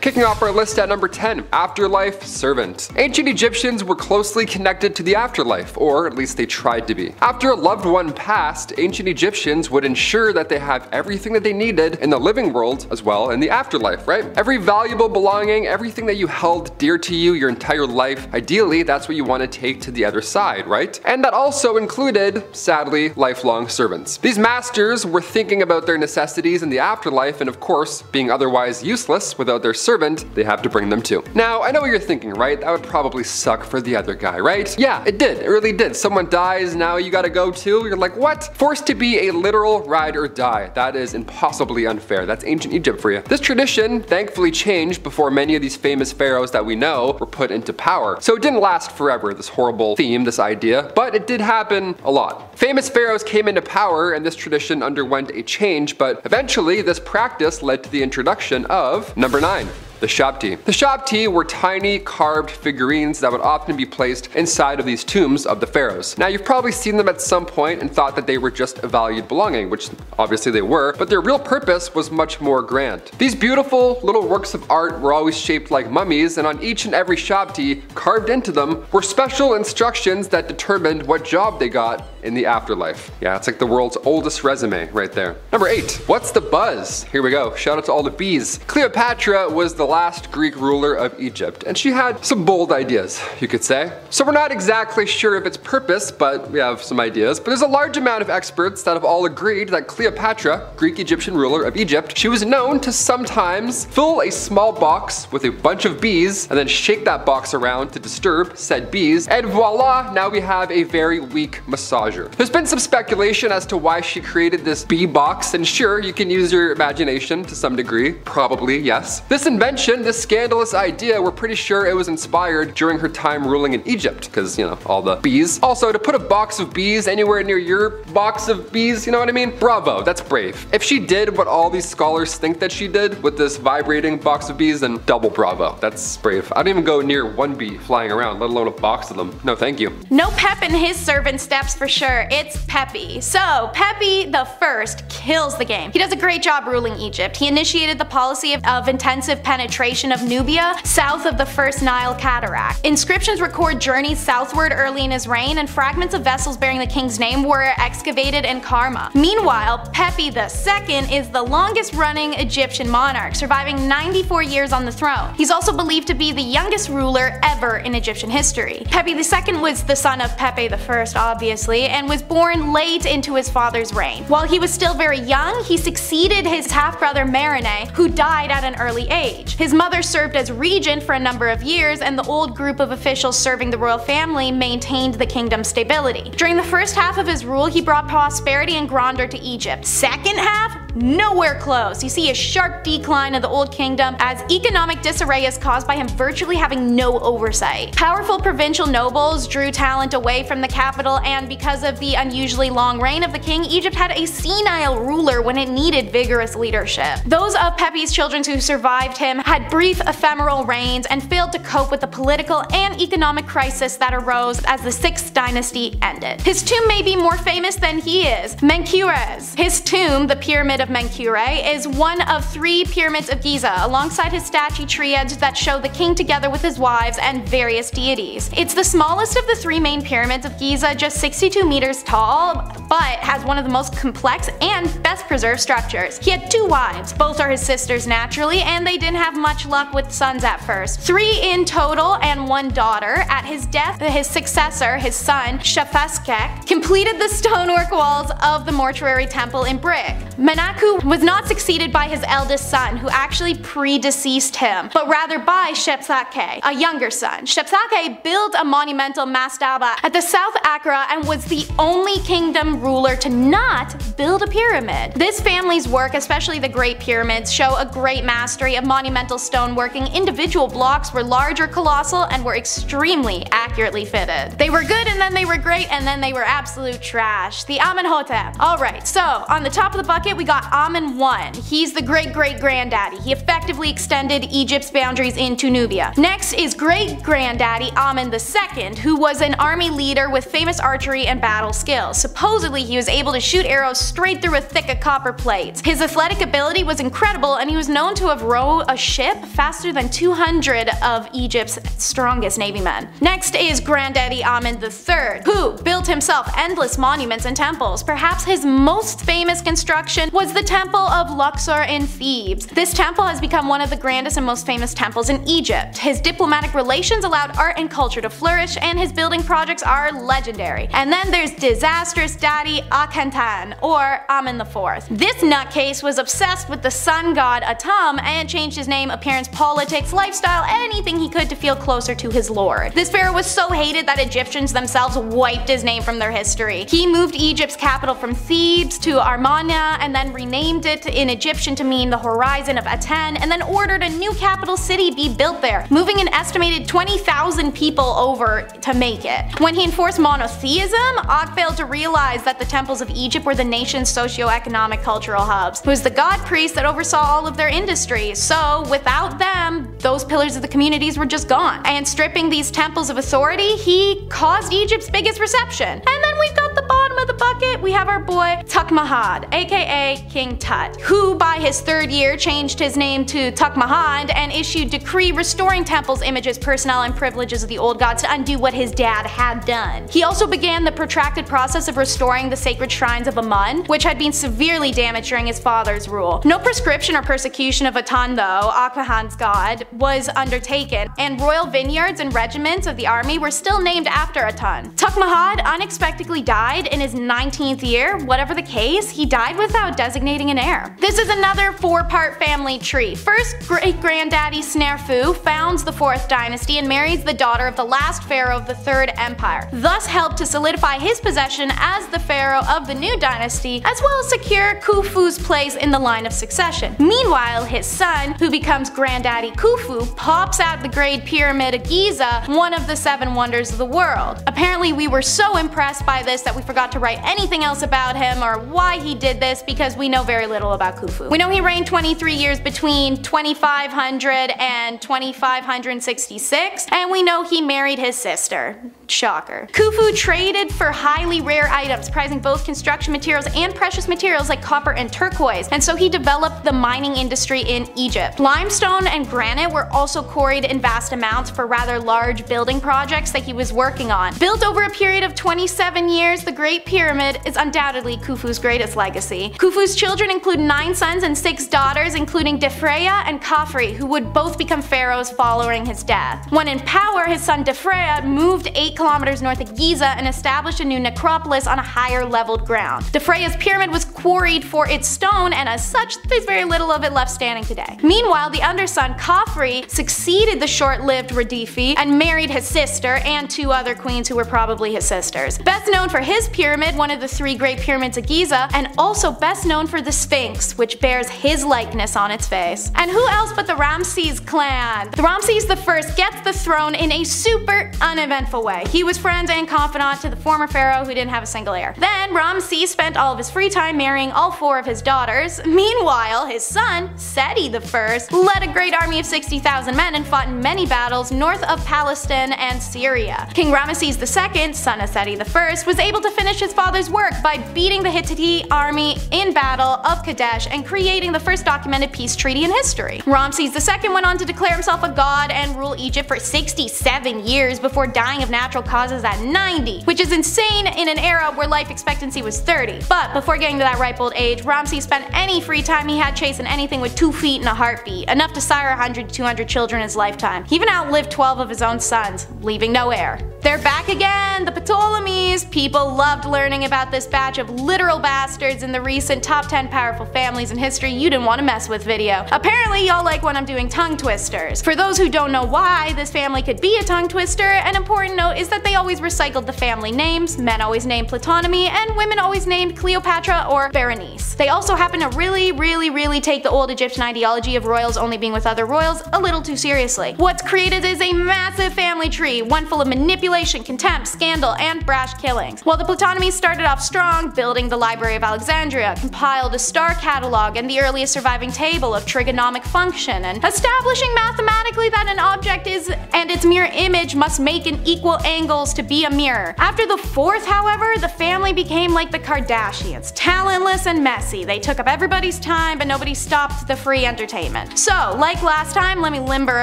Kicking off our list at number 10, afterlife servant. Ancient Egyptians were closely connected to the afterlife, or at least they tried to be. After a loved one passed, ancient Egyptians would ensure that they have everything that they needed in the living world as well in the afterlife, right? Every valuable belonging, everything that you held dear to you your entire life, ideally that's what you want to take to the other side, right? And that also included, sadly, lifelong servants. These masters were thinking about their necessities in the afterlife, and of course, being otherwise useless without their servant, they have to bring them too. Now, I know what you're thinking, right? That would probably suck for the other guy, right? Yeah, it did. It really did. Someone dies, now you gotta go too. You're like, what? Forced to be a literal ride or die. That is impossibly unfair. That's ancient Egypt for you. This tradition thankfully changed before many of these famous pharaohs that we know were put into power. So it didn't last forever, this horrible theme, this idea, but it did happen a lot. Famous pharaohs came into power and this tradition underwent a change, but eventually this practice led to the introduction of number 9. The Shabti. The Shabti were tiny carved figurines that would often be placed inside of these tombs of the pharaohs. Now you've probably seen them at some point and thought that they were just a valued belonging, which obviously they were, but their real purpose was much more grand. These beautiful little works of art were always shaped like mummies, and on each and every Shabti carved into them were special instructions that determined what job they got in the afterlife. Yeah, it's like the world's oldest resume right there. Number 8. What's the buzz? Here we go. Shout out to all the bees. Cleopatra was the last Greek ruler of Egypt, and she had some bold ideas, you could say. So we're not exactly sure of its purpose, but we have some ideas. But there's a large amount of experts that have all agreed that Cleopatra, Greek-Egyptian ruler of Egypt, she was known to sometimes fill a small box with a bunch of bees and then shake that box around to disturb said bees, and voila, now we have a very weak massager. There's been some speculation as to why she created this bee box, and sure, you can use your imagination to some degree, probably, yes. This invention, this scandalous idea, we're pretty sure it was inspired during her time ruling in Egypt, because, you know, all the bees. Also, to put a box of bees anywhere near your box of bees, you know what I mean? Bravo, that's brave. If she did what all these scholars think that she did with this vibrating box of bees, then double bravo. That's brave. I don't even go near one bee flying around, let alone a box of them. No, thank you. No pep in his servant steps for sure. It's Pepi. So, Pepi the First kills the game. He does a great job ruling Egypt. He initiated the policy of intensive penetration of Nubia, south of the first Nile cataract. Inscriptions record journeys southward early in his reign, and fragments of vessels bearing the king's name were excavated in Karma. Meanwhile, Pepi II is the longest running Egyptian monarch, surviving 94 years on the throne. He's also believed to be the youngest ruler ever in Egyptian history. Pepi II was the son of Pepe I, obviously, and was born late into his father's reign. While he was still very young, he succeeded his half-brother Merene, who died at an early age. His mother served as regent for a number of years, and the old group of officials serving the royal family maintained the kingdom's stability. During the first half of his rule, he brought prosperity and grandeur to Egypt. Second half? Nowhere close. You see a sharp decline of the old kingdom as economic disarray is caused by him virtually having no oversight. Powerful provincial nobles drew talent away from the capital, and because of the unusually long reign of the king, Egypt had a senile ruler when it needed vigorous leadership. Those of Pepi's children who survived him had brief ephemeral reigns and failed to cope with the political and economic crisis that arose as the 6th dynasty ended. His tomb may be more famous than he is. Menkaures. His tomb, the Pyramid of Menkaure, is one of 3 pyramids of Giza, alongside his statue triads that show the king together with his wives and various deities. It's the smallest of the 3 main pyramids of Giza, just 62 meters tall, but has one of the most complex and best preserved structures. He had 2 wives, both are his sisters naturally, and they didn't have much luck with sons at first. 3 in total and 1 daughter. At his death, his successor, his son, Shafashkek, completed the stonework walls of the mortuary temple in brick. Menaku was not succeeded by his eldest son, who actually predeceased him, but rather by Shepsake, a younger son. Shepsake built a monumental mastaba at the South Accra and was the only kingdom ruler to not build a pyramid. This family's work, especially the Great Pyramids, show a great mastery of monumental stoneworking. Individual blocks were large or colossal and were extremely accurately fitted. They were good, and then they were great, and then they were absolute trash. The Amenhotep. Alright, so on the top of the bucket we got got Amen I. He's the great-great-granddaddy. He effectively extended Egypt's boundaries into Nubia. Next is great-granddaddy Amen II, who was an army leader with famous archery and battle skills. Supposedly, he was able to shoot arrows straight through a thick of copper plates. His athletic ability was incredible, and he was known to have rowed a ship faster than 200 of Egypt's strongest navy men. Next is Granddaddy Amen III, who built himself endless monuments and temples. Perhaps his most famous construction was the Temple of Luxor in Thebes. This temple has become one of the grandest and most famous temples in Egypt. His diplomatic relations allowed art and culture to flourish, and his building projects are legendary. And then there's disastrous daddy Akhenaten, or Amen IV. This nutcase was obsessed with the sun god Atum and changed his name, appearance, politics, lifestyle, anything he could to feel closer to his lord. This pharaoh was so hated that Egyptians themselves wiped his name from their history. He moved Egypt's capital from Thebes to Amarna and then renamed it in Egyptian to mean the horizon of Aten, and then ordered a new capital city be built there, moving an estimated 20,000 people over to make it. When he enforced monotheism, Og failed to realize that the temples of Egypt were the nation's socio-economic cultural hubs. It was the god priests that oversaw all of their industries, so without them, those pillars of the communities were just gone. And stripping these temples of authority, he caused Egypt's biggest reception. And then we've got the bottom of the bucket, we have our boy Tukmahad, aka King Tut, who by his third year changed his name to Tukmahad and issued decree restoring temples, images, personnel, and privileges of the old gods to undo what his dad had done. He also began the protracted process of restoring the sacred shrines of Amun, which had been severely damaged during his father's rule. No proscription or persecution of Aton, though, Akhenaten's god, was undertaken, and royal vineyards and regiments of the army were still named after Aton. Tukmahad unexpectedly died in his 19th year. Whatever the case, he died without designating an heir. This is another four-part family tree. First, great-granddaddy Snerfu founds the 4th dynasty and marries the daughter of the last pharaoh of the 3rd empire, thus helped to solidify his possession as the pharaoh of the new dynasty, as well as secure Khufu's place in the line of succession. Meanwhile, his son, who becomes Granddaddy Khufu, pops out the Great Pyramid of Giza, one of the 7 wonders of the world. Apparently, we were so impressed by this that we forgot to write anything else about him or why he did this, because we know very little about Khufu. We know he reigned 23 years between 2500 and 2566, and we know he married his sister. Shocker. Khufu traded for highly rare items, prizing both construction materials and precious materials like copper and turquoise, and so he developed the mining industry in Egypt. Limestone and granite were also quarried in vast amounts for rather large building projects that he was working on. Built over a period of 27 years, the Great Pyramid is undoubtedly Khufu's greatest legacy. Khufu's children include 9 sons and 6 daughters, including Defreya and Khafre, who would both become pharaohs following his death. When in power, his son Defreya moved 8 kilometers north of Giza and established a new necropolis on a higher leveled ground. Defreya's pyramid was quarried for its stone, and as such, there's very little of it left standing today. Meanwhile, the underson Khafre succeeded the short-lived Radifi and married his sister and 2 other queens who were probably his sisters. Best known for his pyramid, one of the 3 great pyramids of Giza, and also best known for the Sphinx, which bears his likeness on its face. And who else but the Ramses clan? The Ramses I gets the throne in a super uneventful way. He was friend and confidant to the former pharaoh who didn't have a single heir. Then Ramses spent all of his free time marrying all 4 of his daughters. Meanwhile, his son, Seti I, led a great army of 60,000 men and fought in many battles north of Palestine and Syria. King Ramesses II, son of Seti I, was able to finish his father's work by beating the Hittite army in Battle of Kadesh and creating the first documented peace treaty in history. Ramses II went on to declare himself a god and rule Egypt for 67 years before dying of natural causes at 90, which is insane in an era where life expectancy was 30. But before getting to that ripe old age, Ramses spent any free time he had chasing anything with 2 feet and a heartbeat, enough to sire 100 to 200 children in his lifetime. He even outlived 12 of his own sons, leaving no heir. They're back again, the Ptolemies! People loved learning about this batch of literal bastards in the recent top 10 powerful families in history you didn't want to mess with video. Apparently y'all like when I'm doing tongue twisters. For those who don't know why this family could be a tongue twister, an important note is that they always recycled the family names. Men always named Ptolemy, and women always named Cleopatra or Berenice. They also happen to really take the old Egyptian ideology of royals only being with other royals a little too seriously. What's created is a massive family tree, one full of manipulative manipulation, contempt, scandal, and brash killings. While the Ptolemies started off strong, building the Library of Alexandria, compiled a star catalog and the earliest surviving table of trigonomic function, and establishing mathematically that an object is and its mirror image must make an equal angles to be a mirror. After the 4th, however, the family became like the Kardashians, talentless and messy. They took up everybody's time, but nobody stopped the free entertainment. So, like last time, let me limber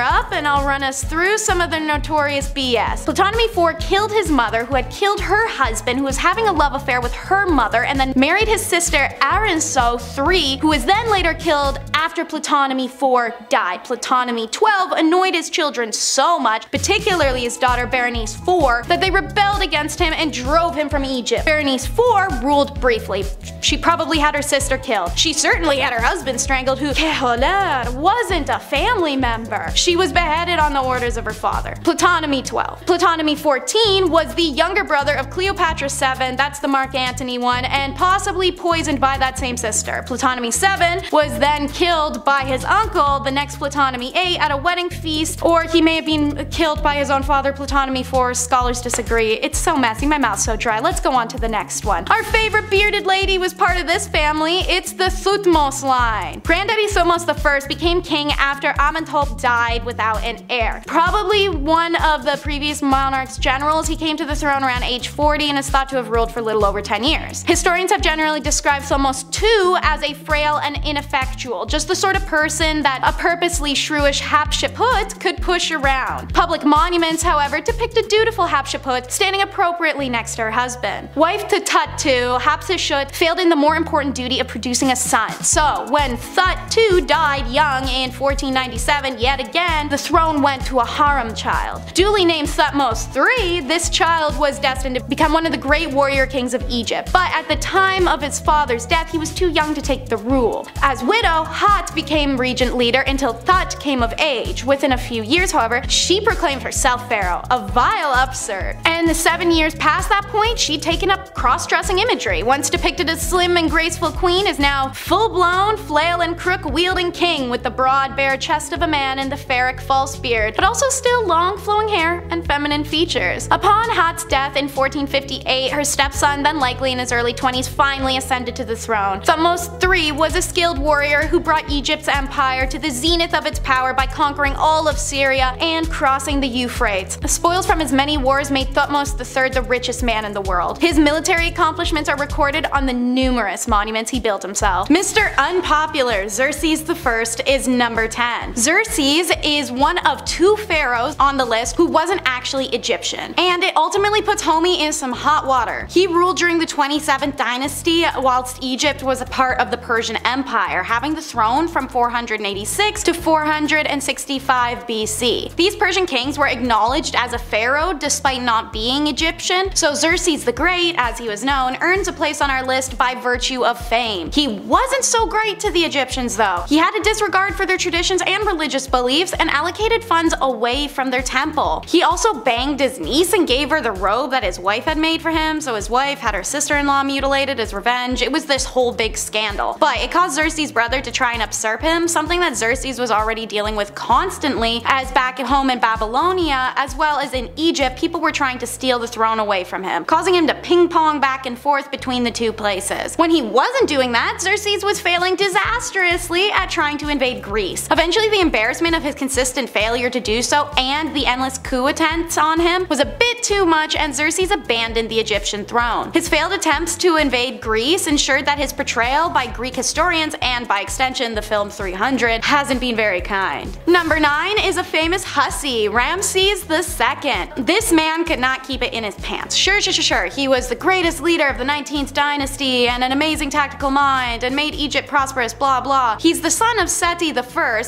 up and I'll run us through some of the notorious BS. Ptolemy IV killed his mother, who had killed her husband, who was having a love affair with her mother, and then married his sister Arinso III, who was then later killed after Ptolemy IV died. Ptolemy XII annoyed his children so much, particularly his daughter Berenice IV, that they rebelled against him and drove him from Egypt. Berenice IV ruled briefly. She probably had her sister killed. She certainly had her husband strangled, who wasn't a family member. She was beheaded on the orders of her father. Ptolemy XII. Ptolemy XIV was the younger brother of Cleopatra VII, that's the Mark Antony one, and possibly poisoned by that same sister. Ptolemy VII was then killed by his uncle, the next Ptolemy VIII, at a wedding feast, or he may have been killed by his own father, Ptolemy IV. Scholars disagree. It's so messy, my mouth's so dry. Let's go on to the next one. Our favorite bearded lady was part of this family. It's the Thutmose line. Granddaddy Thutmose I became king after Amenhotep died without an heir. Probably one of the previous monarch's generals. He came to the throne around age 40 and is thought to have ruled for a little over 10 years. Historians have generally described Thutmose II as a frail and ineffectual, just the sort of person that a purposely shrewish Hatshepsut could push around. Public monuments, however, depict a dutiful Hatshepsut standing appropriately next to her husband. Wife to Tut II, Hatshepsut failed in the more important duty of producing a son. So when Thut II died young in 1497, yet again, the throne went to a harem child. Duly named Thutmose III, this child was destined to become one of the great warrior kings of Egypt, but at the time of his father's death, he was too young to take the rule. As widow, Hat became regent leader until Thut came of age. Within a few years, however, she proclaimed herself pharaoh, a vile absurd. And in the 7 years past that point, she'd taken up cross-dressing imagery. Once depicted as slim and graceful queen, is now full-blown flail and crook-wielding king with the broad bare chest of a man and the pharaoh false beard, but also still long flowing hair and feminine features. Upon Hat's death in 1458, her stepson, then likely in his early 20s, finally ascended to the throne. Thutmose III was a skilled warrior who brought Egypt's empire to the zenith of its power by conquering all of Syria and crossing the Euphrates. The spoils from his many wars made Thutmose III the richest man in the world. His military accomplishments are recorded on the numerous monuments he built himself. Mr. Unpopular, Xerxes I, is number 10. Xerxes is one of 2 pharaohs on the list who wasn't actually Egyptian, and it ultimately puts homie in some hot water. He ruled during the 27th dynasty whilst Egypt was a part of the Persian Empire, having the throne from 486 to 465 BC. These Persian kings were acknowledged as a pharaoh despite not being Egyptian, so Xerxes the Great, as he was known, earns a place on our list by virtue of fame. He wasn't so great to the Egyptians though. He had a disregard for their traditions and religious beliefs and allocated funds away from their temple. He also banged his niece and gave her the robe that his wife had made for him, so his wife had her sister-in-law mutilated as revenge. It was this whole big scandal. But it caused Xerxes' brother to try and usurp him, something that Xerxes was already dealing with constantly, as back at home in Babylonia, as well as in Egypt, people were trying to steal the throne away from him, causing him to ping-pong back and forth between the two places. When he wasn't doing that, Xerxes was failing disastrously at trying to invade Greece. Eventually, the embarrassment of his consistent failure to do so and the endless coup attempts on him was a bit too much, and Xerxes abandoned the Egyptian throne. His failed attempts to invade Greece ensured that his portrayal by Greek historians, and by extension the film 300, hasn't been very kind. Number 9 is a famous hussy, Ramses II. This man could not keep it in his pants. Sure, he was the greatest leader of the 19th dynasty and an amazing tactical mind and made Egypt prosperous, blah blah. He's the son of Seti I,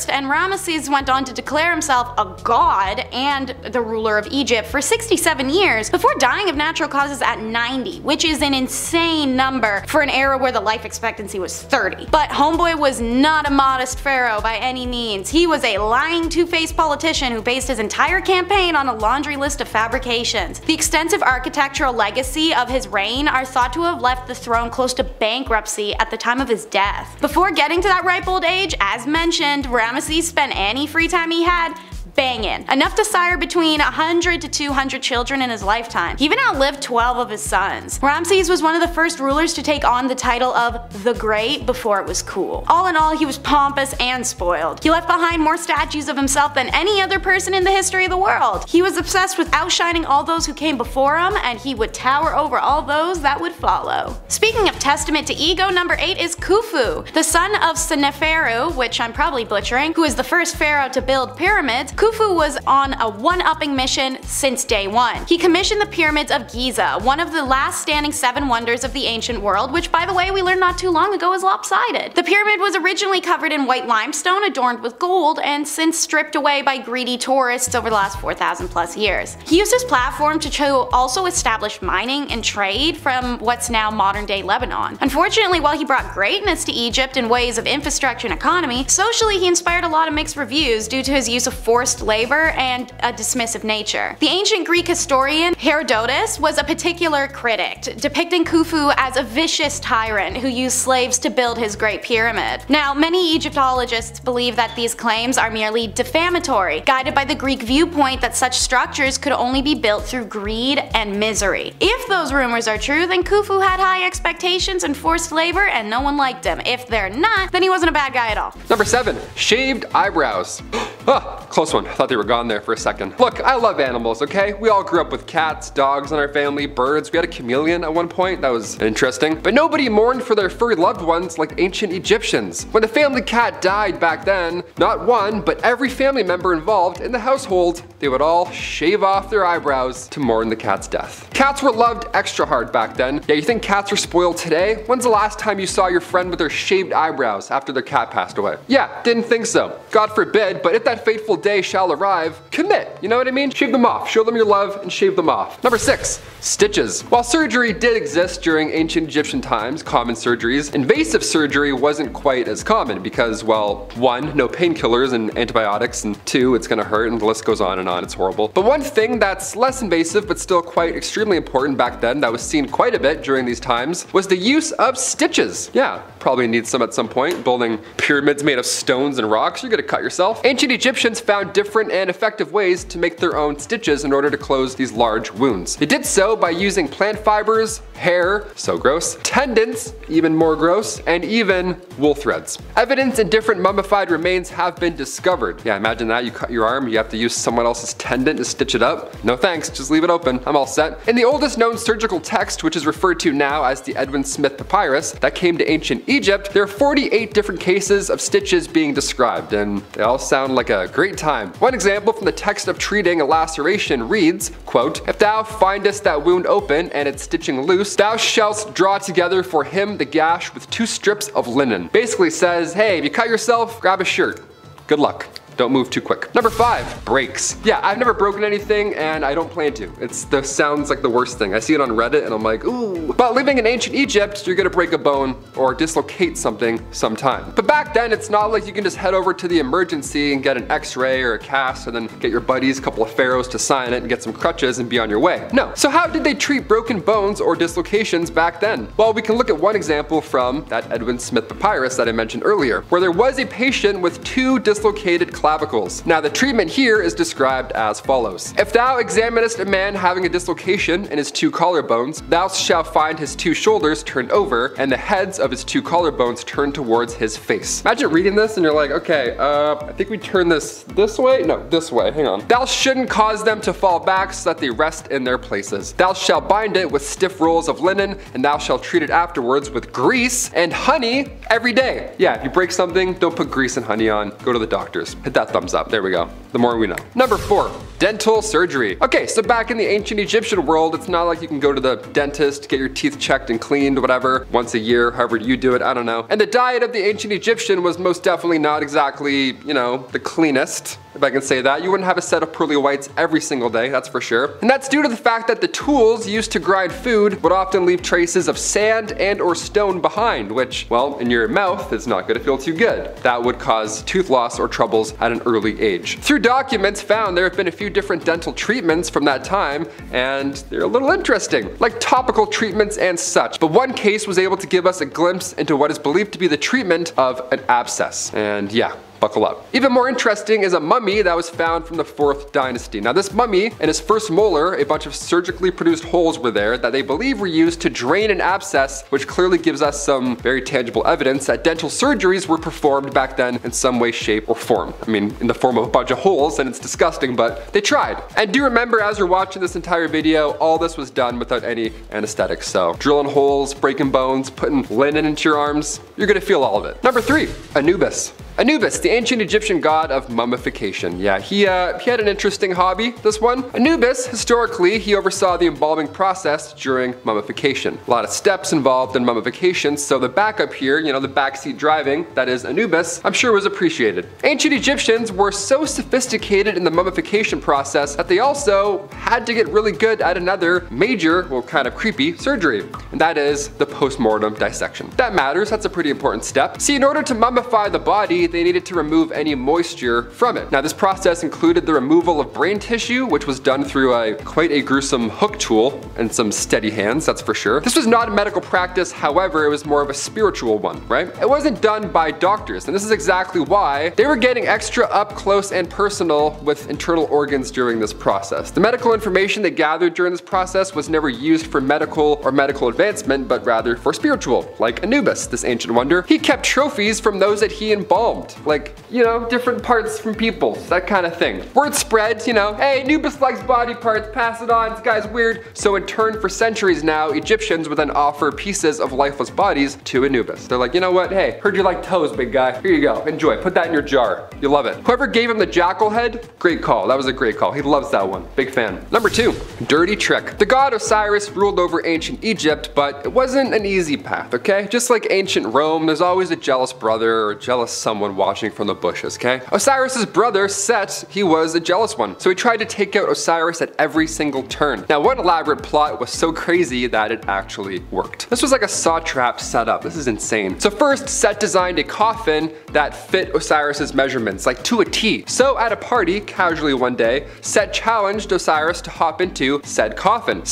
and Ramesses went on to declare himself a god and the ruler of Egypt for 67 years before dying of natural causes at 90, which is an insane number for an era where the life expectancy was 30. But homeboy was not a modest pharaoh by any means. He was a lying, two-faced politician who based his entire campaign on a laundry list of fabrications. The extensive architectural legacy of his reign are thought to have left the throne close to bankruptcy at the time of his death. Before getting to that ripe old age, as mentioned, Ramesses spent any free time he had banging. Enough to sire between 100 to 200 children in his lifetime. He even outlived 12 of his sons. Ramses was one of the first rulers to take on the title of the Great before it was cool. All in all, he was pompous and spoiled. He left behind more statues of himself than any other person in the history of the world. He was obsessed with outshining all those who came before him, and he would tower over all those that would follow. Speaking of testament to ego, number 8 is Khufu. The son of Pharaoh, which I'm probably butchering, who is the first pharaoh to build pyramids, Khufu was on a one-upping mission since day one. He commissioned the pyramids of Giza, one of the last standing 7 wonders of the ancient world, which by the way we learned not too long ago is lopsided. The pyramid was originally covered in white limestone adorned with gold, and since stripped away by greedy tourists over the last 4,000 plus years. He used his platform to also establish mining and trade from what's now modern day Lebanon. Unfortunately, while he brought greatness to Egypt in ways of infrastructure and economy, socially he inspired a lot of mixed reviews due to his use of forced labor and a dismissive nature. The ancient Greek historian Herodotus was a particular critic, depicting Khufu as a vicious tyrant who used slaves to build his Great Pyramid. Now, many Egyptologists believe that these claims are merely defamatory, guided by the Greek viewpoint that such structures could only be built through greed and misery. If those rumors are true, then Khufu had high expectations and forced labor and no one liked him. If they're not, then he wasn't a bad guy at all. Number 7. Shaved eyebrows. Oh, close one. I thought they were gone there for a second. Look, I love animals, okay? We all grew up with cats, dogs in our family, birds. We had a chameleon at one point. That was interesting. But nobody mourned for their furry loved ones like ancient Egyptians. When a family cat died back then, not one, but every family member involved in the household, they would all shave off their eyebrows to mourn the cat's death. Cats were loved extra hard back then. Yeah, you think cats are spoiled today? When's the last time you saw your friend with their shaved eyebrows after their cat passed away? Yeah, didn't think so. God forbid, but if that fateful day shall arrive, commit. You know what I mean? Shave them off. Show them your love and shave them off. Number 6. Stitches. While surgery did exist during ancient Egyptian times, common surgeries, invasive surgery wasn't quite as common because, well, 1, no painkillers and antibiotics, and 2, it's gonna hurt, and the list goes on and on, it's horrible. But one thing that's less invasive but still quite extremely important back then that was seen quite a bit during these times was the use of stitches. Yeah, probably need some at some point. Building pyramids made of stones and rocks, you're gonna cut yourself. Ancient Egyptians found different and effective ways to make their own stitches in order to close these large wounds. They did so by using plant fibers, hair, so gross, tendons, even more gross, and even wool threads. Evidence in different mummified remains have been discovered. Yeah, imagine that, you cut your arm, you have to use someone else's tendon to stitch it up. No thanks, just leave it open, I'm all set. In the oldest known surgical text, which is referred to now as the Edwin Smith Papyrus, that came to ancient Egypt, there are 48 different cases of stitches being described, and they all sound like a great time. One example from the text of treating a laceration reads, quote, "If thou findest that wound open and its stitching loose, thou shalt draw together for him the gash with 2 strips of linen." Basically says, hey, if you cut yourself, grab a shirt. Good luck. Don't move too quick. Number 5, breaks. Yeah, I've never broken anything and I don't plan to. Sounds like the worst thing. I see it on Reddit and I'm like, ooh. But living in ancient Egypt, you're gonna break a bone or dislocate something sometime. But back then, it's not like you can just head over to the emergency and get an x-ray or a cast and then get your buddies, a couple of pharaohs to sign it and get some crutches and be on your way. No. So how did they treat broken bones or dislocations back then? Well, we can look at one example from that Edwin Smith Papyrus that I mentioned earlier, where there was a patient with 2 dislocated clavicles. Now the treatment here is described as follows. If thou examinest a man having a dislocation in his 2 collarbones, thou shalt find his 2 shoulders turned over and the heads of his 2 collarbones turned towards his face. Imagine reading this and you're like, okay, I think we turn this way? No, this way, hang on. Thou shouldn't cause them to fall back so that they rest in their places. Thou shalt bind it with stiff rolls of linen and thou shalt treat it afterwards with grease and honey every day. Yeah, if you break something, don't put grease and honey on. Go to the doctors. Hit that thumbs up. There we go. The more we know. Number 4, dental surgery. Okay, so back in the ancient Egyptian world, it's not like you can go to the dentist, get your teeth checked and cleaned, whatever, once a year, however you do it, I don't know. And the diet of the ancient Egyptian was most definitely not exactly, you know, the cleanest, if I can say that. You wouldn't have a set of pearly whites every single day, that's for sure. And that's due to the fact that the tools used to grind food would often leave traces of sand and or stone behind, which, well, in your mouth, is not gonna feel too good. That would cause tooth loss or troubles at an early age. Through documents found, there have been a few different dental treatments from that time, and they're a little interesting, like topical treatments and such. But one case was able to give us a glimpse into what is believed to be the treatment of an abscess. And yeah, buckle up. Even more interesting is a mummy that was found from the 4th dynasty. Now this mummy, in his first molar, a bunch of surgically produced holes were there that they believe were used to drain an abscess, which clearly gives us some very tangible evidence that dental surgeries were performed back then in some way, shape, or form. I mean, in the form of a bunch of holes, and it's disgusting, but they tried. And do remember, as you're watching this entire video, all this was done without any anesthetics. So drilling holes, breaking bones, putting linen into your arms, you're gonna feel all of it. Number 3, Anubis. Anubis, the ancient Egyptian god of mummification. Yeah, he had an interesting hobby, this one. Anubis, historically, he oversaw the embalming process during mummification. A lot of steps involved in mummification, so the backup here, you know, the backseat driving, that is Anubis, I'm sure was appreciated. Ancient Egyptians were so sophisticated in the mummification process that they also had to get really good at another major, well, kind of creepy surgery, and that is the post-mortem dissection. That matters, that's a pretty important step. See, in order to mummify the body, they needed to remove any moisture from it. Now this process included the removal of brain tissue, which was done through quite a gruesome hook tool and some steady hands, that's for sure. This was not a medical practice, however, it was more of a spiritual one, right? It wasn't done by doctors, and this is exactly why they were getting extra up close and personal with internal organs during this process. The medical information they gathered during this process was never used for medical or medical advancement, but rather for spiritual, like Anubis, this ancient wonder. He kept trophies from those that he embalmed. Like, you know, different parts from people, that kind of thing. Word spreads, you know, hey, Anubis likes body parts, pass it on, this guy's weird. So in turn, for centuries now, Egyptians would then offer pieces of lifeless bodies to Anubis. They're like, you know what, hey, heard you like toes, big guy. Here you go, enjoy, put that in your jar. You love it. Whoever gave him the jackal head, great call, that was a great call. He loves that one, big fan. Number 2, dirty trick. The god Osiris ruled over ancient Egypt, but it wasn't an easy path, okay? Just like ancient Rome, there's always a jealous brother or jealous someone watching from the bushes, okay? Osiris's brother, Set, he was a jealous one, so he tried to take out Osiris at every single turn. Now, one elaborate plot was so crazy that it actually worked. This was like a saw trap set up. This is insane. So first, Set designed a coffin that fit Osiris's measurements, like to a T. So at a party, casually one day, Set challenged Osiris to hop into said coffin,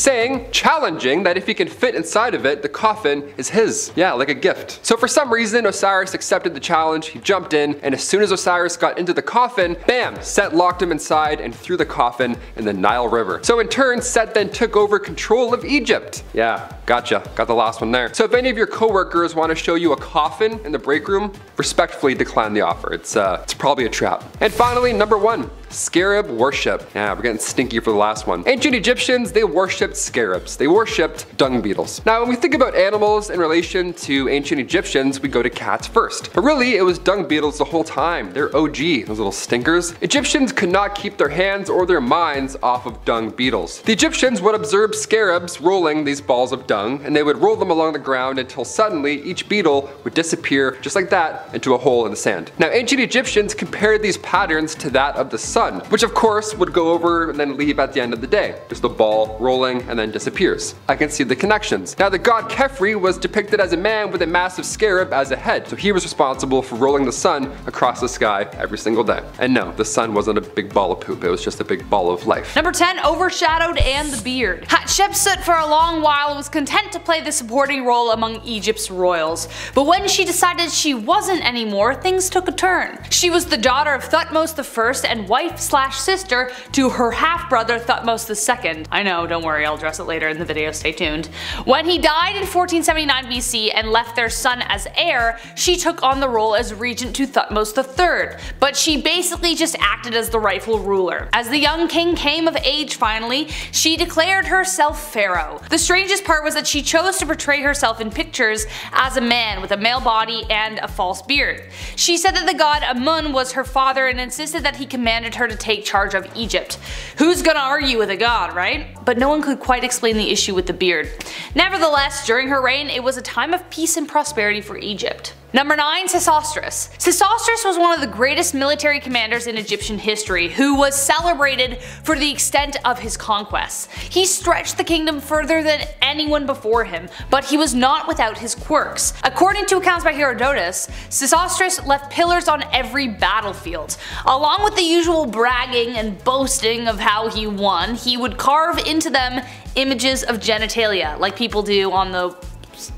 challenging that if he can fit inside of it, the coffin is his. Yeah, like a gift. So for some reason, Osiris accepted the challenge, he jumped in, and as soon as Osiris got into the coffin, bam, Set locked him inside and threw the coffin in the Nile River. So in turn, Set then took over control of Egypt. Yeah, gotcha, got the last one there. So if any of your coworkers want to show you a coffin in the break room, respectfully decline the offer. It's probably a trap. And finally, number 1, scarab worship. Yeah, we're getting stinky for the last one. Ancient Egyptians, they worshipped scarabs. They worshipped dung beetles. Now, when we think about animals in relation to ancient Egyptians, we go to cats first. But really, it was dung beetles the whole time. They're OG, those little stinkers. Egyptians could not keep their hands or their minds off of dung beetles. The Egyptians would observe scarabs rolling these balls of dung, and they would roll them along the ground until suddenly each beetle would disappear just like that into a hole in the sand. Now, ancient Egyptians compared these patterns to that of the sun, which of course would go over and then leave at the end of the day. Just the ball rolling and then disappears. I can see the connections. Now the god Khepri was depicted as a man with a massive scarab as a head, so he was responsible for rolling the sun across the sky every single day. And no, the sun wasn't a big ball of poop, it was just a big ball of life. Number 10, overshadowed and the beard. Hatshepsut for a long while was content to play the supporting role among Egypt's royals, but when she decided she wasn't anymore, things took a turn. She was the daughter of Thutmose I and wife/sister to her half-brother Thutmose II. I know, don't worry, I'll address it later in the video, stay tuned. When he died in 1479 BC and left their son as heir, she took on the role as regent to Thutmose III, but she basically just acted as the rightful ruler. As the young king came of age finally, she declared herself Pharaoh. The strangest part was that she chose to portray herself in pictures as a man with a male body and a false beard. She said that the god Amun was her father and insisted that he commanded her to take charge of Egypt. Who's gonna argue with a god, right? But no one could quite explain the issue with the beard. Nevertheless, during her reign, it was a time of peace and prosperity for Egypt. Number 9, Sesostris. Sesostris was one of the greatest military commanders in Egyptian history, who was celebrated for the extent of his conquests. He stretched the kingdom further than anyone before him, but he was not without his quirks. According to accounts by Herodotus, Sesostris left pillars on every battlefield. Along with the usual bragging and boasting of how he won, he would carve into them images of genitalia, like people do on the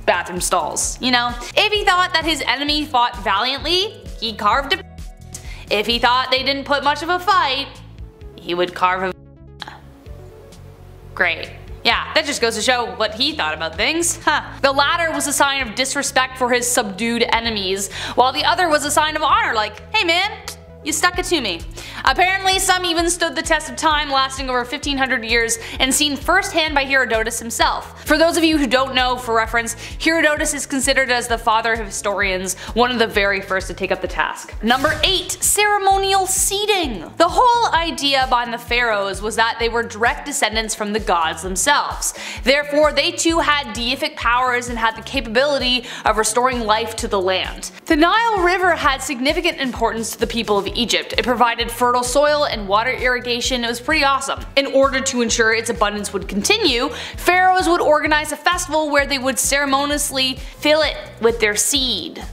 bathroom stalls, you know? If he thought that his enemy fought valiantly, he carved a If he thought they didn't put much of a fight, he would carve a Great. Yeah, that just goes to show what he thought about things. The latter was a sign of disrespect for his subdued enemies, while the other was a sign of honor, like, hey man, you stuck it to me. Apparently, some even stood the test of time, lasting over 1500 years and seen firsthand by Herodotus himself. For those of you who don't know, for reference, Herodotus is considered as the father of historians, one of the very first to take up the task. Number 8. Ceremonial seating. The whole idea behind the pharaohs was that they were direct descendants from the gods themselves. Therefore, they too had deific powers and had the capability of restoring life to the land. The Nile River had significant importance to the people of Egypt. It provided fertile soil and water irrigation. It was pretty awesome. In order to ensure its abundance would continue, pharaohs would organize a festival where they would ceremoniously fill it with their seed.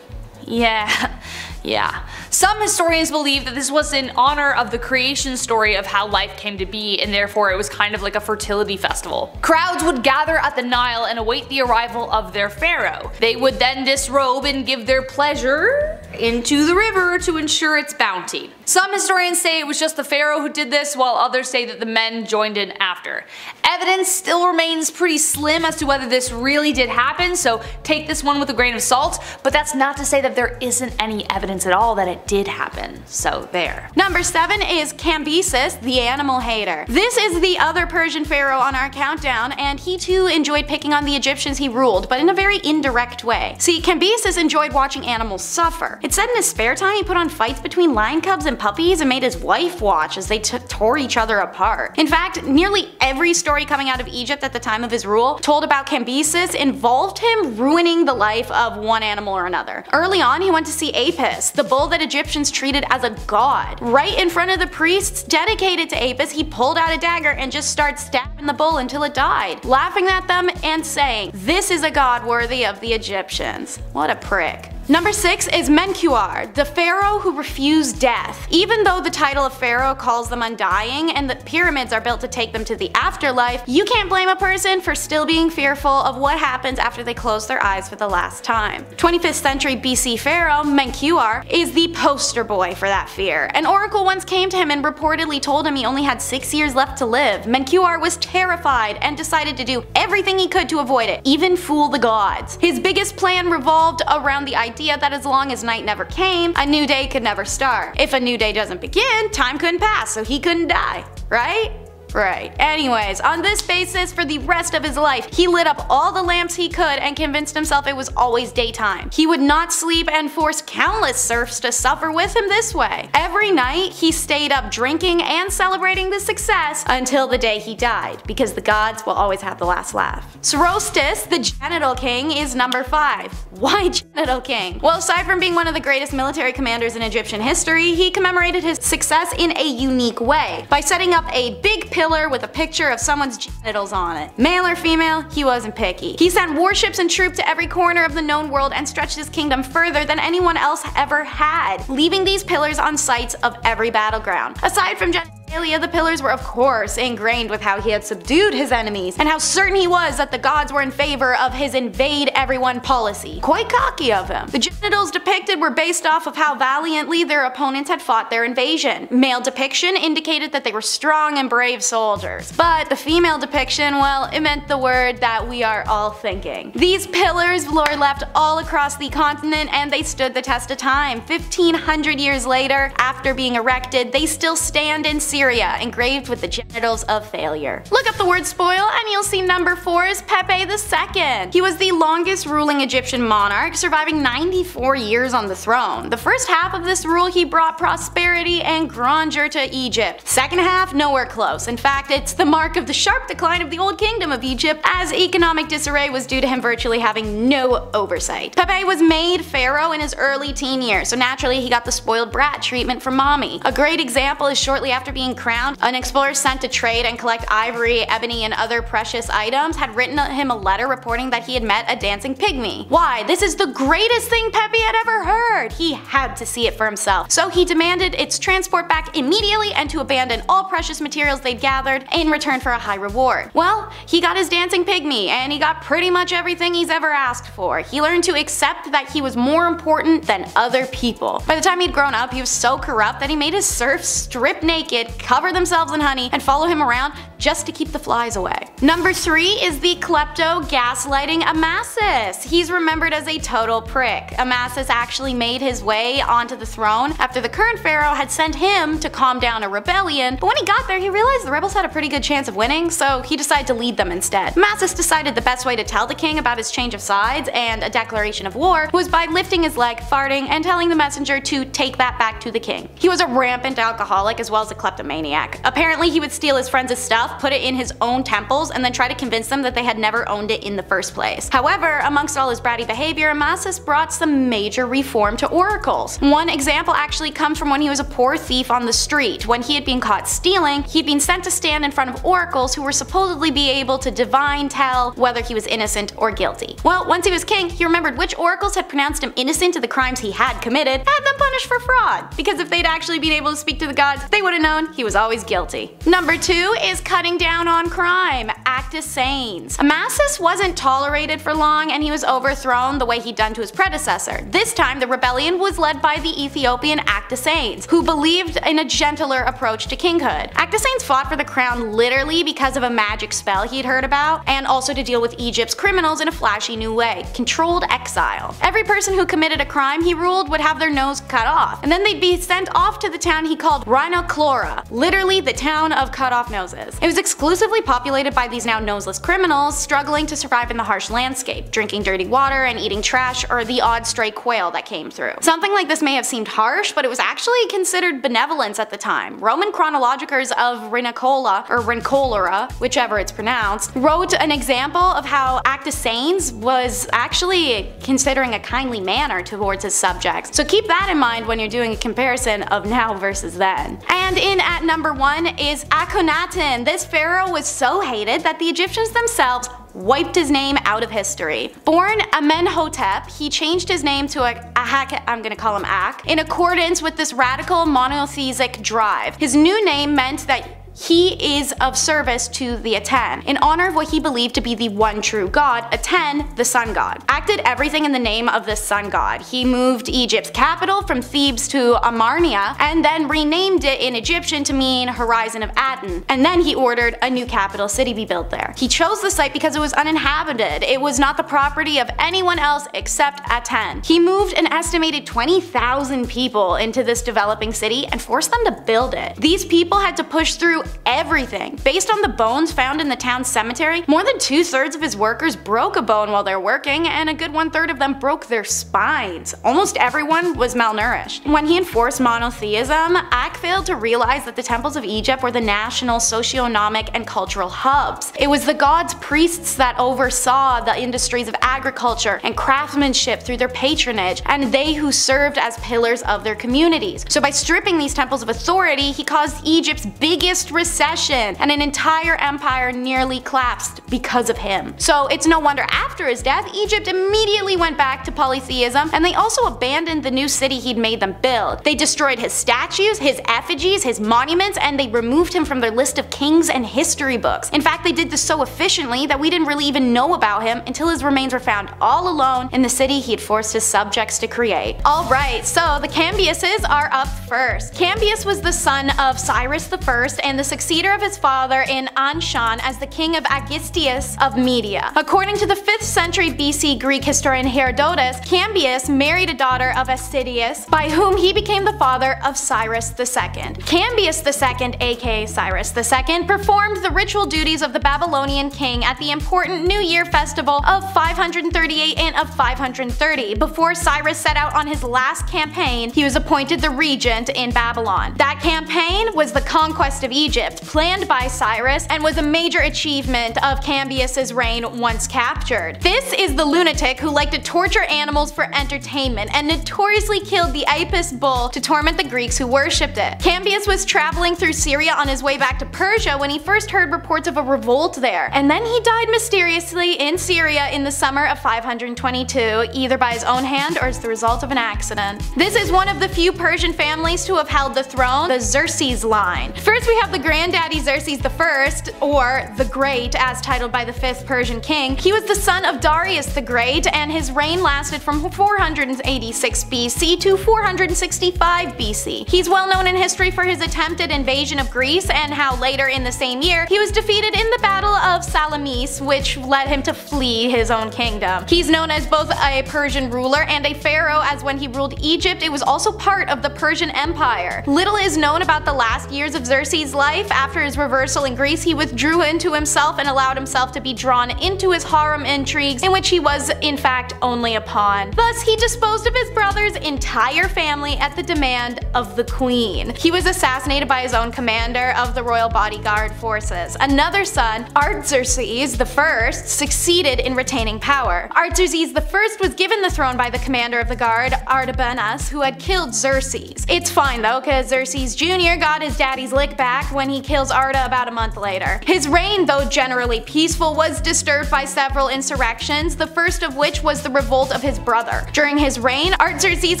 Yeah. Some historians believe that this was in honor of the creation story of how life came to be, and therefore it was kind of like a fertility festival. Crowds would gather at the Nile and await the arrival of their pharaoh. They would then disrobe and give their pleasure into the river to ensure its bounty. Some historians say it was just the pharaoh who did this, while others say that the men joined in after. Evidence still remains pretty slim as to whether this really did happen, so take this one with a grain of salt, but that's not to say that there isn't any evidence at all that it did happen. So there. Number 7 is Cambyses, the animal hater. This is the other Persian pharaoh on our countdown, and he too enjoyed picking on the Egyptians he ruled, but in a very indirect way. See, Cambyses enjoyed watching animals suffer. It said in his spare time he put on fights between lion cubs and puppies and made his wife watch as they tore each other apart. In fact, nearly every story coming out of Egypt at the time of his rule told about Cambyses involved him ruining the life of one animal or another. Early on, he went to see Apis, the bull that Egyptians treated as a god. Right in front of the priests dedicated to Apis, he pulled out a dagger and just started stabbing the bull until it died, laughing at them and saying, "This is a god worthy of the Egyptians." What a prick. Number 6 is Menkaure, the pharaoh who refused death. Even though the title of pharaoh calls them undying and the pyramids are built to take them to the afterlife, you can't blame a person for still being fearful of what happens after they close their eyes for the last time. 25th century BC pharaoh Menkaure is the poster boy for that fear. An oracle once came to him and reportedly told him he only had 6 years left to live. Menkaure was terrified and decided to do everything he could to avoid it, even fool the gods. His biggest plan revolved around the idea that as long as night never came, a new day could never start. If a new day doesn't begin, time couldn't pass, so he couldn't die, right? Right. Anyways, on this basis, for the rest of his life, he lit up all the lamps he could and convinced himself it was always daytime. He would not sleep and forced countless serfs to suffer with him this way. Every night, he stayed up drinking and celebrating the success until the day he died, because the gods will always have the last laugh. Sorostus, the genital king, is number 5. Why genital king? Well, aside from being one of the greatest military commanders in Egyptian history, he commemorated his success in a unique way, by setting up a big pillar with a picture of someone's genitals on it. Male or female, he wasn't picky. He sent warships and troops to every corner of the known world and stretched his kingdom further than anyone else ever had, leaving these pillars on sites of every battleground. Aside from genitalia, the pillars were of course ingrained with how he had subdued his enemies and how certain he was that the gods were in favor of his invade everyone policy. Quite cocky of him. The genitals depicted were based off of how valiantly their opponents had fought their invasion. Male depiction indicated that they were strong and brave soldiers, but the female depiction, well, it meant the word that we are all thinking. These pillars were left all across the continent and they stood the test of time. 1500 years later, after being erected, they still stand in Syria, engraved with the genitals of failure. Look up the word spoil and you'll see number 4 is Pepe II. He was the longest ruling Egyptian monarch, surviving 94 years on the throne. The first half of this rule he brought prosperity and grandeur to Egypt. Second half, nowhere close. In fact, it's the mark of the sharp decline of the old kingdom of Egypt, as economic disarray was due to him virtually having no oversight. Pepe was made pharaoh in his early teen years, so naturally he got the spoiled brat treatment from mommy. A great example is shortly after being being crowned, an explorer sent to trade and collect ivory, ebony, and other precious items had written him a letter reporting that he had met a dancing pygmy. Why? This is the greatest thing Pepe had ever heard! He had to see it for himself. So he demanded its transport back immediately and to abandon all precious materials they'd gathered in return for a high reward. Well, he got his dancing pygmy, and he got pretty much everything he's ever asked for. He learned to accept that he was more important than other people. By the time he'd grown up, he was so corrupt that he made his serfs strip naked, cover themselves in honey, and follow him around just to keep the flies away. Number 3 is the klepto gaslighting Amasis. He's remembered as a total prick. Amasis actually made his way onto the throne after the current pharaoh had sent him to calm down a rebellion, but when he got there he realized the rebels had a pretty good chance of winning, so he decided to lead them instead. Amasis decided the best way to tell the king about his change of sides and a declaration of war was by lifting his leg, farting, and telling the messenger to take that back to the king. He was a rampant alcoholic as well as a kleptomaniac. Apparently he would steal his friends' stuff, put it in his own temples, and then try to convince them that they had never owned it in the first place. However, amongst all his bratty behavior, Amasis brought some major reform to oracles. One example actually comes from when he was a poor thief on the street. When he had been caught stealing, he'd been sent to stand in front of oracles who were supposedly be able to divine tell whether he was innocent or guilty. Well, once he was king, he remembered which oracles had pronounced him innocent of the crimes he had committed, had them punished for fraud, because if they'd actually been able to speak to the gods, they would have known he was always guilty. Number 2 is cutting down on crime, Actus Sains. Amasis wasn't tolerated for long and he was overthrown the way he'd done to his predecessor. This time the rebellion was led by the Ethiopian Actus Sains, who believed in a gentler approach to kinghood. Actus Sains fought for the crown literally because of a magic spell he'd heard about, and also to deal with Egypt's criminals in a flashy new way, controlled exile. Every person who committed a crime he ruled would have their nose cut off, and then they'd be sent off to the town he called Rhinochlora, literally the town of cut off noses. It was exclusively populated by these now noseless criminals struggling to survive in the harsh landscape, drinking dirty water and eating trash or the odd stray quail that came through. Something like this may have seemed harsh, but it was actually considered benevolence at the time. Roman chronologers of Rhinicola, or Rhincolora, whichever it's pronounced, wrote an example of how Actus Sains was actually considering a kindly manner towards his subjects. So keep that in mind when you're doing a comparison of now versus then. And in at number 1 is Akhenaten. This pharaoh was so hated that the Egyptians themselves wiped his name out of history. Born Amenhotep, he changed his name to I'm gonna call him Ak, in accordance with this radical monotheistic drive. His new name meant that he is of service to the Aten, in honor of what he believed to be the one true god, Aten, the sun god. Ak did everything in the name of this sun god. He moved Egypt's capital from Thebes to Amarnia, and then renamed it in Egyptian to mean Horizon of Aten, and then he ordered a new capital city be built there. He chose the site because it was uninhabited. It was not the property of anyone else except Aten. He moved an estimated 20,000 people into this developing city and forced them to build it. These people had to push through everything. Based on the bones found in the town's cemetery, more than 2/3 of his workers broke a bone while they're working, and a good 1/3 of them broke their spines. Almost everyone was malnourished. When he enforced monotheism, Ak failed to realize that the temples of Egypt were the national socio-economic and cultural hubs. It was the gods' priests that oversaw the industries of agriculture and craftsmanship through their patronage, and they who served as pillars of their communities. So by stripping these temples of authority, he caused Egypt's biggest recession, and an entire empire nearly collapsed because of him. So it's no wonder after his death, Egypt immediately went back to polytheism, and they also abandoned the new city he'd made them build. They destroyed his statues, his effigies, his monuments, and they removed him from their list of kings and history books. In fact, they did this so efficiently that we didn't really even know about him until his remains were found all alone in the city he had forced his subjects to create. Alright, so the Cambyses are up first. Cambyses was the son of Cyrus I and the successor of his father in Anshan as the king of Agistius of Media. According to the 5th century BC Greek historian Herodotus, Cambyses married a daughter of Astydius, by whom he became the father of Cyrus II. Cambyses II, aka Cyrus II, performed the ritual duties of the Babylonian king at the important New Year festival of 538 and of 530. Before Cyrus set out on his last campaign, he was appointed the regent in Babylon. That campaign was the conquest of Egypt, Egypt, planned by Cyrus, and was a major achievement of Cambyses' reign once captured. This is the lunatic who liked to torture animals for entertainment and notoriously killed the Apis bull to torment the Greeks who worshipped it. Cambyses was traveling through Syria on his way back to Persia when he first heard reports of a revolt there, and then he died mysteriously in Syria in the summer of 522, either by his own hand or as the result of an accident. This is one of the few Persian families to have held the throne, the Xerxes line. First we have the granddaddy Xerxes I, or the Great as titled by the 5th Persian king. He was the son of Darius the Great, and his reign lasted from 486 BC to 465 BC. He's well known in history for his attempted invasion of Greece and how later in the same year he was defeated in the Battle of Salamis, which led him to flee his own kingdom. He's known as both a Persian ruler and a pharaoh, as when he ruled Egypt it was also part of the Persian Empire. Little is known about the last years of Xerxes' life. After his reversal in Greece, he withdrew into himself and allowed himself to be drawn into his harem intrigues, in which he was in fact only a pawn. Thus he disposed of his brother's entire family at the demand of the queen. He was assassinated by his own commander of the royal bodyguard forces. Another son, Artaxerxes I, succeeded in retaining power. Artaxerxes I was given the throne by the commander of the guard, Artabanus, who had killed Xerxes. It's fine though, cause Xerxes Jr. got his daddy's lick back when he kills Arta about a month later. His reign, though generally peaceful, was disturbed by several insurrections, the first of which was the revolt of his brother. During his reign, Artaxerxes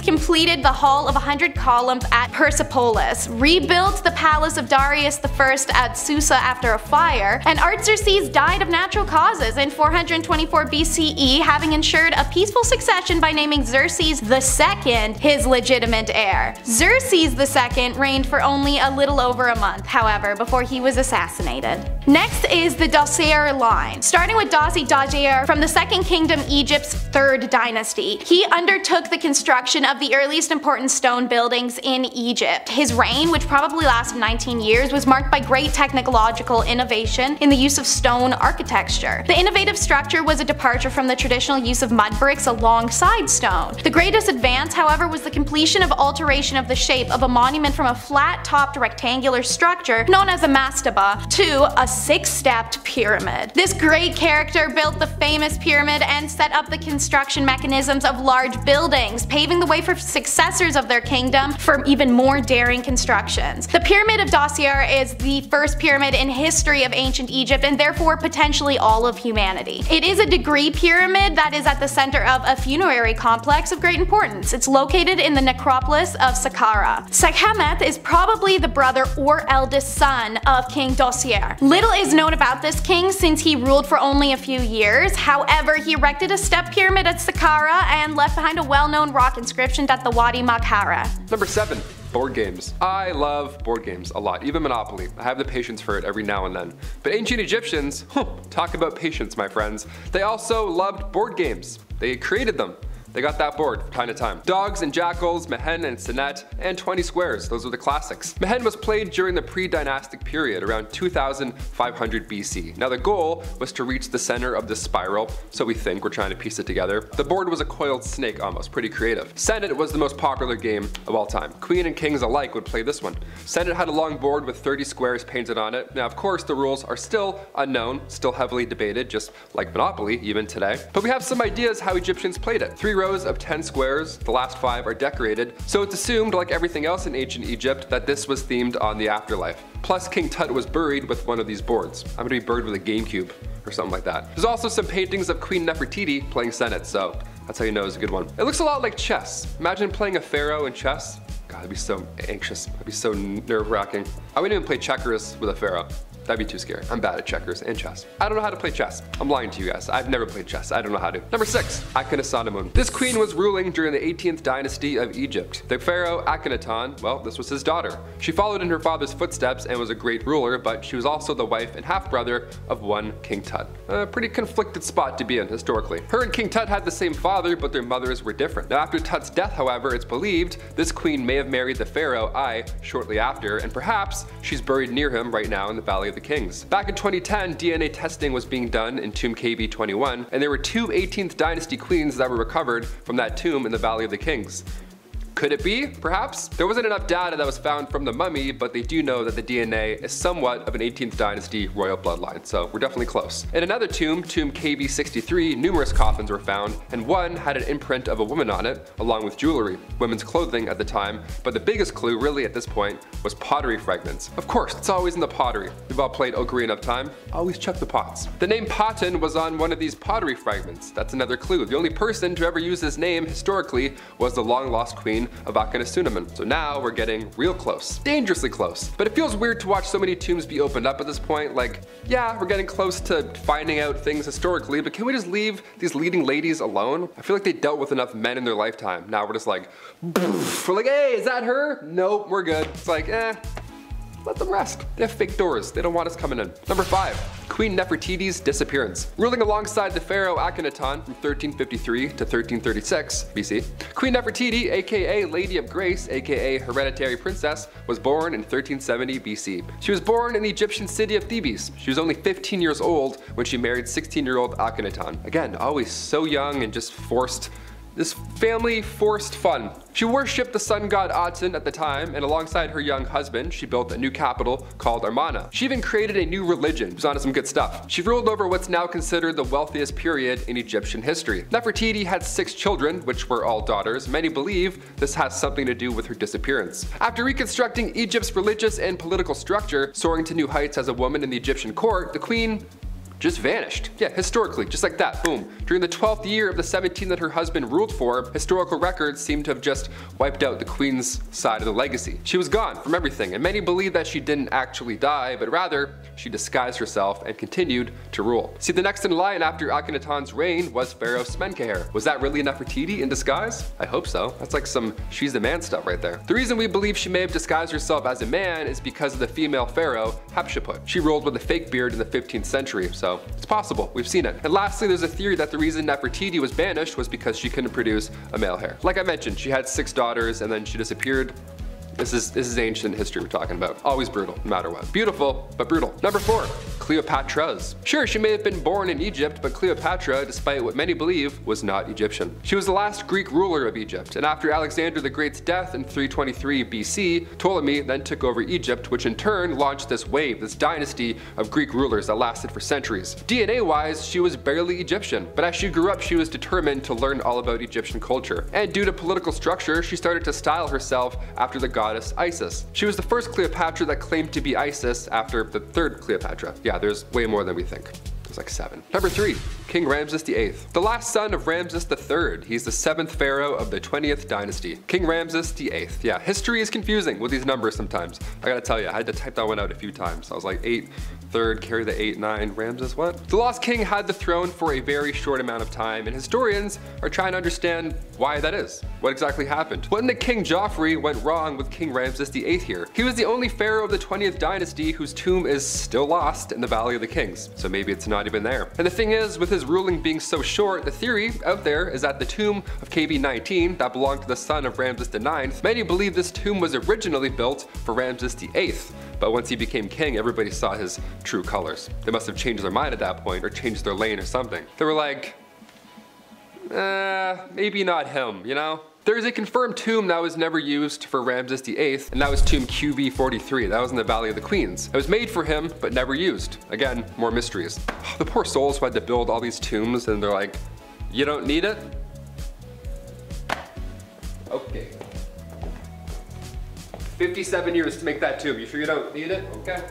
completed the Hall of 100 Columns at Persepolis, rebuilt the palace of Darius I at Susa after a fire, and Artaxerxes died of natural causes in 424 BCE, having ensured a peaceful succession by naming Xerxes II his legitimate heir. Xerxes II reigned for only a little over a month, however, before he was assassinated. Next is the Dosier line. Starting with Dosier from the Second Kingdom, Egypt's 3rd dynasty. He undertook the construction of the earliest important stone buildings in Egypt. His reign, which probably lasted 19 years, was marked by great technological innovation in the use of stone architecture. The innovative structure was a departure from the traditional use of mud bricks alongside stone. The greatest advance, however, was the completion of alteration of the shape of a monument from a flat-topped rectangular structure known as a mastaba to a 6-stepped pyramid. This great character built the famous pyramid and set up the construction mechanisms of large buildings, paving the way for successors of their kingdom for even more daring constructions. The Pyramid of Dosier is the first pyramid in history of ancient Egypt and therefore potentially all of humanity. It is a degree pyramid that is at the center of a funerary complex of great importance. It's located in the necropolis of Saqqara. Sekhmet is probably the brother or eldest son of King Dosier. Little is known about this king since he ruled for only a few years. However, he erected a step pyramid at Saqqara and left behind a well-known rock inscription at the Wadi Makhara. Number 7. Board games. I love board games a lot, even Monopoly. I have the patience for it every now and then. But ancient Egyptians, talk about patience, my friends. They also loved board games. They created them. They got that board from time to time. Dogs and Jackals, Mehen and Senet, and 20 Squares, those are the classics. Mehen was played during the pre-dynastic period around 2500 BC. Now the goal was to reach the center of the spiral, so we think, we're trying to piece it together. The board was a coiled snake almost, pretty creative. Senet was the most popular game of all time. Queen and kings alike would play this one. Senet had a long board with 30 squares painted on it. Now of course the rules are still unknown, still heavily debated, just like Monopoly even today. But we have some ideas how Egyptians played it. 3 rows of 10 squares, the last 5 are decorated, so it's assumed, like everything else in ancient Egypt, that this was themed on the afterlife. Plus King Tut was buried with one of these boards. I'm gonna be buried with a GameCube or something like that. There's also some paintings of Queen Nefertiti playing Senet, so that's how you know it's a good one. It looks a lot like chess. Imagine playing a pharaoh in chess. God, I'd be so anxious. I'd be so nerve-wracking. I wouldn't even play checkers with a pharaoh. That'd be too scary. I'm bad at checkers and chess. I don't know how to play chess. I'm lying to you guys. I've never played chess. I don't know how to. Number 6. Akhenaten. This queen was ruling during the 18th dynasty of Egypt. The pharaoh Akhenaten, well, this was his daughter. She followed in her father's footsteps and was a great ruler, but she was also the wife and half-brother of one King Tut. A pretty conflicted spot to be in historically. Her and King Tut had the same father, but their mothers were different. Now after Tut's death, however, it's believed this queen may have married the pharaoh Ai shortly after, and perhaps she's buried near him right now in the Valley of the Kings. Back in 2010, DNA testing was being done in tomb KB21, and there were 2 18th dynasty queens that were recovered from that tomb in the Valley of the Kings. Could it be? Perhaps? There wasn't enough data that was found from the mummy, but they do know that the DNA is somewhat of an 18th dynasty royal bloodline, so we're definitely close. In another tomb KB63, numerous coffins were found, and one had an imprint of a woman on it, along with jewelry, women's clothing at the time, but the biggest clue really at this point was pottery fragments. Of course, it's always in the pottery. We've all played Ocarina of Time, always check the pots. The name Potton was on one of these pottery fragments. That's another clue. The only person to ever use this name historically was the long lost queen of Akhenasunamon. So now we're getting real close. Dangerously close. But it feels weird to watch so many tombs be opened up at this point. Like, yeah, we're getting close to finding out things historically, but can we just leave these leading ladies alone? I feel like they dealt with enough men in their lifetime. Now we're just like, we're like, hey, is that her? Nope, we're good. It's like, let them rest. They have fake doors. They don't want us coming in. Number 5. Queen Nefertiti's disappearance. Ruling alongside the pharaoh Akhenaton from 1353 to 1336 BC, Queen Nefertiti, aka Lady of Grace, aka Hereditary Princess, was born in 1370 BC. She was born in the Egyptian city of Thebes. She was only 15 years old when she married 16-year-old Akhenaton. Again, always so young and just forced. This family forced fun. She worshipped the sun god Aten at the time, and alongside her young husband, she built a new capital called Amarna. She even created a new religion. She was onto some good stuff. She ruled over what's now considered the wealthiest period in Egyptian history. Nefertiti had 6 children, which were all daughters. Many believe this has something to do with her disappearance. After reconstructing Egypt's religious and political structure, soaring to new heights as a woman in the Egyptian court, the queen just vanished. Yeah, historically, just like that, boom. During the 12th year of the 17 that her husband ruled for, historical records seem to have just wiped out the queen's side of the legacy. She was gone from everything, and many believe that she didn't actually die, but rather, she disguised herself and continued to rule. See, the next in line after Akhenaton's reign was Pharaoh Smenkhkare. Was that really Nefertiti in disguise? I hope so. That's like some she's the man stuff right there. The reason we believe she may have disguised herself as a man is because of the female pharaoh, Hatshepsut. She ruled with a fake beard in the 15th century, so it's possible, we've seen it. And lastly, there's a theory that the reason Nefertiti was banished was because she couldn't produce a male heir. Like I mentioned, she had 6 daughters and then she disappeared. This is ancient history we're talking about. Always brutal, no matter what. Beautiful, but brutal. Number 4, Cleopatra's. Sure, she may have been born in Egypt, but Cleopatra, despite what many believe, was not Egyptian. She was the last Greek ruler of Egypt, and after Alexander the Great's death in 323 BC, Ptolemy then took over Egypt, which in turn launched this wave, this dynasty of Greek rulers that lasted for centuries. DNA-wise, she was barely Egyptian, but as she grew up, she was determined to learn all about Egyptian culture. And due to political structure, she started to style herself after the goddess Isis. She was the first Cleopatra that claimed to be Isis after the 3rd Cleopatra. Yeah, there's way more than we think. There's like 7. Number 3, King Ramses VIII. The last son of Ramses III. He's the 7th pharaoh of the 20th dynasty. King Ramses VIII. Yeah, history is confusing with these numbers sometimes. I gotta tell you, I had to type that one out a few times. I was like 8, 3rd, carry the 8, 9, Ramses, what? The lost king had the throne for a very short amount of time, and historians are trying to understand why that is. What exactly happened? What in the King Joffrey went wrong with King Ramses VIII here? He was the only pharaoh of the 20th dynasty whose tomb is still lost in the Valley of the Kings, so maybe it's not even there. And the thing is, with his ruling being so short, the theory out there is that the tomb of KB19 that belonged to the son of Ramses IX, many believe this tomb was originally built for Ramses VIII. But once he became king, everybody saw his true colors. They must have changed their mind at that point, or changed their lane or something. They were like, maybe not him, you know? There is a confirmed tomb that was never used for Ramses VIII, and that was tomb QV43. That was in the Valley of the Queens. It was made for him, but never used. Again, more mysteries. The poor souls who had to build all these tombs, and they're like, you don't need it? Okay. 57 years to make that tomb. You sure you don't need it? Okay.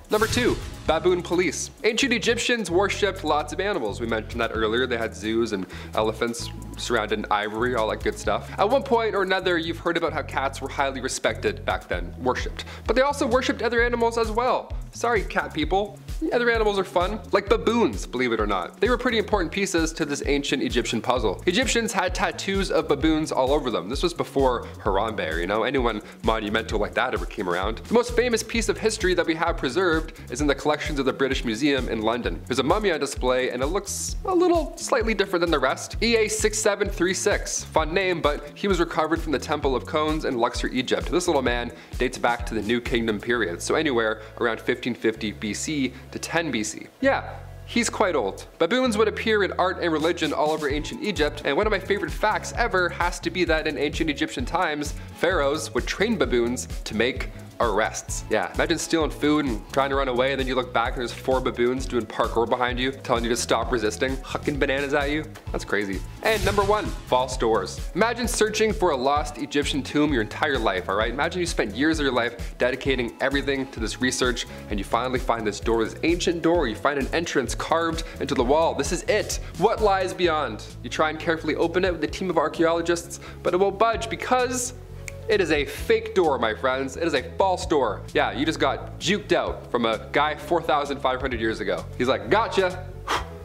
Number 2, baboon police. Ancient Egyptians worshipped lots of animals. We mentioned that earlier. They had zoos and elephants surrounded in ivory, all that good stuff. At one point or another, you've heard about how cats were highly respected back then, worshipped. But they also worshipped other animals as well. Sorry, cat people. Other animals are fun, like baboons, believe it or not. They were pretty important pieces to this ancient Egyptian puzzle. Egyptians had tattoos of baboons all over them. This was before Harambe, or, you know, anyone monumental like that ever came around. The most famous piece of history that we have preserved is in the collections of the British Museum in London. There's a mummy on display, and it looks a little slightly different than the rest. EA6736, fun name, but he was recovered from the Temple of Cones in Luxor, Egypt. This little man dates back to the New Kingdom period, so anywhere around 1550 BC to 10 BC. Yeah, he's quite old. Baboons would appear in art and religion all over ancient Egypt, and one of my favorite facts ever has to be that in ancient Egyptian times, pharaohs would train baboons to make arrests. Yeah, imagine stealing food and trying to run away, and then you look back and there's 4 baboons doing parkour behind you, telling you to stop resisting, hucking bananas at you. That's crazy. And number 1, false doors. Imagine searching for a lost Egyptian tomb your entire life, alright? Imagine you spent years of your life dedicating everything to this research, and you finally find this door, this ancient door, you find an entrance carved into the wall. This is it. What lies beyond? You try and carefully open it with a team of archaeologists, but it won't budge because it is a fake door, my friends. It is a false door. Yeah, you just got juked out from a guy 4,500 years ago. He's like, gotcha.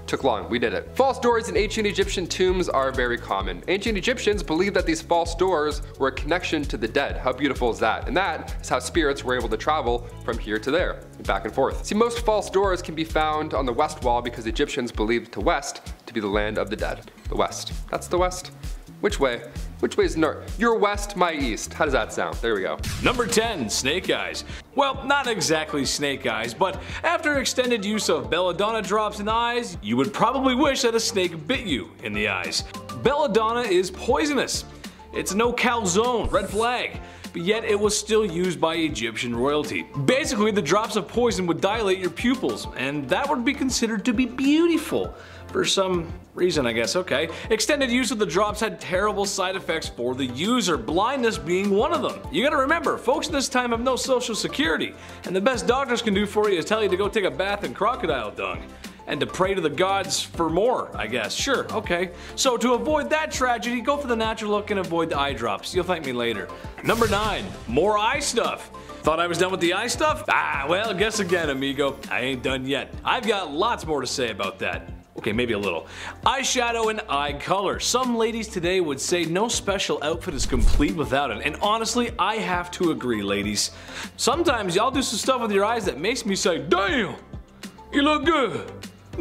Took long, we did it. False doors in ancient Egyptian tombs are very common. Ancient Egyptians believed that these false doors were a connection to the dead. How beautiful is that? And that is how spirits were able to travel from here to there, and back and forth. See, most false doors can be found on the west wall because Egyptians believed the west to be the land of the dead. The west. That's the west. Which way? Which way is north? Your west, my east. How does that sound? There we go. Number 10, snake eyes. Well, not exactly snake eyes, but after extended use of belladonna drops in the eyes, you would probably wish that a snake bit you in the eyes. Belladonna is poisonous. It's a no calzone, red flag. But yet it was still used by Egyptian royalty. Basically, the drops of poison would dilate your pupils, and that would be considered to be beautiful. For some reason, I guess, okay. Extended use of the drops had terrible side effects for the user, blindness being one of them. You gotta remember, folks in this time have no social security, and the best doctors can do for you is tell you to go take a bath in crocodile dung. And to pray to the gods for more, I guess. Sure, okay. So to avoid that tragedy, go for the natural look and avoid the eye drops. You'll thank me later. Number 9, more eye stuff. Thought I was done with the eye stuff? Ah, well, guess again, amigo. I ain't done yet. I've got lots more to say about that. Okay, maybe a little. Eyeshadow and eye color. Some ladies today would say no special outfit is complete without it, and honestly, I have to agree, ladies. Sometimes y'all do some stuff with your eyes that makes me say, damn, you look good.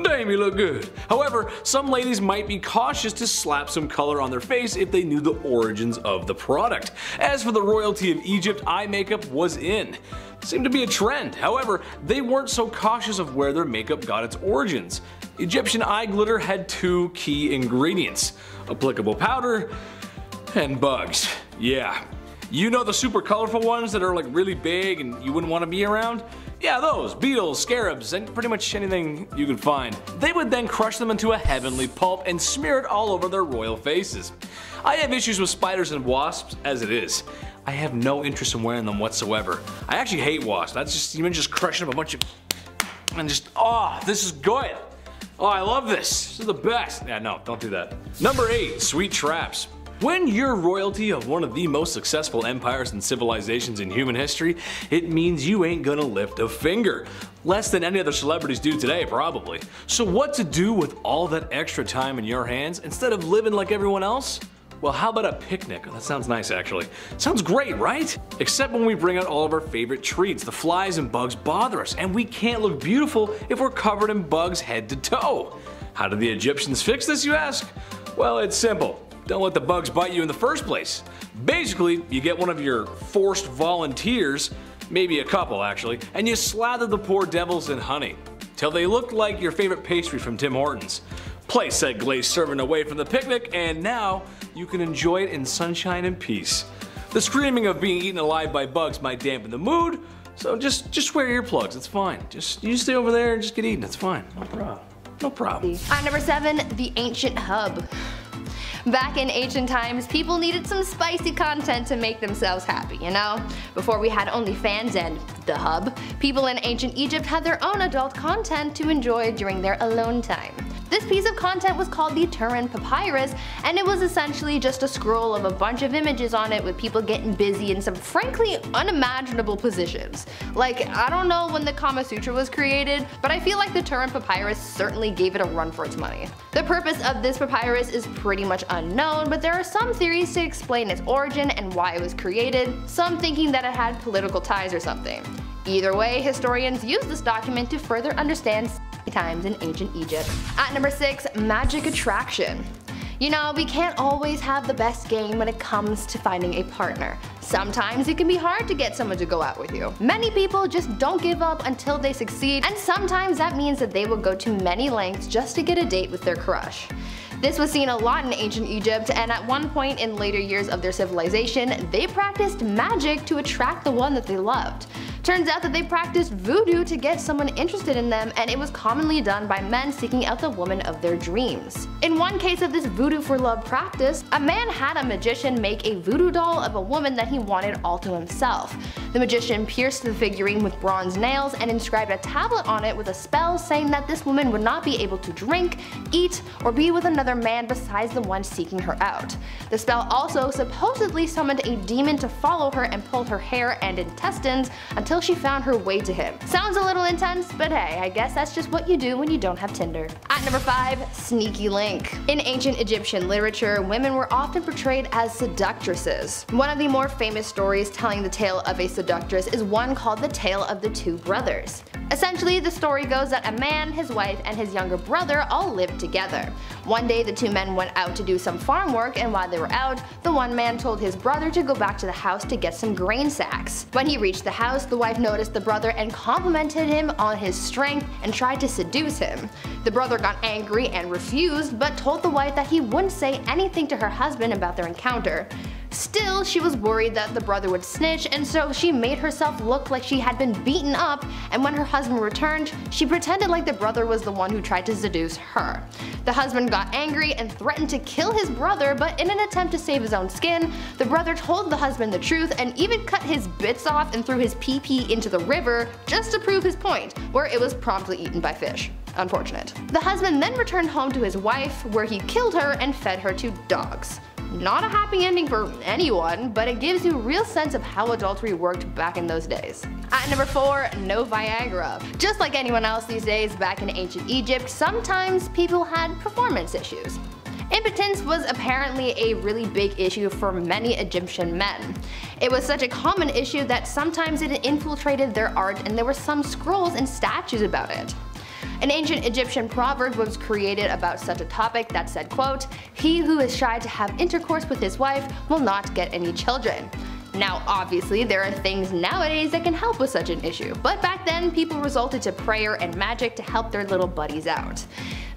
Damn, you look good. However, some ladies might be cautious to slap some color on their face if they knew the origins of the product. As for the royalty of Egypt, eye makeup was in. Seemed to be a trend. However, they weren't so cautious of where their makeup got its origins. Egyptian eye glitter had 2 key ingredients: applicable powder and bugs. Yeah. You know the super colorful ones that are like really big and you wouldn't want to be around? Yeah, those. Beetles, scarabs, and pretty much anything you could find. They would then crush them into a heavenly pulp and smear it all over their royal faces. I have issues with spiders and wasps as it is. I have no interest in wearing them whatsoever. I actually hate wasps. That's just, even just crushing up a bunch of, and just, oh, this is good. Oh, I love this. This is the best. Yeah, no, don't do that. Number 8, sweet traps. When you're royalty of one of the most successful empires and civilizations in human history, it means you ain't gonna lift a finger. Less than any other celebrities do today, probably. So what to do with all that extra time in your hands instead of living like everyone else? Well, how about a picnic? Oh, that sounds nice, actually. Sounds great, right? Except when we bring out all of our favorite treats, the flies and bugs bother us, and we can't look beautiful if we're covered in bugs head to toe. How did the Egyptians fix this, you ask? Well, it's simple. Don't let the bugs bite you in the first place. Basically, you get one of your forced volunteers, maybe a couple actually, and you slather the poor devils in honey, till they look like your favorite pastry from Tim Hortons. Place said glazed serving away from the picnic, and now you can enjoy it in sunshine and peace. The screaming of being eaten alive by bugs might dampen the mood, so just wear earplugs, it's fine. You stay over there and just get eaten, it's fine, no problem. No problem. At number 7, the ancient hub. Back in ancient times, people needed some spicy content to make themselves happy, you know? Before we had OnlyFans and the hub, people in ancient Egypt had their own adult content to enjoy during their alone time. This piece of content was called the Turin Papyrus, and it was essentially just a scroll of a bunch of images on it with people getting busy in some frankly unimaginable positions. Like, I don't know when the Kama Sutra was created, but I feel like the Turin Papyrus certainly gave it a run for its money. The purpose of this papyrus is pretty much unknown, but there are some theories to explain its origin and why it was created, some thinking that it had political ties or something. Either way, historians use this document to further understand times in ancient Egypt. At number 6, magic attraction. You know, we can't always have the best game when it comes to finding a partner. Sometimes it can be hard to get someone to go out with you. Many people just don't give up until they succeed, and sometimes that means that they will go to many lengths just to get a date with their crush. This was seen a lot in ancient Egypt, and at one point in later years of their civilization, they practiced magic to attract the one that they loved. Turns out that they practiced voodoo to get someone interested in them, and it was commonly done by men seeking out the woman of their dreams. In one case of this voodoo for love practice, a man had a magician make a voodoo doll of a woman that he wanted all to himself. The magician pierced the figurine with bronze nails and inscribed a tablet on it with a spell saying that this woman would not be able to drink, eat, or be with another man besides the one seeking her out. The spell also supposedly summoned a demon to follow her and pull her hair and intestines until she found her way to him. Sounds a little intense, but hey, I guess that's just what you do when you don't have Tinder. At number 5, Sneaky Link. In ancient Egyptian literature, women were often portrayed as seductresses. One of the more famous stories telling the tale of a seductress is one called the Tale of the Two Brothers. Essentially, the story goes that a man, his wife, and his younger brother all lived together. One day the two men went out to do some farm work, and while they were out, the one man told his brother to go back to the house to get some grain sacks. When he reached the house, the wife noticed the brother and complimented him on his strength and tried to seduce him. The brother got angry and refused, but told the wife that he wouldn't say anything to her husband about their encounter. Still, she was worried that the brother would snitch, and so she made herself look like she had been beaten up, and when her husband returned, she pretended like the brother was the one who tried to seduce her. The husband got angry and threatened to kill his brother, but in an attempt to save his own skin, the brother told the husband the truth and even cut his bits off and threw his pee-pee into the river just to prove his point, where it was promptly eaten by fish. Unfortunate. The husband then returned home to his wife, where he killed her and fed her to dogs. Not a happy ending for anyone, but it gives you a real sense of how adultery worked back in those days. At number 4, no Viagra. Just like anyone else these days, back in ancient Egypt, sometimes people had performance issues. Impotence was apparently a really big issue for many Egyptian men. It was such a common issue that sometimes it infiltrated their art, and there were some scrolls and statues about it. An ancient Egyptian proverb was created about such a topic that said, quote, "He who is shy to have intercourse with his wife will not get any children." Now obviously there are things nowadays that can help with such an issue, but back then people resorted to prayer and magic to help their little buddies out.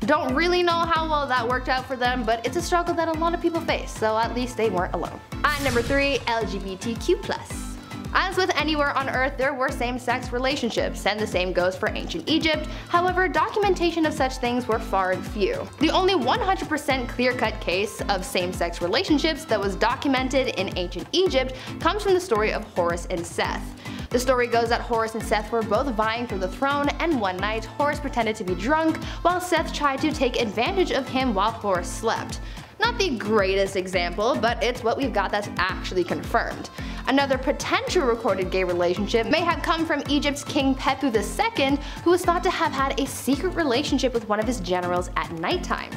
Don't really know how well that worked out for them, but it's a struggle that a lot of people face, so at least they weren't alone. At number 3, LGBTQ+. As with anywhere on Earth, there were same-sex relationships, and the same goes for ancient Egypt. However, documentation of such things were far and few. The only 100% clear-cut case of same-sex relationships that was documented in ancient Egypt comes from the story of Horus and Seth. The story goes that Horus and Seth were both vying for the throne, and one night Horus pretended to be drunk while Seth tried to take advantage of him while Horus slept. Not the greatest example, but it's what we've got that's actually confirmed. Another potential recorded gay relationship may have come from Egypt's King Pepu II, who was thought to have had a secret relationship with one of his generals at nighttime.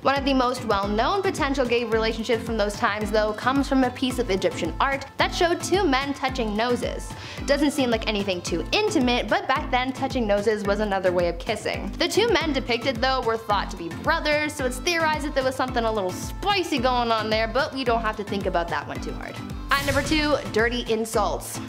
One of the most well-known potential gay relationships from those times, though, comes from a piece of Egyptian art that showed two men touching noses. Doesn't seem like anything too intimate, but back then touching noses was another way of kissing. The two men depicted, though, were thought to be brothers, so it's theorized that there was something a little spicy going on there, but we don't have to think about that one too hard. At number 2, dirty insults.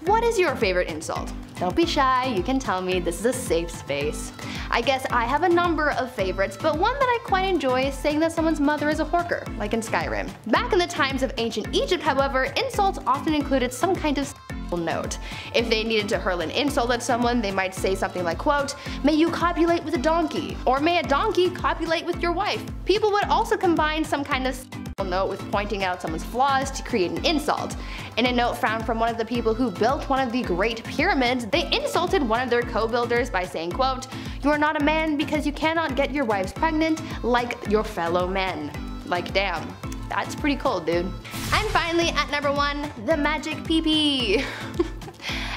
What is your favorite insult? Don't be shy, you can tell me, this is a safe space. I guess I have a number of favorites, but one that I quite enjoy is saying that someone's mother is a horker, like in Skyrim. Back in the times of ancient Egypt, however, insults often included some kind of note. If they needed to hurl an insult at someone, they might say something like, quote, "May you copulate with a donkey," or "May a donkey copulate with your wife." People would also combine some kind of note with pointing out someone's flaws to create an insult. In a note found from one of the people who built one of the Great Pyramids, they insulted one of their co-builders by saying, quote, "You are not a man because you cannot get your wives pregnant like your fellow men." Like, damn. That's pretty cold, dude. And finally, at number 1, the magic pee-pee.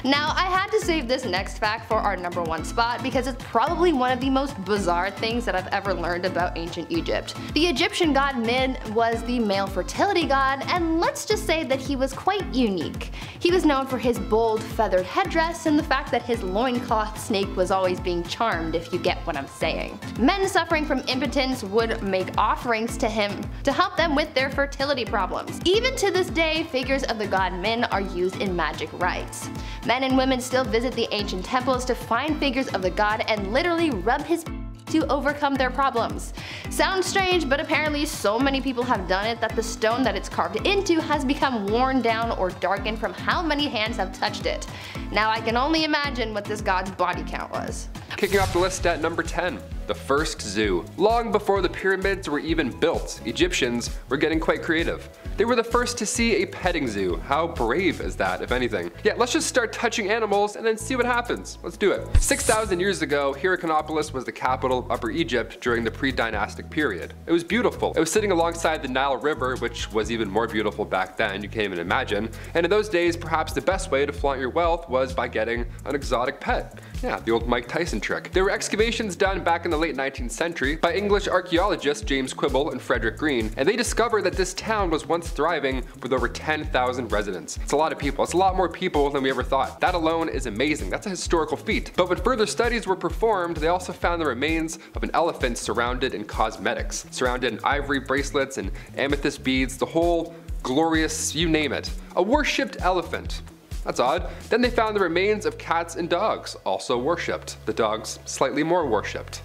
Now, I had to save this next fact for our number 1 spot because it's probably one of the most bizarre things that I've ever learned about ancient Egypt. The Egyptian god Min was the male fertility god, and let's just say that he was quite unique. He was known for his bold feathered headdress and the fact that his loincloth snake was always being charmed, if you get what I'm saying. Men suffering from impotence would make offerings to him to help them with their fertility problems. Even to this day, figures of the god Min are used in magic rites. Men and women still visit the ancient temples to find figures of the god and literally rub his to overcome their problems. Sounds strange, but apparently so many people have done it that the stone that it's carved into has become worn down or darkened from how many hands have touched it. Now I can only imagine what this god's body count was. Kicking off the list at number 10. The first zoo. Long before the pyramids were even built, Egyptians were getting quite creative. They were the first to see a petting zoo. How brave is that, if anything? Yeah, let's just start touching animals and then see what happens. Let's do it. 6,000 years ago, Hierakonpolis was the capital of Upper Egypt during the pre-dynastic period. It was beautiful. It was sitting alongside the Nile River, which was even more beautiful back then, you can't even imagine. And in those days, perhaps the best way to flaunt your wealth was by getting an exotic pet. Yeah, the old Mike Tyson trick. There were excavations done back in the late 19th century by English archaeologists James Quibble and Frederick Green, and they discovered that this town was once thriving with over 10,000 residents. It's a lot of people. It's a lot more people than we ever thought. That alone is amazing. That's a historical feat. But when further studies were performed, they also found the remains of an elephant surrounded in cosmetics, surrounded in ivory bracelets and amethyst beads, the whole glorious, you name it. A worshipped elephant. That's odd. Then they found the remains of cats and dogs, also worshipped. The dogs slightly more worshipped.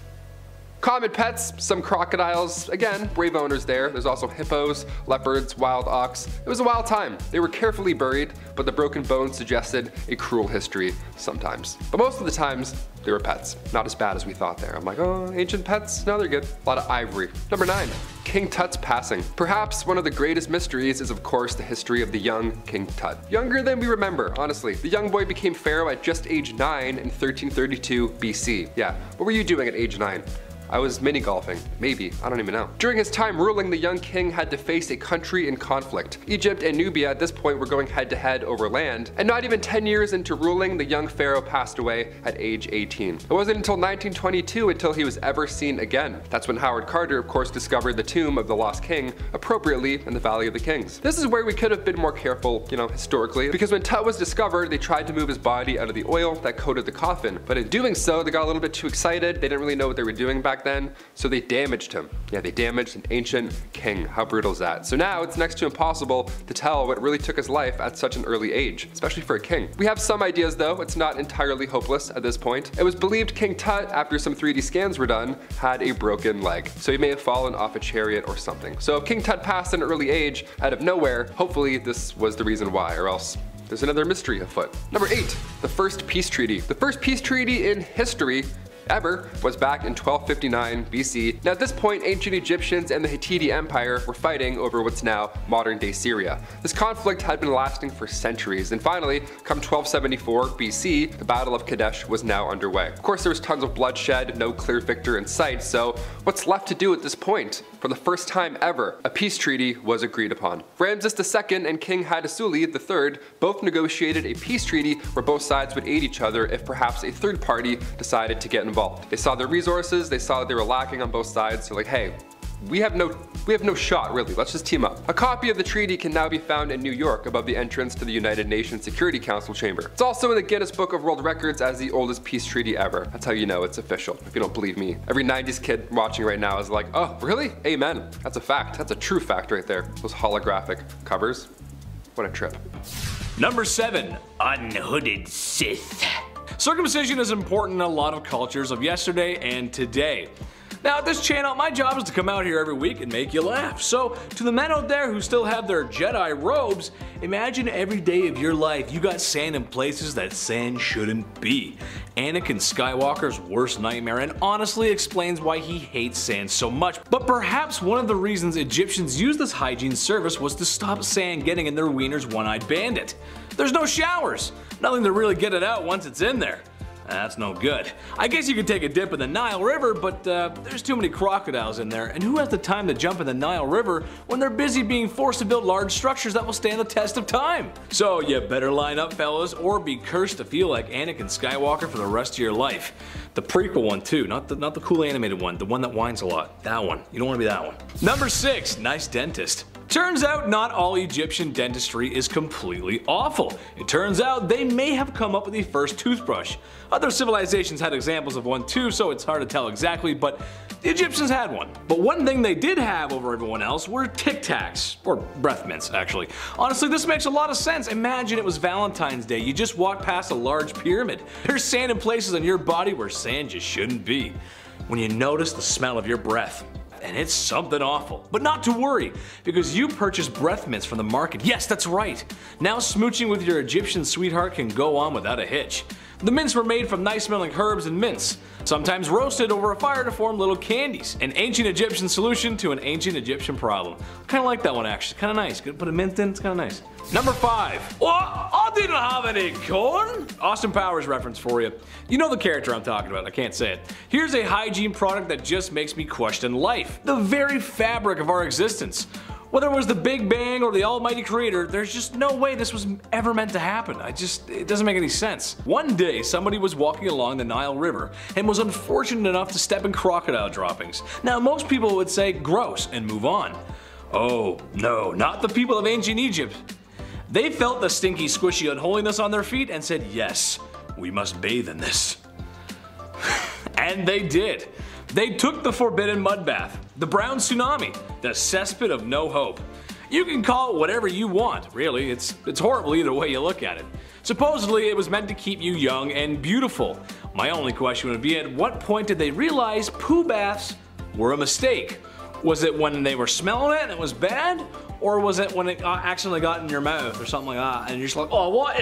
Common pets, some crocodiles, again, brave owners there. There's also hippos, leopards, wild ox. It was a wild time. They were carefully buried, but the broken bones suggested a cruel history sometimes. But most of the times, they were pets. Not as bad as we thought there. I'm like, oh, ancient pets? No, they're good. A lot of ivory. Number 9. King Tut's passing. Perhaps one of the greatest mysteries is of course the history of the young King Tut. Younger than we remember, honestly. The young boy became pharaoh at just age 9 in 1332 BC. Yeah, what were you doing at age 9? I was mini golfing. Maybe. I don't even know. During his time ruling, the young king had to face a country in conflict. Egypt and Nubia at this point were going head to head over land, and not even 10 years into ruling, the young pharaoh passed away at age 18. It wasn't until 1922 until he was ever seen again. That's when Howard Carter, of course, discovered the tomb of the lost king, appropriately in the Valley of the Kings. This is where we could have been more careful, historically, because when Tut was discovered, they tried to move his body out of the oil that coated the coffin. But in doing so, they got a little bit too excited. They didn't really know what they were doing back then, so they damaged him. Yeah, they damaged an ancient king. How brutal is that? So now it's next to impossible to tell what really took his life at such an early age, especially for a king. We have some ideas though. It's not entirely hopeless at this point. It was believed King Tut, after some 3D scans were done, had a broken leg. So he may have fallen off a chariot or something. So if King Tut passed at an early age out of nowhere, hopefully this was the reason why, or else there's another mystery afoot. Number 8, the first peace treaty. The first peace treaty in history ever was back in 1259 BC. Now at this point, ancient Egyptians and the Hittite Empire were fighting over what's now modern day Syria. This conflict had been lasting for centuries, and finally, come 1274 BC, the Battle of Kadesh was now underway. Of course, there was tons of bloodshed, no clear victor in sight, so what's left to do at this point? For the first time ever, a peace treaty was agreed upon. Ramses II and King Hattusili III both negotiated a peace treaty where both sides would aid each other if perhaps a third party decided to get involved. They saw their resources, they saw that they were lacking on both sides, so like, hey, we have no shot really, let's just team up. A copy of the treaty can now be found in New York above the entrance to the United Nations Security Council chamber. It's also in the Guinness Book of World Records as the oldest peace treaty ever. That's how you know it's official, if you don't believe me. Every 90s kid watching right now is like, oh, really? Amen. That's a fact. That's a true fact right there. Those holographic covers. What a trip. Number 7. Unhooded Sith. Circumcision is important in a lot of cultures of yesterday and today. Now at this channel, my job is to come out here every week and make you laugh. So to the men out there who still have their Jedi robes, imagine every day of your life you got sand in places that sand shouldn't be. Anakin Skywalker's worst nightmare, and honestly explains why he hates sand so much. But perhaps one of the reasons Egyptians used this hygiene service was to stop sand getting in their wiener's one-eyed bandit. There's no showers, nothing to really get it out once it's in there. That's no good. I guess you could take a dip in the Nile River, but there's too many crocodiles in there, and who has the time to jump in the Nile River when they're busy being forced to build large structures that will stand the test of time? So you better line up, fellas, or be cursed to feel like Anakin Skywalker for the rest of your life. The prequel one too, not the cool animated one, the one that whines a lot. That one. You don't want to be that one. Number 6, nice dentist. Turns out not all Egyptian dentistry is completely awful. It turns out they may have come up with the first toothbrush. Other civilizations had examples of one too, so it's hard to tell exactly, but the Egyptians had one. But one thing they did have over everyone else were Tic Tacs, or breath mints actually. Honestly, this makes a lot of sense. Imagine it was Valentine's Day, you just walked past a large pyramid. There's sand in places on your body where sand just shouldn't be. When you notice the smell of your breath, and it's something awful. But not to worry, because you purchased breath mints from the market. Yes, that's right. Now smooching with your Egyptian sweetheart can go on without a hitch. The mints were made from nice smelling herbs and mints, sometimes roasted over a fire to form little candies. An ancient Egyptian solution to an ancient Egyptian problem. Kinda like that one actually, kinda nice. Could put a mint in, it's kinda nice. Number 5. What? I didn't have any corn! Austin Powers reference for you. You know the character I'm talking about, I can't say it. Here's a hygiene product that just makes me question life. The very fabric of our existence. Whether it was the Big Bang or the almighty creator, there's just no way this was ever meant to happen. It doesn't make any sense. One day, somebody was walking along the Nile River and was unfortunate enough to step in crocodile droppings. Now, most people would say gross and move on. Oh, no, not the people of ancient Egypt. They felt the stinky, squishy unholiness on their feet and said, yes, we must bathe in this. And they did. They took the forbidden mud bath, the brown tsunami, the cesspit of no hope. You can call it whatever you want, really. It's horrible either way you look at it. Supposedly it was meant to keep you young and beautiful. My only question would be, at what point did they realize poo baths were a mistake? Was it when they were smelling it and it was bad? Or was it when it accidentally got in your mouth or something like that and you're just like, oh what,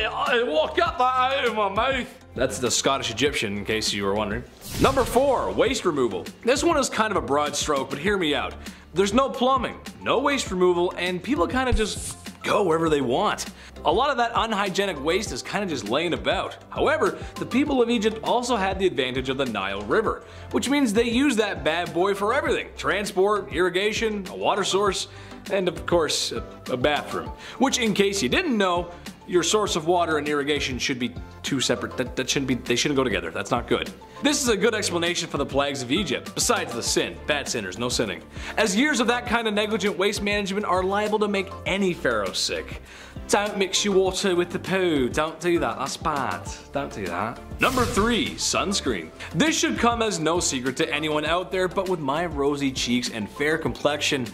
what got that out of my mouth? That's the Scottish Egyptian, in case you were wondering. Number 4, waste removal. This one is kind of a broad stroke, but hear me out. There's no plumbing, no waste removal, and people kind of just go wherever they want. A lot of that unhygienic waste is kind of just laying about. However, the people of Egypt also had the advantage of the Nile River, which means they use that bad boy for everything. Transport, irrigation, a water source, and of course, a bathroom. Which, in case you didn't know, your source of water and irrigation should be two separate, they shouldn't go together, that's not good. This is a good explanation for the plagues of Egypt, besides the sin, bad sinners, no sinning. As years of that kind of negligent waste management are liable to make any pharaoh sick. Don't mix your water with the poo, don't do that, that's bad, don't do that. Number 3, sunscreen. This should come as no secret to anyone out there, but with my rosy cheeks and fair complexion,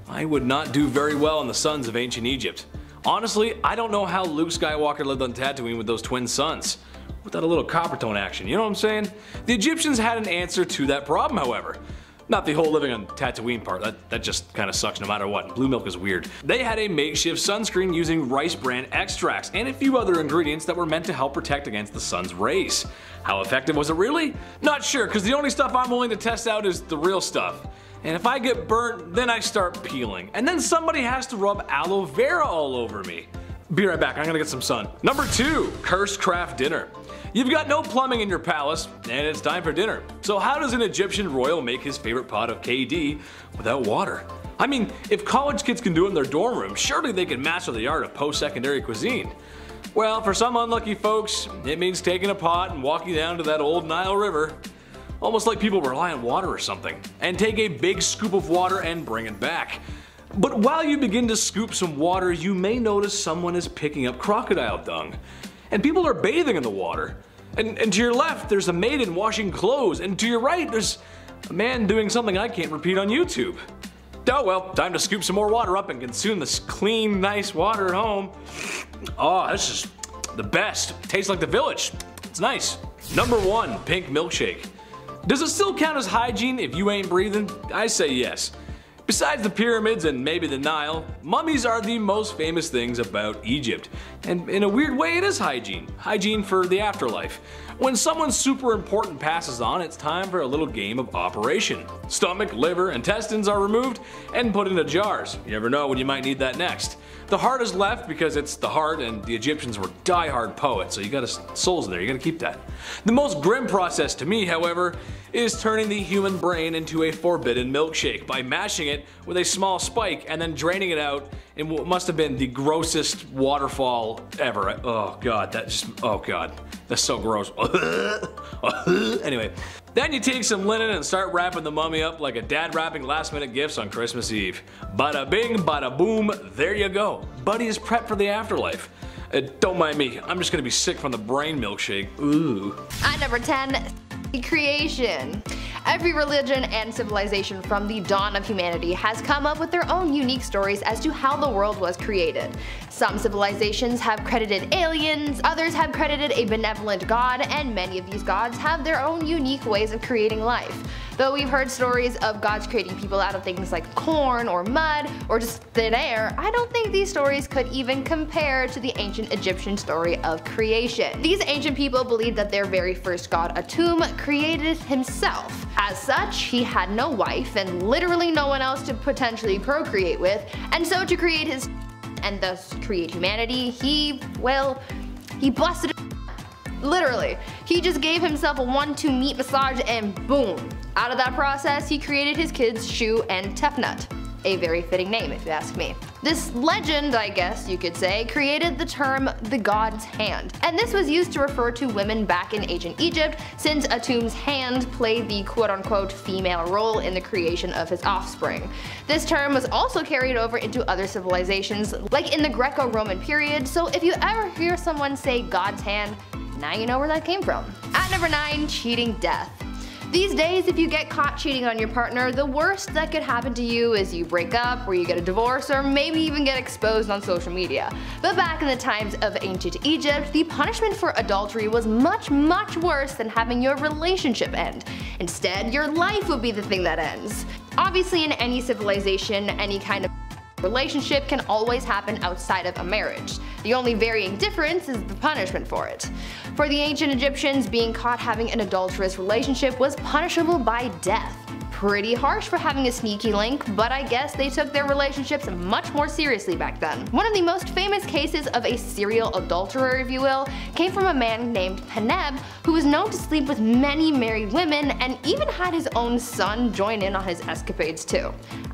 I would not do very well in the suns of ancient Egypt. Honestly, I don't know how Luke Skywalker lived on Tatooine with those twin suns. Without a little copper tone action, you know what I'm saying? The Egyptians had an answer to that problem, however. Not the whole living on Tatooine part, that just kinda sucks no matter what. Blue milk is weird. They had a makeshift sunscreen using rice bran extracts and a few other ingredients that were meant to help protect against the sun's rays. How effective was it really? Not sure, cause the only stuff I'm willing to test out is the real stuff. And if I get burnt, then I start peeling. And then somebody has to rub aloe vera all over me. Be right back, I'm gonna get some sun. Number 2, cursed craft dinner. You've got no plumbing in your palace, and it's time for dinner. So how does an Egyptian royal make his favorite pot of KD without water? I mean, if college kids can do it in their dorm room, surely they can master the art of post-secondary cuisine. Well, for some unlucky folks, it means taking a pot and walking down to that old Nile River. Almost like people rely on water or something, and take a big scoop of water and bring it back. But while you begin to scoop some water, you may notice someone is picking up crocodile dung. And people are bathing in the water. And to your left, there's a maiden washing clothes, and to your right, there's a man doing something I can't repeat on YouTube. Oh well, time to scoop some more water up and consume this clean, nice water at home. Oh, this is the best. Tastes like the village. It's nice. Number 1, pink milkshake. Does it still count as hygiene if you ain't breathing? I say yes. Besides the pyramids and maybe the Nile, mummies are the most famous things about Egypt. And in a weird way it is hygiene. Hygiene for the afterlife. When someone super important passes on, it's time for a little game of operation. Stomach, liver, intestines are removed and put into jars. You never know when you might need that next. The heart is left because it's the heart, and the Egyptians were die-hard poets, so you gotta souls in there, you gotta keep that. The most grim process to me, however, is turning the human brain into a forbidden milkshake by mashing it with a small spike and then draining it out in what must have been the grossest waterfall ever. Oh god, oh god, that's so gross. Anyway, then you take some linen and start wrapping the mummy up like a dad wrapping last minute gifts on Christmas Eve. Bada bing, bada boom, there you go. Buddy is prepped for the afterlife. Don't mind me, I'm just gonna be sick from the brain milkshake. Ooh. At number 10, creation. Every religion and civilization from the dawn of humanity has come up with their own unique stories as to how the world was created. Some civilizations have credited aliens, others have credited a benevolent god, and many of these gods have their own unique ways of creating life. Though we've heard stories of gods creating people out of things like corn or mud or just thin air, I don't think these stories could even compare to the ancient Egyptian story of creation. These ancient people believed that their very first god, Atum, created himself. As such, he had no wife and literally no one else to potentially procreate with, and so to create his and thus create humanity, he busted it. Literally. He just gave himself a 1-2 meat massage and boom. Out of that process, he created his kids Shu and Tefnut. A very fitting name if you ask me. This legend, I guess you could say, created the term the god's hand, and this was used to refer to women back in ancient Egypt since Atum's hand played the quote-unquote female role in the creation of his offspring. This term was also carried over into other civilizations like in the Greco-Roman period, so if you ever hear someone say god's hand, now you know where that came from. At number 9, cheating death. These days, if you get caught cheating on your partner, the worst that could happen to you is you break up, or you get a divorce, or maybe even get exposed on social media. But back in the times of ancient Egypt, the punishment for adultery was much worse than having your relationship end. Instead, your life would be the thing that ends. Obviously, in any civilization, any kind of relationship can always happen outside of a marriage. The only varying difference is the punishment for it. For the ancient Egyptians, being caught having an adulterous relationship was punishable by death. Pretty harsh for having a sneaky link, but I guess they took their relationships much more seriously back then. One of the most famous cases of a serial adulterer, if you will, came from a man named Peneb, who was known to sleep with many married women and even had his own son join in on his escapades too.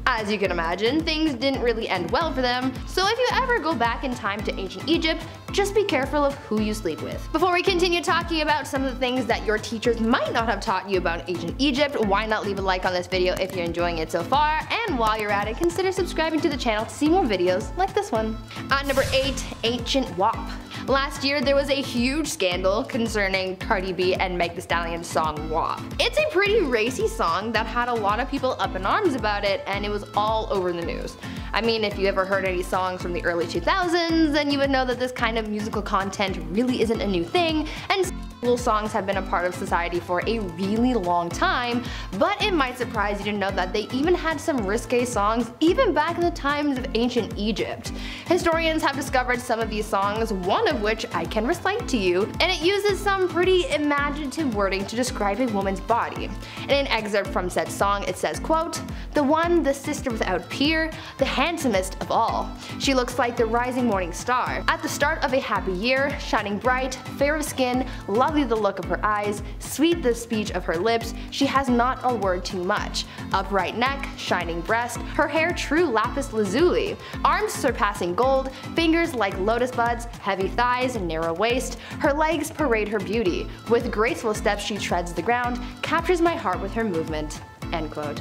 As you can imagine, things didn't really end well for them, so if you ever go back in time to ancient Egypt, just be careful of who you sleep with. Before we continue talking about some of the things that your teachers might not have taught you about ancient Egypt, why not leave a like on this video if you're enjoying it so far, and while you're at it, consider subscribing to the channel to see more videos like this one. At number 8, ancient WAP. Last year, there was a huge scandal concerning Cardi B and Meg Thee Stallion's song WAP. It's a pretty racy song that had a lot of people up in arms about it, and it was all over the news. I mean, if you ever heard any songs from the early 2000s, then you would know that this kind of musical content really isn't a new thing, and school songs have been a part of society for a really long time, but it might surprise you to know that they even had some risque songs even back in the times of ancient Egypt. Historians have discovered some of these songs, one of which I can recite to you, and it uses some pretty imaginative wording to describe a woman's body. In an excerpt from said song, it says, quote, "The one, the sister without peer, the handsomest of all. She looks like the rising morning star, at the start of a happy year, shining bright, fair of skin, lovely the look of her eyes, sweet the speech of her lips, she has not a word too much. Upright neck, shining breast, her hair true lapis lazuli, arms surpassing gold, fingers like lotus buds, heavy thighs, narrow waist, her legs parade her beauty. With graceful steps she treads the ground, captures my heart with her movement." End quote.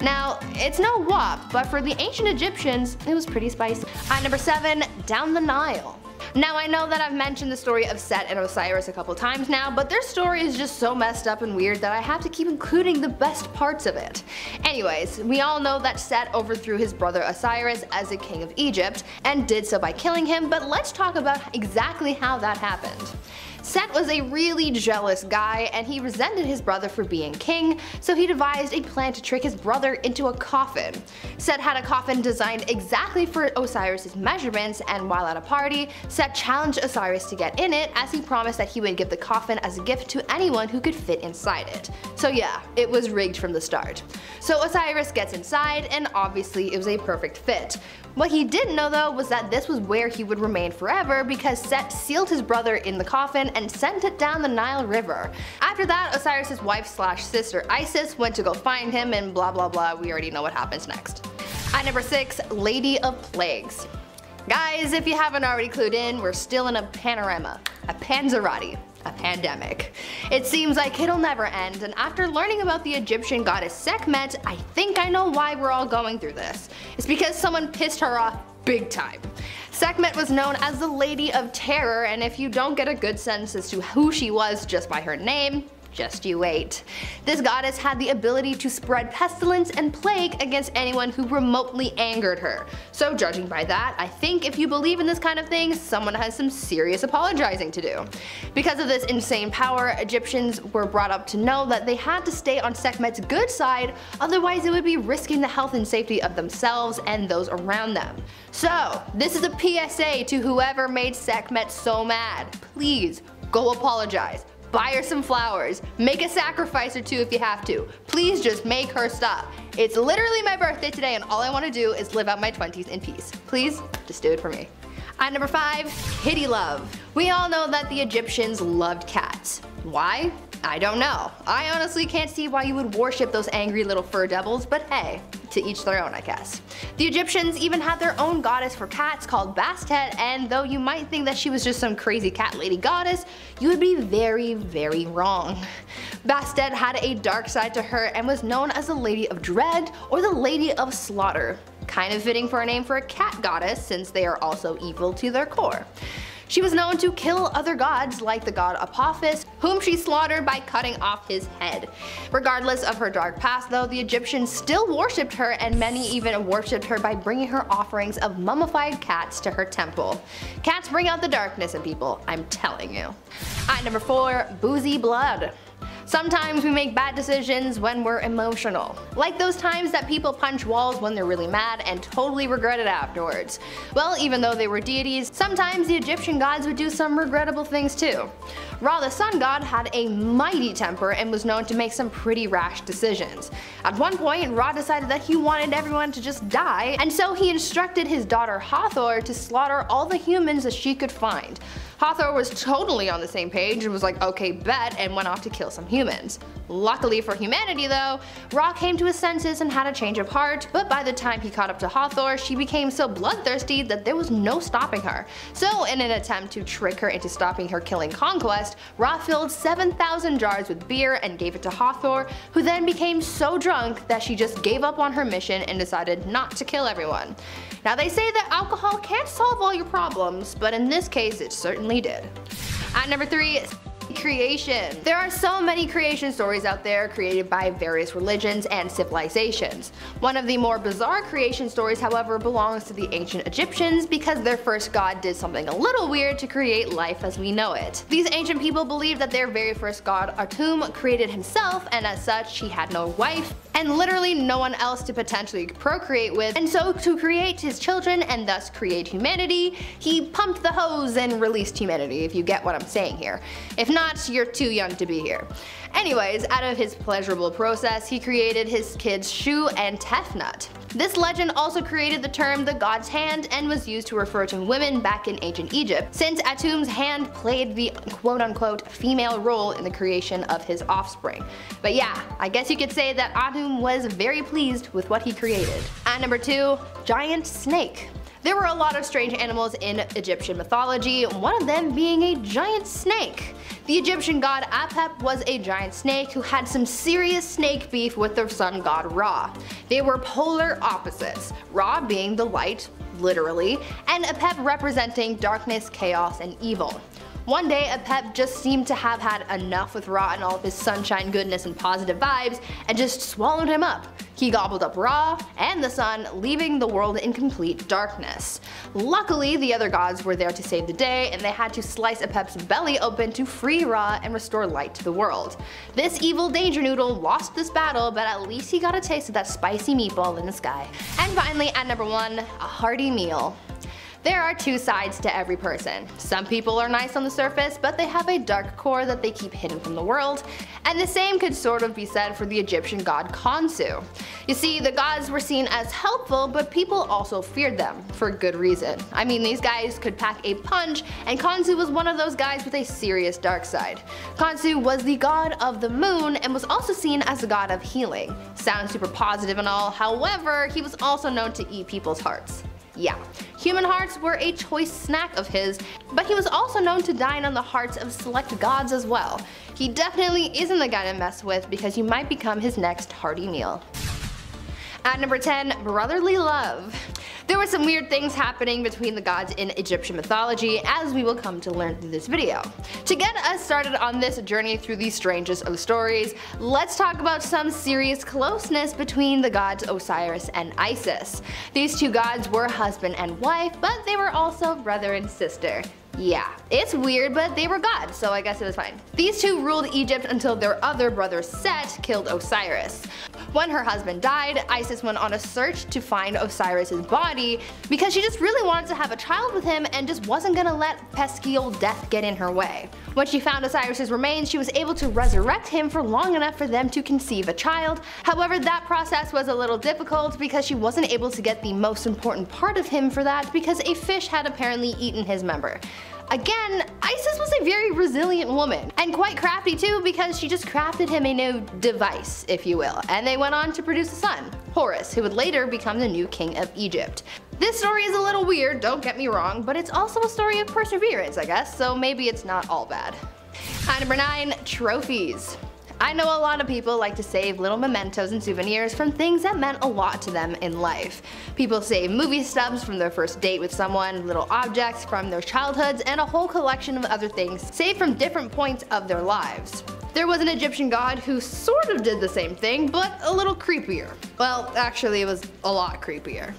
Now, it's no WAP, but for the ancient Egyptians, it was pretty spicy. At number 7, down the Nile. Now, I know that I've mentioned the story of Set and Osiris a couple times now, but their story is just so messed up and weird that I have to keep including the best parts of it. Anyways, we all know that Set overthrew his brother Osiris as the king of Egypt, and did so by killing him, but let's talk about exactly how that happened. Set was a really jealous guy, and he resented his brother for being king, so he devised a plan to trick his brother into a coffin. Set had a coffin designed exactly for Osiris's measurements, and while at a party, Set challenged Osiris to get in it, as he promised that he would give the coffin as a gift to anyone who could fit inside it. So yeah, it was rigged from the start. So Osiris gets inside, and obviously it was a perfect fit. What he didn't know though was that this was where he would remain forever, because Set sealed his brother in the coffin and sent it down the Nile River. After that, Osiris's wife/sister Isis went to go find him, and blah blah blah, we already know what happens next. At number 6, Lady of Plagues. Guys, if you haven't already clued in, we're still in a panorama, a panzerati, a pandemic. It seems like it'll never end, and after learning about the Egyptian goddess Sekhmet, I think I know why we're all going through this. It's because someone pissed her off big time. Sekhmet was known as the Lady of Terror, and if you don't get a good sense as to who she was just by her name, just you wait. This goddess had the ability to spread pestilence and plague against anyone who remotely angered her. So judging by that, I think if you believe in this kind of thing, someone has some serious apologizing to do. Because of this insane power, Egyptians were brought up to know that they had to stay on Sekhmet's good side, otherwise it would be risking the health and safety of themselves and those around them. So this is a PSA to whoever made Sekhmet so mad. Please go apologize. Buy her some flowers, make a sacrifice or two if you have to. Please just make her stop. It's literally my birthday today, and all I want to do is live out my 20s in peace. Please, just do it for me. At number 5, kitty love. We all know that the Egyptians loved cats. Why? I don't know. I honestly can't see why you would worship those angry little fur devils, but hey, to each their own, I guess. The Egyptians even had their own goddess for cats called Bastet, and though you might think that she was just some crazy cat lady goddess, you would be very, very wrong. Bastet had a dark side to her and was known as the Lady of Dread or the Lady of Slaughter. Kind of fitting for a name for a cat goddess, since they are also evil to their core. She was known to kill other gods like the god Apophis, whom she slaughtered by cutting off his head. Regardless of her dark past though, the Egyptians still worshipped her, and many even worshipped her by bringing her offerings of mummified cats to her temple. Cats bring out the darkness in people, I'm telling you. At number 4, boozy blood. Sometimes we make bad decisions when we're emotional. Like those times that people punch walls when they're really mad and totally regret it afterwards. Well, even though they were deities, sometimes the Egyptian gods would do some regrettable things too. Ra, the sun god, had a mighty temper and was known to make some pretty rash decisions. At one point, Ra decided that he wanted everyone to just die, and so he instructed his daughter Hathor to slaughter all the humans that she could find. Hathor was totally on the same page and was like, okay, bet, and went off to kill some humans. Luckily for humanity though, Ra came to his senses and had a change of heart, but by the time he caught up to Hathor, she became so bloodthirsty that there was no stopping her. So in an attempt to trick her into stopping her killing conquest, Ra filled 7,000 jars with beer and gave it to Hathor, who then became so drunk that she just gave up on her mission and decided not to kill everyone. Now they say that alcohol can't solve all your problems, but in this case it certainly did. At number 3, creation. There are so many creation stories out there created by various religions and civilizations. One of the more bizarre creation stories, however, belongs to the ancient Egyptians because their first god did something a little weird to create life as we know it. These ancient people believed that their very first god, Atum, created himself, and as such he had no wife and literally no one else to potentially procreate with, and so to create his children and thus create humanity, he pumped the hose and released humanity, if you get what I'm saying here. If not, you're too young to be here. Anyways, out of his pleasurable process, he created his kids Shu and Tefnut. This legend also created the term the god's hand and was used to refer to women back in ancient Egypt, since Atum's hand played the quote-unquote female role in the creation of his offspring. But yeah, I guess you could say that Atum was very pleased with what he created. At number 2, giant snake. There were a lot of strange animals in Egyptian mythology, one of them being a giant snake. The Egyptian god Apep was a giant snake who had some serious snake beef with their sun god Ra. They were polar opposites, Ra being the light, literally, and Apep representing darkness, chaos, and evil. One day, Apep just seemed to have had enough with Ra and all of his sunshine, goodness, and positive vibes, and just swallowed him up. He gobbled up Ra and the sun, leaving the world in complete darkness. Luckily, the other gods were there to save the day, and they had to slice Apep's belly open to free Ra and restore light to the world. This evil danger noodle lost this battle, but at least he got a taste of that spicy meatball in the sky. And finally, at number 1, a hearty meal. There are two sides to every person. Some people are nice on the surface, but they have a dark core that they keep hidden from the world. And the same could sort of be said for the Egyptian god Khonsu. You see, the gods were seen as helpful, but people also feared them, for good reason. I mean, these guys could pack a punch, and Khonsu was one of those guys with a serious dark side. Khonsu was the god of the moon, and was also seen as the god of healing. Sounds super positive and all, however, he was also known to eat people's hearts. Yeah, human hearts were a choice snack of his, but he was also known to dine on the hearts of select gods as well. He definitely isn't the guy to mess with, because you might become his next hearty meal. At number 10, brotherly love. There were some weird things happening between the gods in Egyptian mythology, as we will come to learn through this video. To get us started on this journey through the strangest of stories, let's talk about some serious closeness between the gods Osiris and Isis. These two gods were husband and wife, but they were also brother and sister. Yeah, it's weird, but they were gods, so I guess it was fine. These two ruled Egypt until their other brother Set killed Osiris. When her husband died, Isis went on a search to find Osiris's body because she just really wanted to have a child with him and just wasn't gonna let pesky old death get in her way. When she found Osiris's remains, she was able to resurrect him for long enough for them to conceive a child. However, that process was a little difficult because she wasn't able to get the most important part of him for that because a fish had apparently eaten his member. Again, Isis was a very resilient woman, and quite crafty too because she just crafted him a new device, if you will, and they went on to produce a son, Horus, who would later become the new king of Egypt. This story is a little weird, don't get me wrong, but it's also a story of perseverance, I guess, so maybe it's not all bad. At number 9, trophies. I know a lot of people like to save little mementos and souvenirs from things that meant a lot to them in life. People save movie stubs from their first date with someone, little objects from their childhoods, and a whole collection of other things saved from different points of their lives. There was an Egyptian god who sort of did the same thing, but a little creepier. Well, actually it was a lot creepier.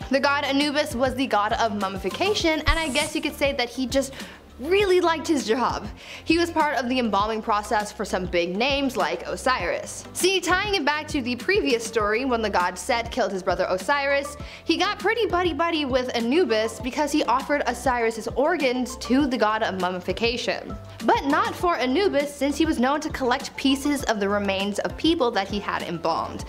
The god Anubis was the god of mummification, and I guess you could say that he just really liked his job. He was part of the embalming process for some big names like Osiris. See, tying it back to the previous story when the god Set killed his brother Osiris, he got pretty buddy-buddy with Anubis because he offered Osiris's organs to the god of mummification. But not for Anubis, since he was known to collect pieces of the remains of people that he had embalmed.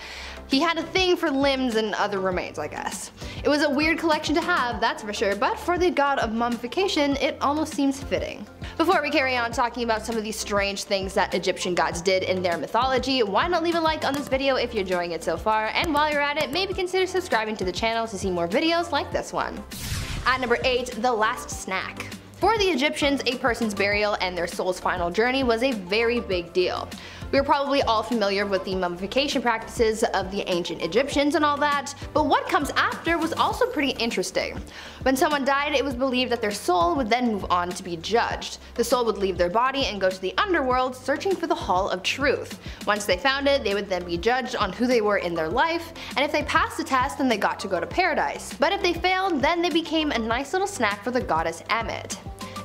He had a thing for limbs and other remains, I guess. It was a weird collection to have, that's for sure, but for the god of mummification, it almost seems fitting. Before we carry on talking about some of these strange things that Egyptian gods did in their mythology, why not leave a like on this video if you're enjoying it so far, and while you're at it, maybe consider subscribing to the channel to see more videos like this one. At number 8, the last snack. For the Egyptians, a person's burial and their soul's final journey was a very big deal. We are probably all familiar with the mummification practices of the ancient Egyptians and all that, but what comes after was also pretty interesting. When someone died, it was believed that their soul would then move on to be judged. The soul would leave their body and go to the underworld searching for the Hall of Truth. Once they found it, they would then be judged on who they were in their life, and if they passed the test, then they got to go to paradise. But if they failed, then they became a nice little snack for the goddess Ammit.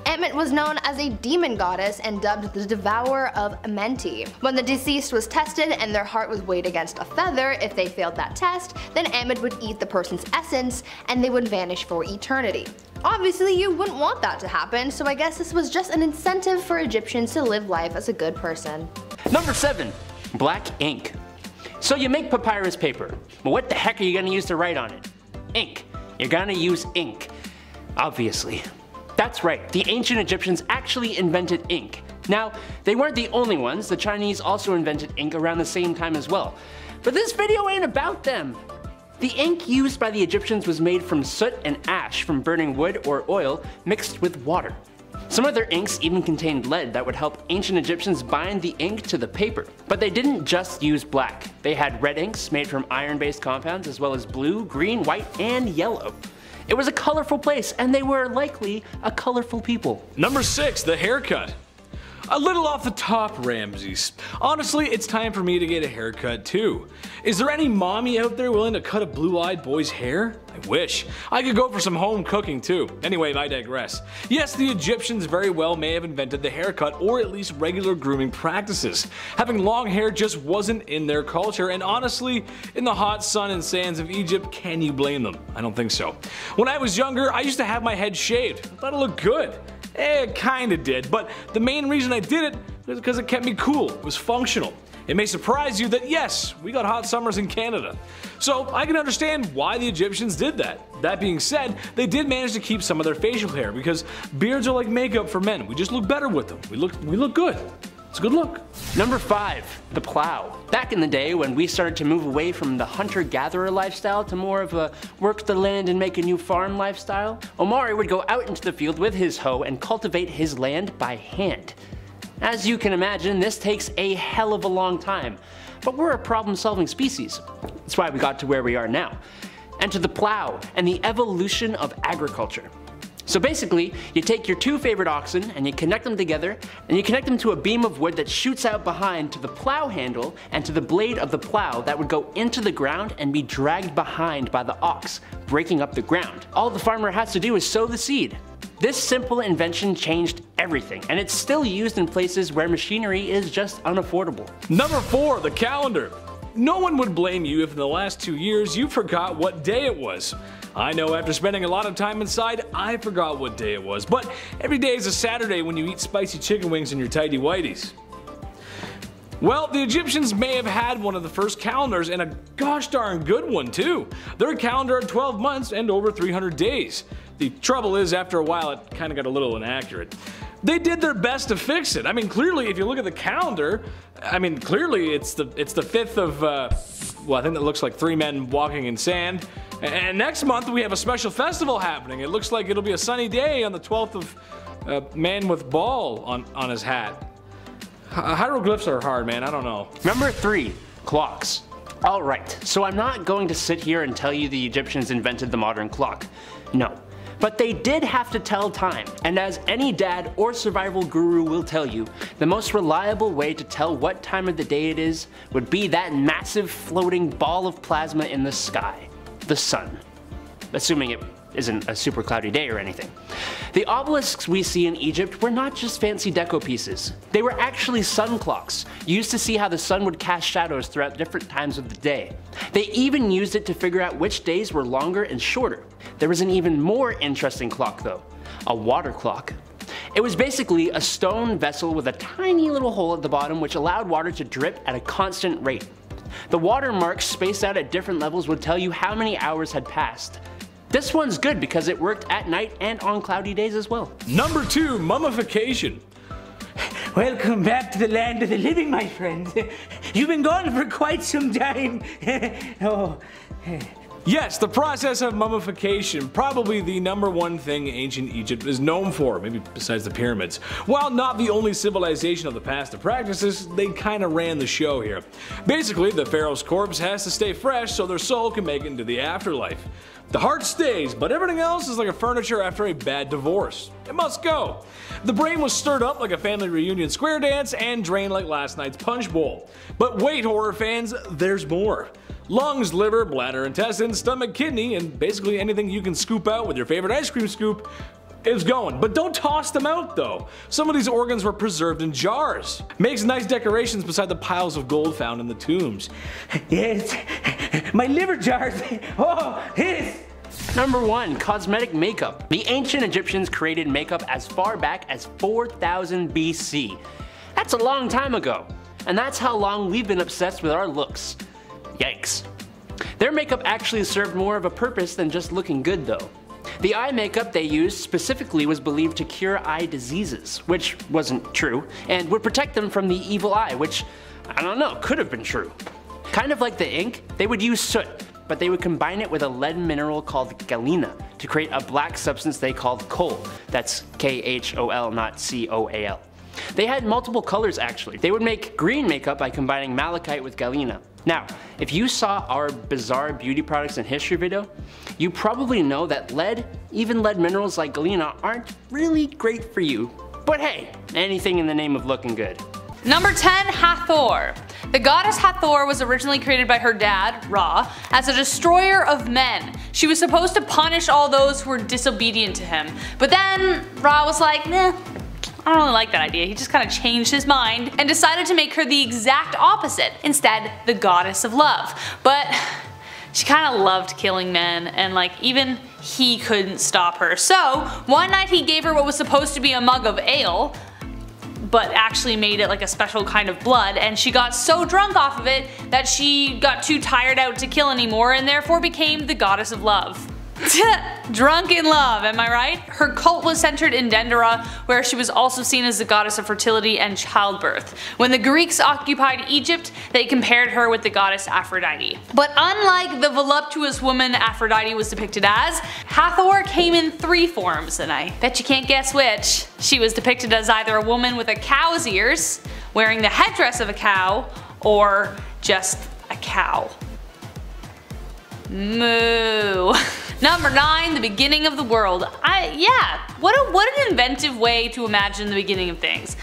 Ammit was known as a demon goddess and dubbed the devourer of Amenti. When the deceased was tested and their heart was weighed against a feather, if they failed that test, then Ammit would eat the person's essence and they would vanish for eternity. Obviously you wouldn't want that to happen, so I guess this was just an incentive for Egyptians to live life as a good person. Number 7. Black ink. So you make papyrus paper, but what the heck are you gonna use to write on it? Ink. You're gonna use ink. Obviously. That's right, the ancient Egyptians actually invented ink. Now, they weren't the only ones, the Chinese also invented ink around the same time as well. But this video ain't about them. The ink used by the Egyptians was made from soot and ash from burning wood or oil mixed with water. Some of their inks even contained lead that would help ancient Egyptians bind the ink to the paper. But they didn't just use black. They had red inks made from iron-based compounds as well as blue, green, white, and yellow. It was a colorful place, and they were likely a colorful people. Number 6, the haircut. A little off the top, Ramses. Honestly, it's time for me to get a haircut too. Is there any mommy out there willing to cut a blue-eyed boy's hair? I wish. I could go for some home cooking too. Anyway, I digress. Yes, the Egyptians very well may have invented the haircut, or at least regular grooming practices. Having long hair just wasn't in their culture, and honestly, in the hot sun and sands of Egypt, can you blame them? I don't think so. When I was younger, I used to have my head shaved. I thought it looked good. It kinda did, but the main reason I did it was because it kept me cool. It was functional. It may surprise you that yes, we got hot summers in Canada. So I can understand why the Egyptians did that. That being said, they did manage to keep some of their facial hair because beards are like makeup for men. We just look better with them. We look good. It's a good look. Number 5, the plow. Back in the day when we started to move away from the hunter-gatherer lifestyle to more of a work the land and make a new farm lifestyle, Omari would go out into the field with his hoe and cultivate his land by hand. As you can imagine, this takes a hell of a long time, but we're a problem-solving species. That's why we got to where we are now. And to the plow and the evolution of agriculture. So basically, you take your 2 favorite oxen and you connect them together, and you connect them to a beam of wood that shoots out behind to the plow handle and to the blade of the plow that would go into the ground and be dragged behind by the ox, breaking up the ground. All the farmer has to do is sow the seed. This simple invention changed everything, and it's still used in places where machinery is just unaffordable. Number 4, the calendar. No one would blame you if in the last 2 years you forgot what day it was. I know after spending a lot of time inside, I forgot what day it was, but every day is a Saturday when you eat spicy chicken wings in your tighty whities. Well, the Egyptians may have had one of the first calendars, and a gosh darn good one too. Their calendar had 12 months and over 300 days. The trouble is, after a while, it kind of got a little inaccurate. They did their best to fix it. I mean, clearly, if you look at the calendar, clearly it's the 5th of, well, I think that looks like 3 men walking in sand. And next month we have a special festival happening. It looks like it'll be a sunny day on the 12th of man with ball on his hat. Hieroglyphs are hard, man. I don't know. Number 3, clocks. Alright, so I'm not going to sit here and tell you the Egyptians invented the modern clock. No. But they did have to tell time, and as any dad or survival guru will tell you, the most reliable way to tell what time of the day it is would be that massive floating ball of plasma in the sky, the sun. Assuming it isn't a super cloudy day or anything. The obelisks we see in Egypt were not just fancy deco pieces. They were actually sun clocks, used to see how the sun would cast shadows throughout different times of the day. They even used it to figure out which days were longer and shorter. There was an even more interesting clock though, a water clock. It was basically a stone vessel with a tiny little hole at the bottom which allowed water to drip at a constant rate. The water marks spaced out at different levels would tell you how many hours had passed. This one's good because it worked at night and on cloudy days as well. Number 2, mummification. Welcome back to the land of the living, my friend. You've been gone for quite some time. Yes, the process of mummification, probably the number 1 thing ancient Egypt is known for, maybe besides the pyramids. While not the only civilization of the past to practice this, they kinda ran the show here. Basically, the pharaoh's corpse has to stay fresh so their soul can make it into the afterlife. The heart stays, but everything else is like a furniture after a bad divorce. It must go. The brain was stirred up like a family reunion square dance and drained like last night's punch bowl. But wait, horror fans, there's more. Lungs, liver, bladder, intestines, stomach, kidney, and basically anything you can scoop out with your favorite ice cream scoop is going. But don't toss them out though. Some of these organs were preserved in jars. Makes nice decorations beside the piles of gold found in the tombs. Yes, my liver jars. Oh, yes. Number 1, cosmetic makeup. The ancient Egyptians created makeup as far back as 4000 BC. That's a long time ago. And that's how long we've been obsessed with our looks. Yikes. Their makeup actually served more of a purpose than just looking good though. The eye makeup they used specifically was believed to cure eye diseases, which wasn't true, and would protect them from the evil eye, which, I don't know, could have been true. Kind of like the ink, they would use soot, but they would combine it with a lead mineral called galena to create a black substance they called coal. That's K-H-O-L, not C-O-A-L. They had multiple colors actually. They would make green makeup by combining malachite with galena, Now, if you saw our bizarre beauty products and history video, you probably know that lead, even lead minerals like galena, aren't really great for you. But hey, anything in the name of looking good. Number 10, Hathor. The goddess Hathor was originally created by her dad, Ra, as a destroyer of men. She was supposed to punish all those who were disobedient to him. But then Ra was like, nah, I don't really like that idea. He just kind of changed his mind and decided to make her the exact opposite. Instead, the goddess of love. But she kind of loved killing men, and like even he couldn't stop her. So one night he gave her what was supposed to be a mug of ale, but actually made it like a special kind of blood, and she got so drunk off of it that she got too tired out to kill anymore and therefore became the goddess of love. Drunk in love, am I right? Her cult was centered in Dendera, where she was also seen as the goddess of fertility and childbirth. When the Greeks occupied Egypt, they compared her with the goddess Aphrodite. But unlike the voluptuous woman Aphrodite was depicted as, Hathor came in 3 forms, and I bet you can't guess which. She was depicted as either a woman with a cow's ears, wearing the headdress of a cow, or just a cow. Moo. Number 9, the beginning of the world. Yeah, what an inventive way to imagine the beginning of things.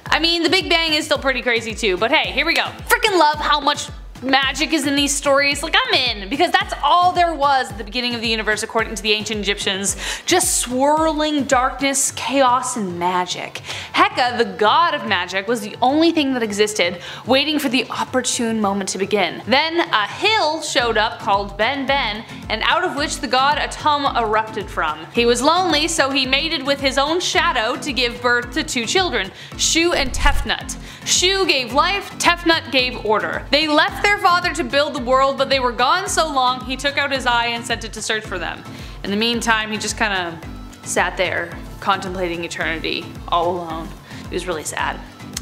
I mean, the Big Bang is still pretty crazy too, but hey, here we go. Freaking love how much magic is in these stories. Like, I'm in, because that's all there was at the beginning of the universe according to the ancient Egyptians. Just swirling darkness, chaos, and magic. Heka, the god of magic, was the only thing that existed, waiting for the opportune moment to begin. Then a hill showed up called Ben Ben, and out of which the god Atum erupted from. He was lonely, so he mated with his own shadow to give birth to 2 children, Shu and Tefnut. Shu gave life, Tefnut gave order. They left their father to build the world, but they were gone so long he took out his eye and sent it to search for them. In the meantime, he just kinda sat there contemplating eternity all alone. He was really sad.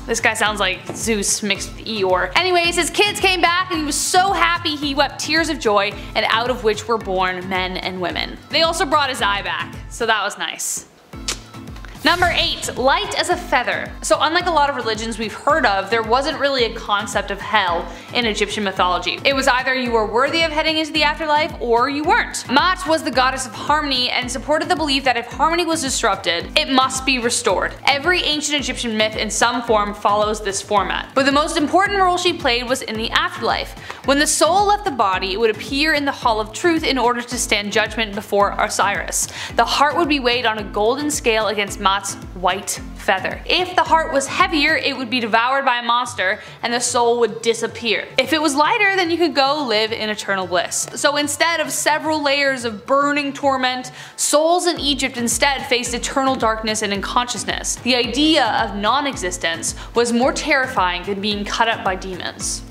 This guy sounds like Zeus mixed with Eeyore. Anyways, his kids came back and he was so happy he wept tears of joy, and out of which were born men and women. They also brought his eye back, so that was nice. Number 8, light as a feather. So unlike a lot of religions we've heard of, there wasn't really a concept of hell in Egyptian mythology. It was either you were worthy of heading into the afterlife or you weren't. Mat was the goddess of harmony and supported the belief that if harmony was disrupted, it must be restored. Every ancient Egyptian myth in some form follows this format. But the most important role she played was in the afterlife. When the soul left the body, it would appear in the Hall of Truth in order to stand judgment before Osiris. The heart would be weighed on a golden scale against Mat's white feather. If the heart was heavier, it would be devoured by a monster and the soul would disappear. If it was lighter, then you could go live in eternal bliss. So instead of several layers of burning torment, souls in Egypt instead faced eternal darkness and unconsciousness. The idea of non-existence was more terrifying than being cut up by demons.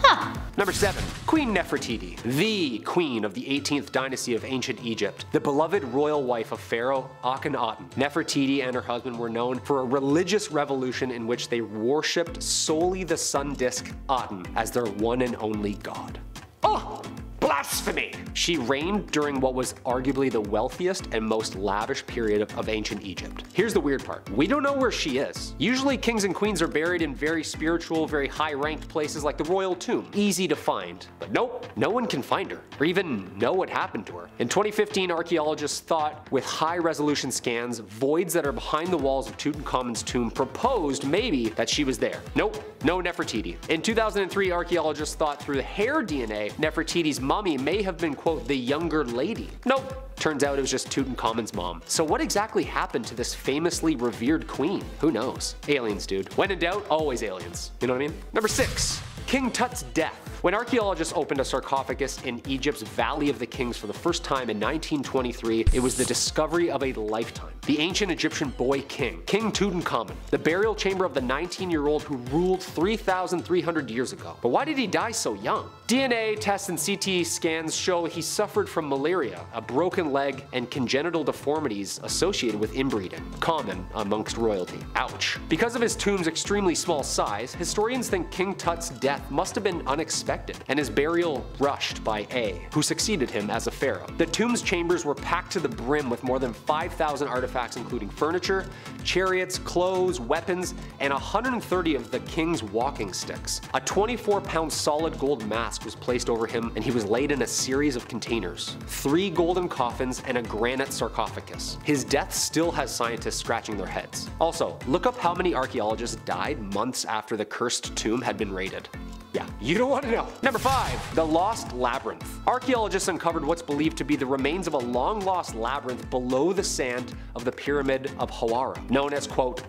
Huh. Number 7. Queen Nefertiti, the queen of the 18th dynasty of ancient Egypt, the beloved royal wife of Pharaoh Akhenaten. Nefertiti and her husband were known for a religious revolution in which they worshipped solely the sun disk Aten as their one and only god. Oh! Blasphemy! She reigned during what was arguably the wealthiest and most lavish period of ancient Egypt. Here's the weird part. We don't know where she is. Usually kings and queens are buried in very spiritual, very high-ranked places like the royal tomb. Easy to find. But nope, no one can find her, or even know what happened to her. In 2015, archaeologists thought, with high-resolution scans, voids that are behind the walls of Tutankhamun's tomb proposed maybe that she was there. Nope, no Nefertiti. In 2003, archaeologists thought through the hair DNA, Nefertiti's mummy may have been, quote, the younger lady. Nope. Turns out it was just Tutankhamun's mom. So what exactly happened to this famously revered queen? Who knows? Aliens, dude. When in doubt, always aliens. You know what I mean? Number 6. King Tut's death. When archaeologists opened a sarcophagus in Egypt's Valley of the Kings for the first time in 1923, it was the discovery of a lifetime. The ancient Egyptian boy king, King Tutankhamun, the burial chamber of the 19-year-old who ruled 3,300 years ago. But why did he die so young? DNA tests and CT scans show he suffered from malaria, a broken leg, and congenital deformities associated with inbreeding, common amongst royalty. Ouch. Because of his tomb's extremely small size, historians think King Tut's death must have been unexpected unexpected, and his burial rushed by A, who succeeded him as a pharaoh. The tomb's chambers were packed to the brim with more than 5,000 artifacts including furniture, chariots, clothes, weapons, and 130 of the king's walking sticks. A 24-pound solid gold mask was placed over him, and he was laid in a series of containers, 3 golden coffins, and a granite sarcophagus. His death still has scientists scratching their heads. Also, look up how many archaeologists died months after the cursed tomb had been raided. Yeah, you don't want to know. Number 5. The Lost Labyrinth. Archaeologists uncovered what's believed to be the remains of a long-lost labyrinth below the sand of the Pyramid of Hawara, known as, quote,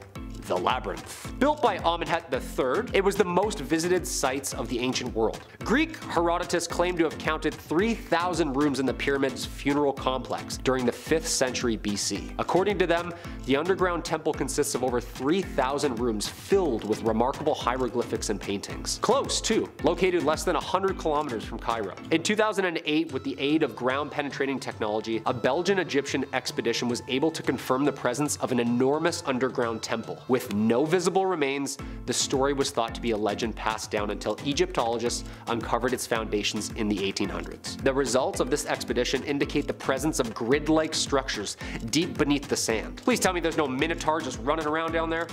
the Labyrinth. Built by Amenhotep III, it was the most visited sites of the ancient world. Greek Herodotus claimed to have counted 3,000 rooms in the pyramid's funeral complex during the 5th century BC. According to them, the underground temple consists of over 3,000 rooms filled with remarkable hieroglyphics and paintings. Close, too, located less than 100 kilometers from Cairo. In 2008, with the aid of ground-penetrating technology, a Belgian-Egyptian expedition was able to confirm the presence of an enormous underground temple. With no visible remains, the story was thought to be a legend passed down until Egyptologists uncovered its foundations in the 1800s. The results of this expedition indicate the presence of grid-like structures deep beneath the sand. Please tell me there's no minotaur just running around down there.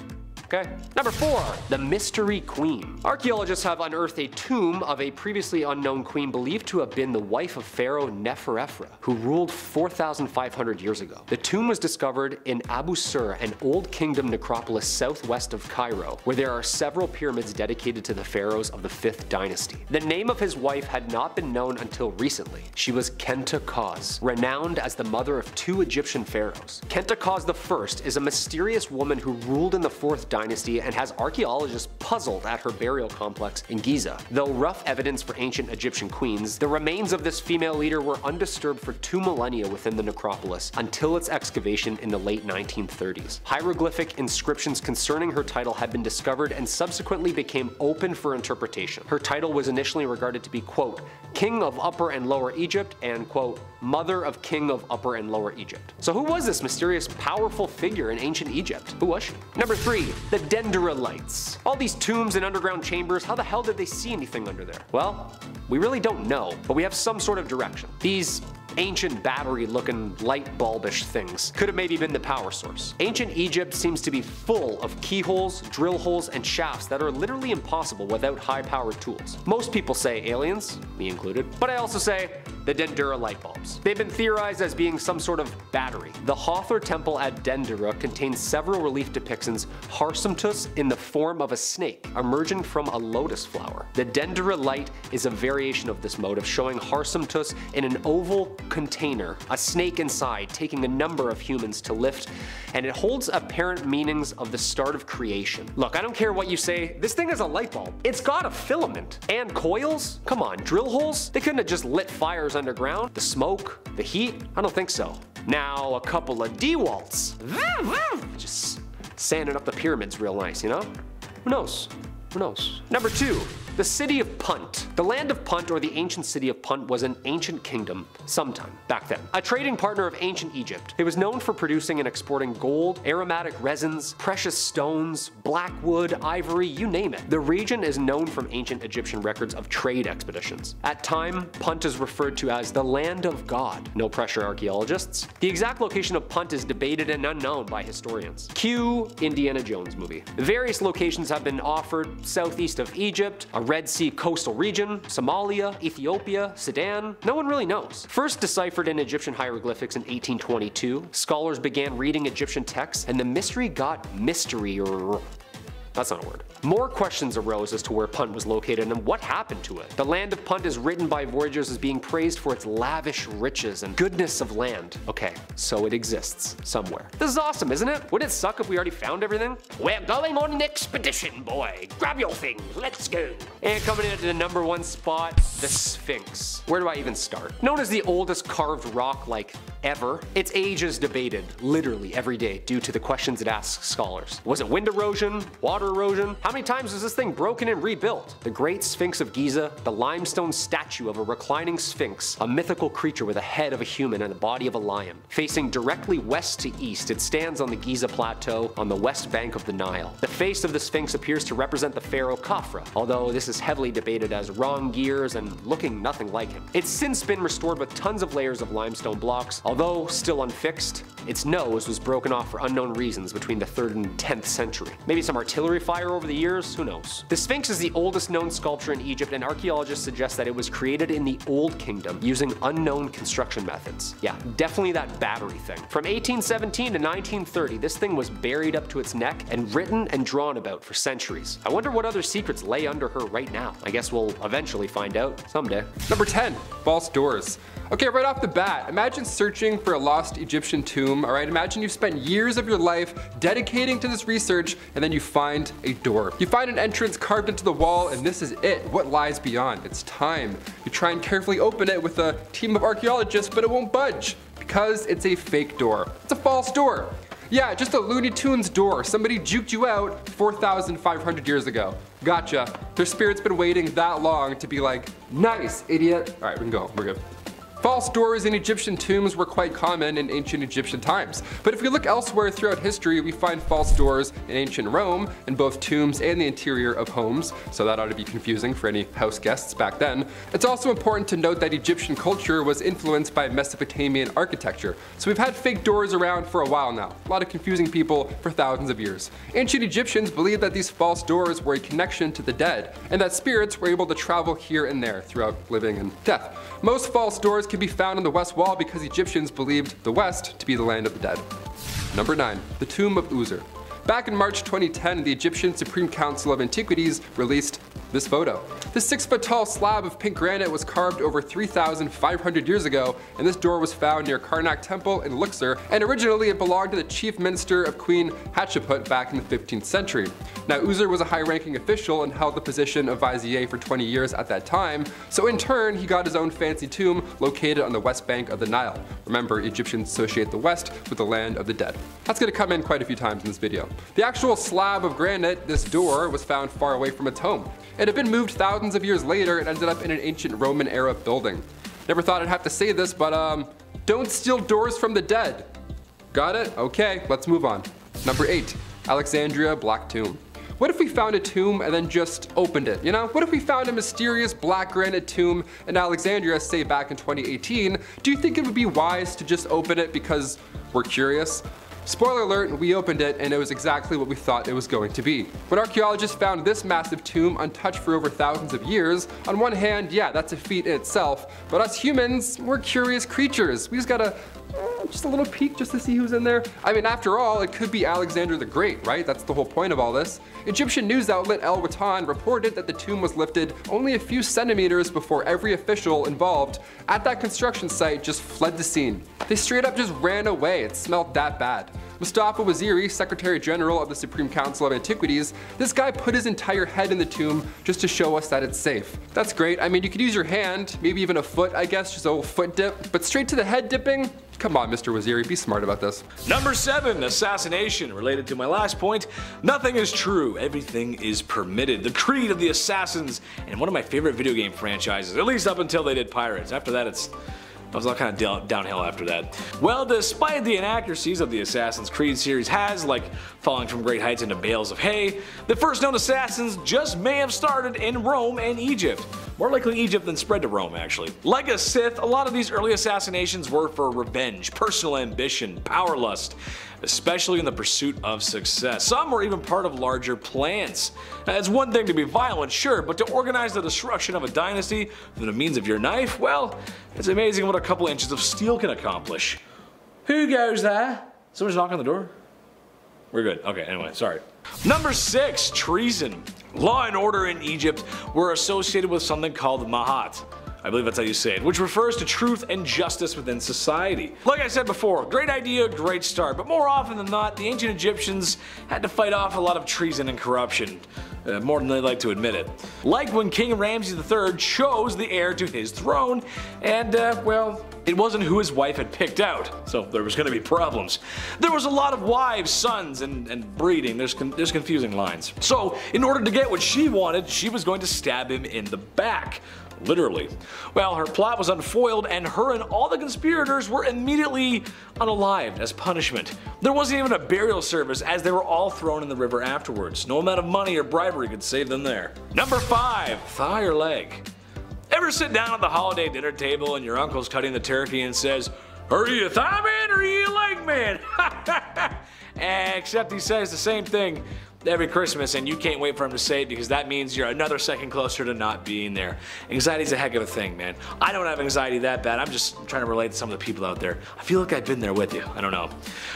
Okay. Number 4. The Mystery Queen. Archaeologists have unearthed a tomb of a previously unknown queen believed to have been the wife of Pharaoh Neferefra, who ruled 4,500 years ago. The tomb was discovered in Abu Sur, an old kingdom necropolis southwest of Cairo, where there are several pyramids dedicated to the pharaohs of the 5th dynasty. The name of his wife had not been known until recently. She was Khenti-Khos, renowned as the mother of 2 Egyptian pharaohs. Khenti-Khos I is a mysterious woman who ruled in the 4th dynasty and has archaeologists puzzled at her burial complex in Giza. Though rough evidence for ancient Egyptian queens, the remains of this female leader were undisturbed for 2 millennia within the necropolis until its excavation in the late 1930s. Hieroglyphic inscriptions concerning her title had been discovered and subsequently became open for interpretation. Her title was initially regarded to be, quote, King of Upper and Lower Egypt and, quote, Mother of King of Upper and Lower Egypt. So who was this mysterious, powerful figure in ancient Egypt? Who was she? Number 3. The Dendrolites. All these tombs and underground chambers, how the hell did they see anything under there? Well, we really don't know, but we have some sort of direction. These ancient battery-looking light bulbish things could have maybe been the power source. Ancient Egypt seems to be full of keyholes, drill holes, and shafts that are literally impossible without high-powered tools. Most people say aliens, me included, but I also say the Dendera light bulbs. They've been theorized as being some sort of battery. The Hathor temple at Dendera contains several relief depictions Harsumtus in the form of a snake emerging from a lotus flower. The Dendera light is a variation of this motive, showing Harsumtus in an oval container, a snake inside taking a number of humans to lift, and it holds apparent meanings of the start of creation. Look, I don't care what you say, this thing is a light bulb. It's got a filament. And coils? Come on, drill holes? They couldn't have just lit fires underground? The smoke? The heat? I don't think so. Now, a couple of DeWalt's. Just sanding up the pyramids real nice, you know? Who knows? Who knows? Number 2. The City of Punt. The land of Punt, or the ancient city of Punt, was an ancient kingdom sometime back then. A trading partner of ancient Egypt. It was known for producing and exporting gold, aromatic resins, precious stones, black wood, ivory, you name it. The region is known from ancient Egyptian records of trade expeditions. At time, Punt is referred to as the Land of God. No pressure, archaeologists. The exact location of Punt is debated and unknown by historians. Cue Indiana Jones movie. Various locations have been offered: southeast of Egypt, a Red Sea coastal region, Somalia, Ethiopia, Sudan. No one really knows. First deciphered in Egyptian hieroglyphics in 1822, scholars began reading Egyptian texts, and the mystery got mystery-er. That's not a word. More questions arose as to where Punt was located and what happened to it. The land of Punt is written by voyagers as being praised for its lavish riches and goodness of land. Okay, so it exists somewhere. This is awesome, isn't it? Wouldn't it suck if we already found everything? We're going on an expedition, boy. Grab your things, let's go. And coming in at the number 1 spot, the Sphinx. Where do I even start? Known as the oldest carved rock like ever. Its age is debated literally every day due to the questions it asks scholars. Was it wind erosion? Water erosion? How many times was this thing broken and rebuilt? The Great Sphinx of Giza, the limestone statue of a reclining sphinx, a mythical creature with a head of a human and the body of a lion. Facing directly west to east, it stands on the Giza Plateau on the west bank of the Nile. The face of the sphinx appears to represent the pharaoh Khafra, although this is heavily debated as wrong gears and looking nothing like him. It's since been restored with tons of layers of limestone blocks, although still unfixed. Its nose was broken off for unknown reasons between the 3rd and 10th century. Maybe some artillery fire over the years, who knows. The Sphinx is the oldest known sculpture in Egypt, and archaeologists suggest that it was created in the Old Kingdom using unknown construction methods. Yeah, definitely that battery thing. From 1817 to 1930, this thing was buried up to its neck and written and drawn about for centuries. I wonder what other secrets lay under her right now. I guess we'll eventually find out someday. Number 10, false doors. Okay, right off the bat, imagine searching for a lost Egyptian tomb, alright? Imagine you've spent years of your life dedicating to this research, and then you find a door. You find an entrance carved into the wall, and this is it. What lies beyond? It's time. You try and carefully open it with a team of archaeologists, but it won't budge, because it's a fake door. It's a false door. Yeah, just a Looney Tunes door. Somebody juked you out 4,500 years ago. Gotcha. Their spirit's been waiting that long to be like, nice, idiot. Alright, we can go. We're good. False doors in Egyptian tombs were quite common in ancient Egyptian times, but if we look elsewhere throughout history, we find false doors in ancient Rome, in both tombs and the interior of homes, so that ought to be confusing for any house guests back then. It's also important to note that Egyptian culture was influenced by Mesopotamian architecture, so we've had fake doors around for a while now, a lot of confusing people for thousands of years. Ancient Egyptians believed that these false doors were a connection to the dead, and that spirits were able to travel here and there throughout living and death. Most false doors can be found on the West Wall because Egyptians believed the West to be the land of the dead. Number 9. The Tomb of User. Back in March 2010, the Egyptian Supreme Council of Antiquities released this photo. This 6-foot-tall slab of pink granite was carved over 3,500 years ago, and this door was found near Karnak Temple in Luxor, and originally it belonged to the chief minister of Queen Hatshepsut back in the 15th century. Now, User was a high-ranking official and held the position of vizier for 20 years at that time, so in turn, he got his own fancy tomb located on the west bank of the Nile. Remember, Egyptians associate the West with the land of the dead. That's going to come in quite a few times in this video. The actual slab of granite, this door, was found far away from its home. It had been moved thousands of years later and ended up in an ancient Roman era building. Never thought I'd have to say this, but don't steal doors from the dead. Got it? Okay, let's move on. Number 8, Alexandria Black Tomb. What if we found a tomb and then just opened it, you know? What if we found a mysterious black granite tomb in Alexandria, say back in 2018? Do you think it would be wise to just open it because we're curious? Spoiler alert, we opened it and it was exactly what we thought it was going to be. When archaeologists found this massive tomb untouched for over thousands of years, on one hand, yeah, that's a feat in itself, but us humans, we're curious creatures. We just gotta just a little peek just to see who's in there. I mean, after all, it could be Alexander the Great, right? That's the whole point of all this. Egyptian news outlet El Watan reported that the tomb was lifted only a few centimeters before every official involved at that construction site just fled the scene. They straight up just ran away. It smelled that bad. Mustafa Waziri, Secretary General of the Supreme Council of Antiquities, this guy put his entire head in the tomb just to show us that it's safe. That's great. I mean, you could use your hand, maybe even a foot, I guess, just a little foot dip, but straight to the head dipping? Come on, Mr. Waziri, be smart about this. Number 7, assassination. Related to my last point, nothing is true, everything is permitted. The creed of the assassins, and one of my favorite video game franchises, at least up until they did Pirates. After that, I was all kind of downhill after that. Well, despite the inaccuracies of the Assassin's Creed series has, like falling from great heights into bales of hay, the first known assassins just may have started in Rome and Egypt. More likely Egypt than spread to Rome, actually. Like a Sith, a lot of these early assassinations were for revenge, personal ambition, power lust, especially in the pursuit of success. Some were even part of larger plans. It's one thing to be violent, sure, but to organize the destruction of a dynasty through the means of your knife, well, it's amazing what a couple inches of steel can accomplish. Who goes there? Someone's knocking on the door? We're good. Okay, anyway, sorry. Number 6, treason. Law and order in Egypt were associated with something called Mahat. I believe that's how you say it, which refers to truth and justice within society. Like I said before, great idea, great start, but more often than not, the ancient Egyptians had to fight off a lot of treason and corruption. More than they like to admit it. Like when King Ramses III chose the heir to his throne, and well, it wasn't who his wife had picked out, so there was going to be problems. There was a lot of wives, sons, and breeding. There's confusing lines. So, in order to get what she wanted, she was going to stab him in the back. Literally. Well, her plot was unfoiled, and her and all the conspirators were immediately unalived as punishment. There wasn't even a burial service, as they were all thrown in the river afterwards. No amount of money or bribery could save them there. Number 5. Thigh or leg. Ever sit down at the holiday dinner table and your uncle's cutting the turkey and says, "Are you a thigh man or are you a leg man?" Except he says the same thing every Christmas, and you can't wait for him to say it because that means you're another second closer to not being there. Anxiety's a heck of a thing, man. I don't have anxiety that bad. I'm just trying to relate to some of the people out there. I feel like I've been there with you. I don't know.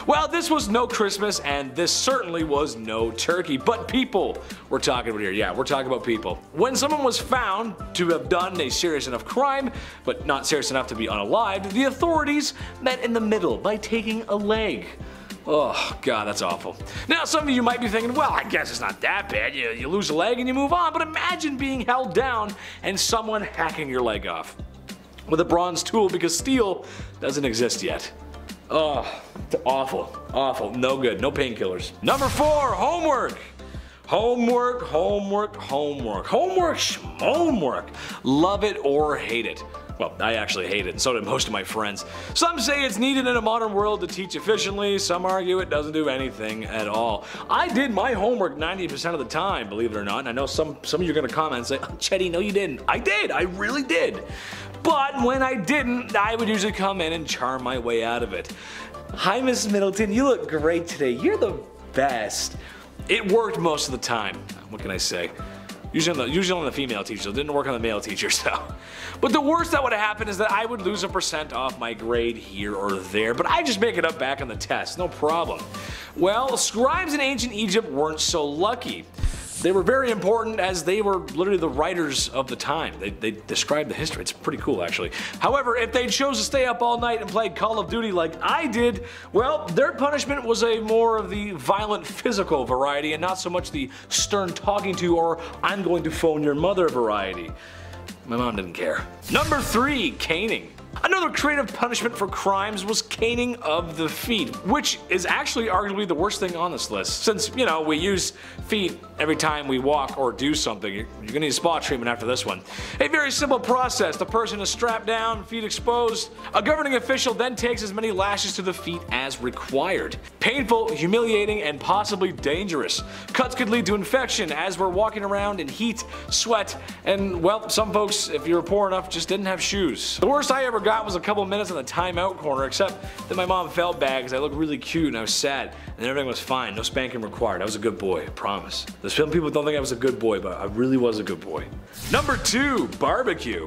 Well, this was no Christmas, and this certainly was no turkey, but people we're talking about here. Yeah, we're talking about people. When someone was found to have done a serious enough crime, but not serious enough to be unalived, the authorities met in the middle by taking a leg. Oh god, that's awful. Now some of you might be thinking, well, I guess it's not that bad. You lose a leg and you move on, but imagine being held down and someone hacking your leg off with a bronze tool because steel doesn't exist yet. Oh, awful, awful, no good, no painkillers. Number 4, homework. Homework, homework, homework, homework, homework. Love it or hate it. Well, I actually hate it, and so do most of my friends. Some say it's needed in a modern world to teach efficiently, some argue it doesn't do anything at all. I did my homework 90% of the time, believe it or not, and I know some of you are going to comment and say, "Oh, Chetty, no you didn't." I did, I really did. But when I didn't, I would usually come in and charm my way out of it. "Hi, Miss Middleton, you look great today, you're the best." It worked most of the time, what can I say? Usually on the female teachers, it didn't work on the male teachers though. But the worst that would have happened is that I would lose a % off my grade here or there, but I just make it up back on the test, no problem. Well, scribes in ancient Egypt weren't so lucky. They were very important as they were literally the writers of the time. They described the history. It's pretty cool actually. However, if they chose to stay up all night and play Call of Duty like I did, well, their punishment was a more of the violent physical variety and not so much the stern talking to or "I'm going to phone your mother" variety. My mom didn't care. Number 3, caning. Another creative punishment for crimes was caning of the feet, which is actually arguably the worst thing on this list. Since, you know, we use feet every time we walk or do something, you're gonna need spa treatment after this one. A very simple process. The person is strapped down, feet exposed. A governing official then takes as many lashes to the feet as required. Painful, humiliating, and possibly dangerous. Cuts could lead to infection as we're walking around in heat, sweat, and, well, some folks, if you were poor enough, just didn't have shoes. The worst I ever got was a couple minutes in the timeout corner, except that my mom felt bad because I looked really cute and I was sad, and everything was fine, no spanking required. I was a good boy, I promise. Some people don't think I was a good boy, but I really was a good boy. Number 2, barbecue.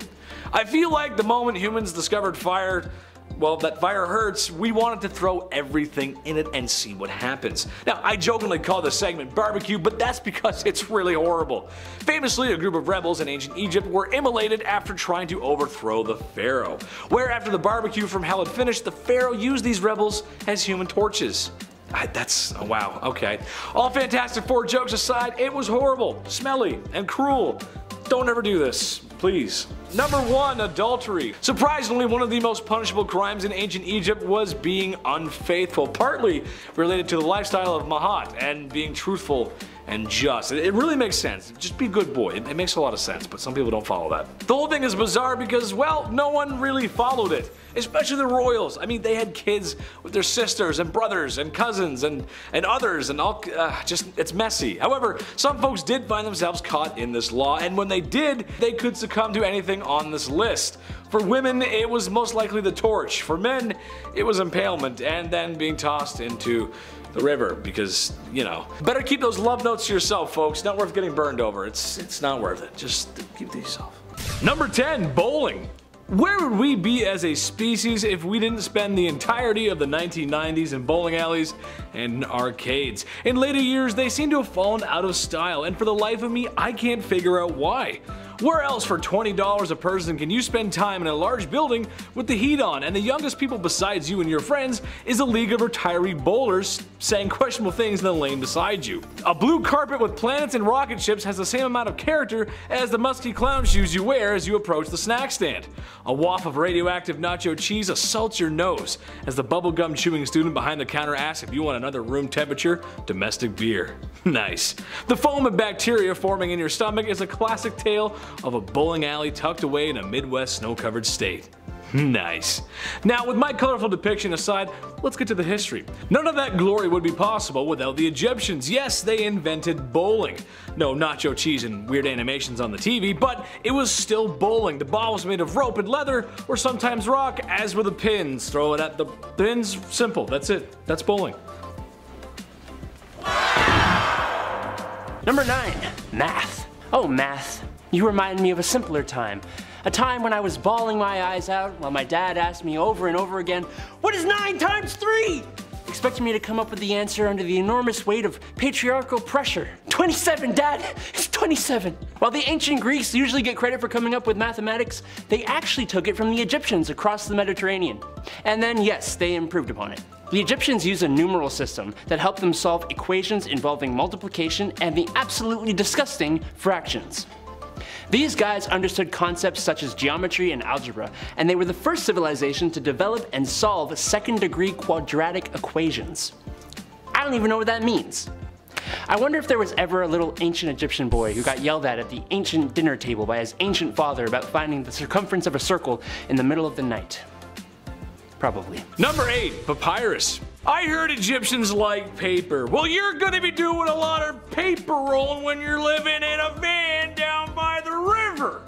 I feel like the moment humans discovered fire, well, that fire hurts, we wanted to throw everything in it and see what happens. Now, I jokingly call this segment barbecue, but that's because it's really horrible. Famously, a group of rebels in ancient Egypt were immolated after trying to overthrow the pharaoh, where after the barbecue from hell had finished, the pharaoh used these rebels as human torches. Oh wow, okay. All Fantastic Four jokes aside, it was horrible, smelly, and cruel. Don't ever do this, please. Number 1, adultery. Surprisingly, one of the most punishable crimes in ancient Egypt was being unfaithful, partly related to the lifestyle of Mahat and being truthful and just. It really makes sense. Just be a good boy. It makes a lot of sense, but some people don't follow that. The whole thing is bizarre because, well, no one really followed it. Especially the royals. I mean, they had kids with their sisters and brothers and cousins and others and all, it's messy. However, some folks did find themselves caught in this law, and when they did, they could succumb to anything on this list. For women, it was most likely the torch. For men, it was impalement and then being tossed into the river because, you know. Better keep those love notes to yourself, folks. Not worth getting burned over. It's not worth it. Just keep it to yourself. Number 10, bowling. Where would we be as a species if we didn't spend the entirety of the 1990s in bowling alleys and arcades? In later years, they seem to have fallen out of style, and for the life of me, I can't figure out why. Where else for $20 a person can you spend time in a large building with the heat on and the youngest people besides you and your friends is a league of retiree bowlers saying questionable things in the lane beside you? A blue carpet with planets and rocket ships has the same amount of character as the musky clown shoes you wear as you approach the snack stand. A waft of radioactive nacho cheese assaults your nose as the bubblegum chewing student behind the counter asks if you want another room temperature domestic beer. Nice. The foam and bacteria forming in your stomach is a classic tale of a bowling alley tucked away in a Midwest snow-covered state. Nice. Now, with my colorful depiction aside, let's get to the history. None of that glory would be possible without the Egyptians. Yes, they invented bowling. No nacho cheese and weird animations on the TV, but it was still bowling. The ball was made of rope and leather, or sometimes rock, as were the pins. Throw it at the pins, simple, that's it. That's bowling. Number 9. Math. Oh, math. You remind me of a simpler time. A time when I was bawling my eyes out while my dad asked me over and over again, "What is 9 times 3?" Expecting me to come up with the answer under the enormous weight of patriarchal pressure. 27, Dad! It's 27! While the ancient Greeks usually get credit for coming up with mathematics, they actually took it from the Egyptians across the Mediterranean. And then, yes, they improved upon it. The Egyptians used a numeral system that helped them solve equations involving multiplication and the absolutely disgusting fractions. These guys understood concepts such as geometry and algebra, and they were the first civilization to develop and solve second-degree quadratic equations. I don't even know what that means. I wonder if there was ever a little ancient Egyptian boy who got yelled at the ancient dinner table by his ancient father about finding the circumference of a circle in the middle of the night. Probably. Number 8. Papyrus. I heard Egyptians like paper. Well, you're gonna be doing a lot of paper rolling when you're living in a van down by the river.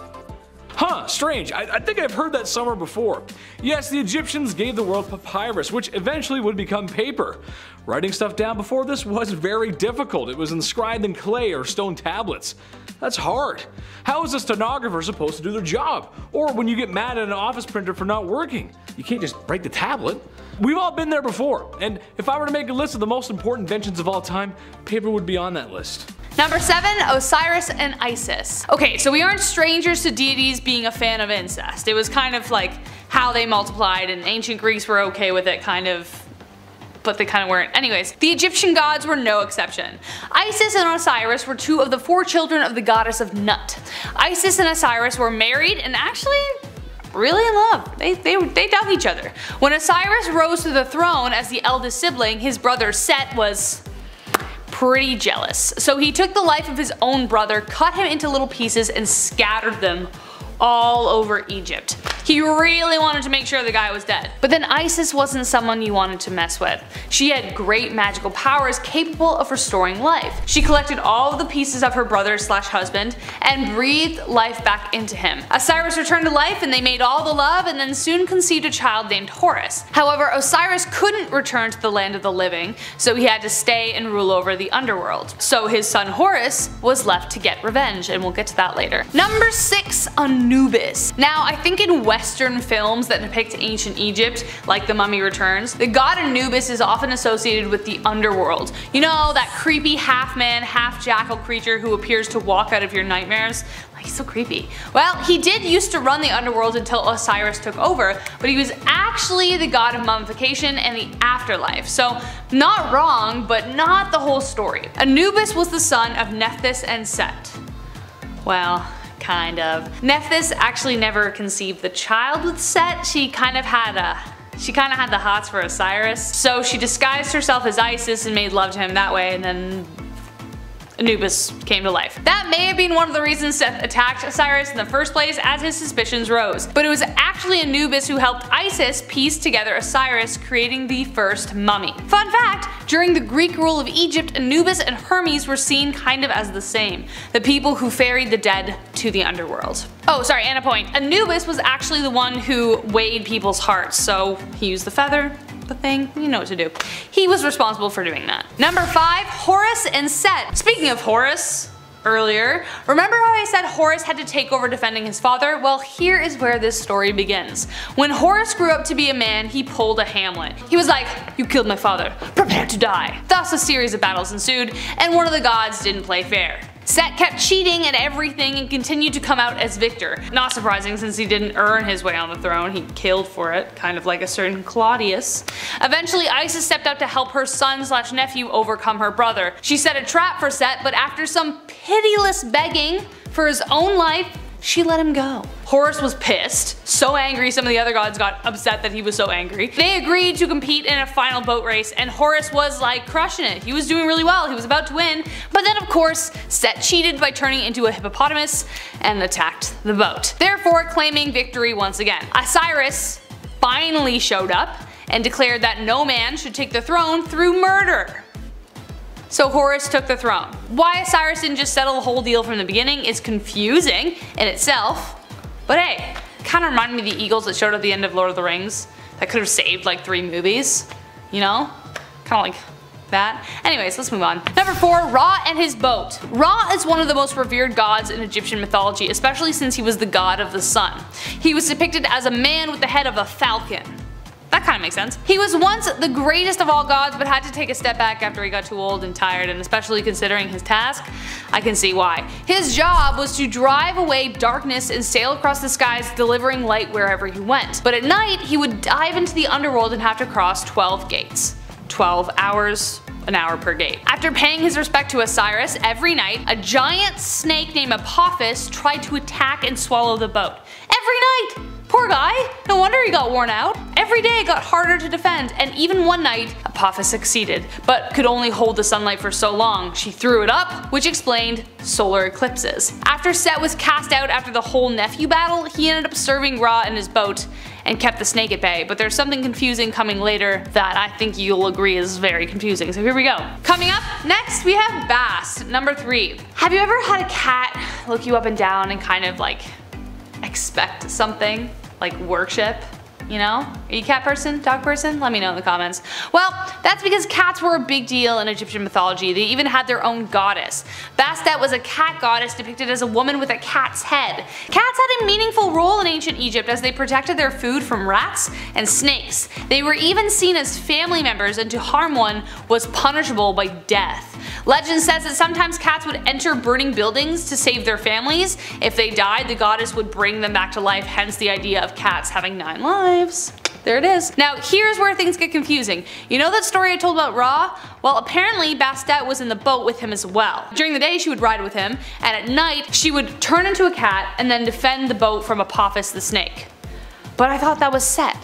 Huh, strange. I think I've heard that somewhere before. Yes, the Egyptians gave the world papyrus, which eventually would become paper. Writing stuff down before this was very difficult. It was inscribed in clay or stone tablets. That's hard. How is a stenographer supposed to do their job? Or when you get mad at an office printer for not working, you can't just break the tablet. We've all been there before, and if I were to make a list of the most important inventions of all time, paper would be on that list. Number 7. Osiris and Isis. Okay, so we aren't strangers to deities being a fan of incest. It was kind of like how they multiplied, and ancient Greeks were okay with it, kind of, but they kind of weren't. Anyways, the Egyptian gods were no exception. Isis and Osiris were 2 of the 4 children of the goddess of Nut. Isis and Osiris were married and actually really in love. They dug each other. When Osiris rose to the throne as the eldest sibling, his brother Set was pretty jealous. So he took the life of his own brother, cut him into little pieces, and scattered them all over Egypt. He really wanted to make sure the guy was dead. But then Isis wasn't someone you wanted to mess with. She had great magical powers capable of restoring life. She collected all of the pieces of her brother/husband and breathed life back into him. Osiris returned to life and they made all the love and then soon conceived a child named Horus. However, Osiris couldn't return to the land of the living, so he had to stay and rule over the underworld. So his son Horus was left to get revenge, and we'll get to that later. Number 6. Anubis. Now, I think in Western films that depict ancient Egypt, like The Mummy Returns, the god Anubis is often associated with the underworld. You know, that creepy half-man, half-jackal creature who appears to walk out of your nightmares? Like, he's so creepy. Well, he did used to run the underworld until Osiris took over, but he was actually the god of mummification and the afterlife. So, not wrong, but not the whole story. Anubis was the son of Nephthys and Set. Well, kind of. Nephthys actually never conceived the child with Set. She kind of had the hots for Osiris, so she disguised herself as Isis and made love to him that way, and then Anubis came to life. That may have been one of the reasons Seth attacked Osiris in the first place, as his suspicions rose. But it was actually Anubis who helped Isis piece together Osiris, creating the first mummy. Fun fact, during the Greek rule of Egypt, Anubis and Hermes were seen kind of as the same, the people who ferried the dead to the underworld. Oh, sorry, and a point. Anubis was actually the one who weighed people's hearts, so he used the feather, the thing, you know what to do. He was responsible for doing that. Number 5, Horus and Set. Speaking of Horus, earlier, remember how I said Horus had to take over defending his father? Well, here is where this story begins. When Horus grew up to be a man, he pulled a Hamlet. He was like, "You killed my father, prepare to die." Thus a series of battles ensued, and one of the gods didn't play fair. Set kept cheating at everything and continued to come out as victor. Not surprising since he didn't earn his way on the throne, he killed for it, kind of like a certain Claudius. Eventually Isis stepped up to help her son/nephew overcome her brother. She set a trap for Set, but after some pitiless begging for his own life, she let him go. Horus was pissed, so angry some of the other gods got upset that he was so angry. They agreed to compete in a final boat race and Horus was like crushing it. He was doing really well, he was about to win, but then of course Set cheated by turning into a hippopotamus and attacked the boat, therefore claiming victory once again. Osiris finally showed up and declared that no man should take the throne through murder. So Horus took the throne. Why Osiris didn't just settle the whole deal from the beginning is confusing in itself, but hey, kinda reminded me of the eagles that showed at the end of Lord of the Rings that could have saved like 3 movies, you know? Kinda like that. Anyways, let's move on. Number 4, Ra and his boat. Ra is one of the most revered gods in Egyptian mythology, especially since he was the god of the sun. He was depicted as a man with the head of a falcon. That kinda makes sense. He was once the greatest of all gods but had to take a step back after he got too old and tired, and especially considering his task, I can see why. His job was to drive away darkness and sail across the skies delivering light wherever he went. But at night he would dive into the underworld and have to cross 12 gates. 12 hours, an hour per gate. After paying his respect to Osiris every night, a giant snake named Apophis tried to attack and swallow the boat. Every night! Poor guy, no wonder he got worn out. Every day it got harder to defend, and even one night, Apophis succeeded, but could only hold the sunlight for so long. She threw it up, which explained solar eclipses. After Set was cast out after the whole nephew battle, he ended up serving Ra in his boat and kept the snake at bay, but there's something confusing coming later that I think you'll agree is very confusing, so here we go. Coming up next we have Bast, number 3. Have you ever had a cat look you up and down and kind of like expect something? Like worship, you know? Are you a cat person? Dog person? Let me know in the comments. Well, that's because cats were a big deal in Egyptian mythology. They even had their own goddess. Bastet was a cat goddess depicted as a woman with a cat's head. Cats had a meaningful role in ancient Egypt as they protected their food from rats and snakes. They were even seen as family members, and to harm one was punishable by death. Legend says that sometimes cats would enter burning buildings to save their families. If they died, the goddess would bring them back to life, hence the idea of cats having 9 lives. There it is. Now here's where things get confusing. You know that story I told about Ra? Well, apparently Bastet was in the boat with him as well. During the day she would ride with him, and at night she would turn into a cat and then defend the boat from Apophis the snake. But I thought that was Set.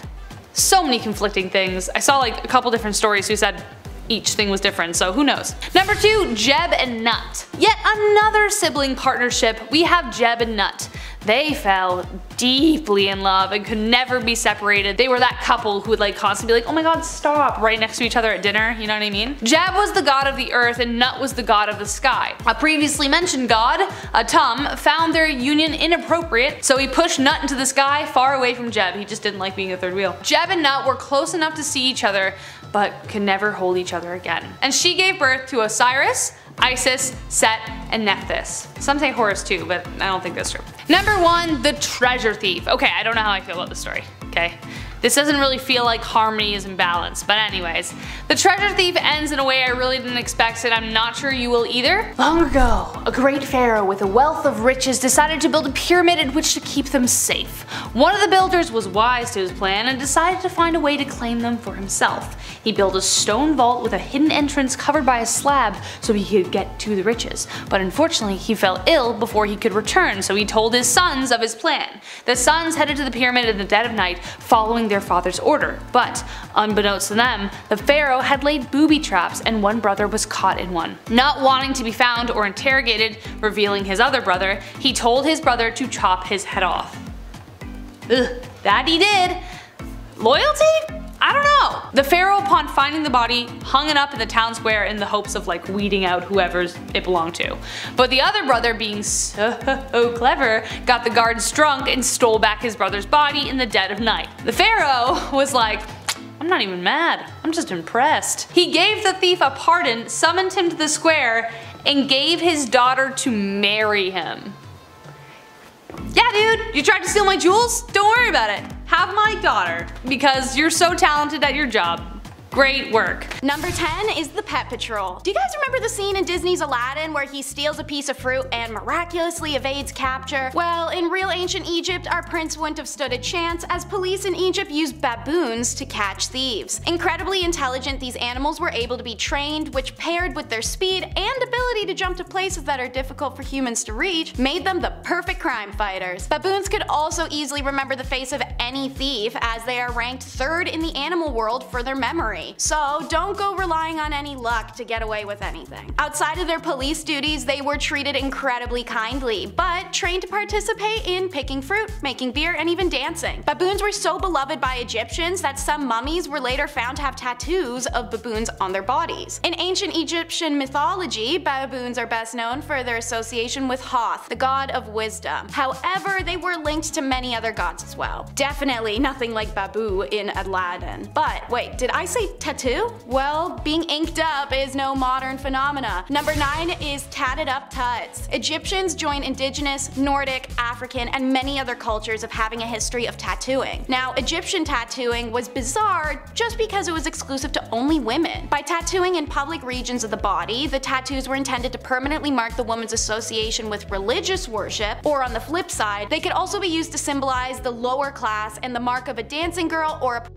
So many conflicting things. I saw like a couple different stories who said each thing was different, so who knows. Number 2, Jeb and Nut. Yet another sibling partnership, we have Jeb and Nut. They fell deeply in love and could never be separated. They were that couple who would like constantly be like, oh my god, stop, right next to each other at dinner, you know what I mean? Jeb was the god of the earth and Nut was the god of the sky. A previously mentioned god, Atum, found their union inappropriate, so he pushed Nut into the sky far away from Jeb. He just didn't like being a third wheel. Jeb and Nut were close enough to see each other, but could never hold each other again. And she gave birth to Osiris, Isis, Set, and Nephthys. Some say Horus too, but I don't think that's true. Number 1, the treasure thief. Okay, I don't know how I feel about this story, okay? This doesn't really feel like harmony is in balance, but anyways. The treasure thief ends in a way I really didn't expect, and I'm not sure you will either. Long ago, a great pharaoh with a wealth of riches decided to build a pyramid in which to keep them safe. One of the builders was wise to his plan and decided to find a way to claim them for himself. He built a stone vault with a hidden entrance covered by a slab so he could get to the riches, but unfortunately he fell ill before he could return, so he told his sons of his plan. The sons headed to the pyramid in the dead of night, following their father's order, but unbeknownst to them, the pharaoh had laid booby traps and one brother was caught in one. Not wanting to be found or interrogated, revealing his other brother, he told his brother to chop his head off. Ugh, that he did. Loyalty? I don't know. The pharaoh, upon finding the body, hung it up in the town square in the hopes of like weeding out whoever it belonged to. But the other brother, being so clever, got the guards drunk and stole back his brother's body in the dead of night. The pharaoh was like, I'm not even mad, I'm just impressed. He gave the thief a pardon, summoned him to the square, and gave his daughter to marry him. Yeah dude, you tried to steal my jewels? Don't worry about it. Have my daughter, because you're so talented at your job. Great work. Number 10 is the Pet Patrol. Do you guys remember the scene in Disney's Aladdin where he steals a piece of fruit and miraculously evades capture? Well, in real ancient Egypt, our prince wouldn't have stood a chance, as police in Egypt used baboons to catch thieves. Incredibly intelligent, these animals were able to be trained, which paired with their speed and ability to jump to places that are difficult for humans to reach, made them the perfect crime fighters. Baboons could also easily remember the face of any thief, as they are ranked 3rd in the animal world for their memory. So don't go relying on any luck to get away with anything. Outside of their police duties, they were treated incredibly kindly, but trained to participate in picking fruit, making beer, and even dancing. Baboons were so beloved by Egyptians that some mummies were later found to have tattoos of baboons on their bodies. In ancient Egyptian mythology, baboons are best known for their association with Thoth, the god of wisdom. However, they were linked to many other gods as well. Definitely nothing like Babu in Aladdin. But wait, did I say tattoo? Well, being inked up is no modern phenomena. Number 9 is tatted up tuts. Egyptians join indigenous, Nordic, African, and many other cultures of having a history of tattooing. Now, Egyptian tattooing was bizarre just because it was exclusive to only women. By tattooing in public regions of the body, the tattoos were intended to permanently mark the woman's association with religious worship, or on the flip side, they could also be used to symbolize the lower class and the mark of a dancing girl or a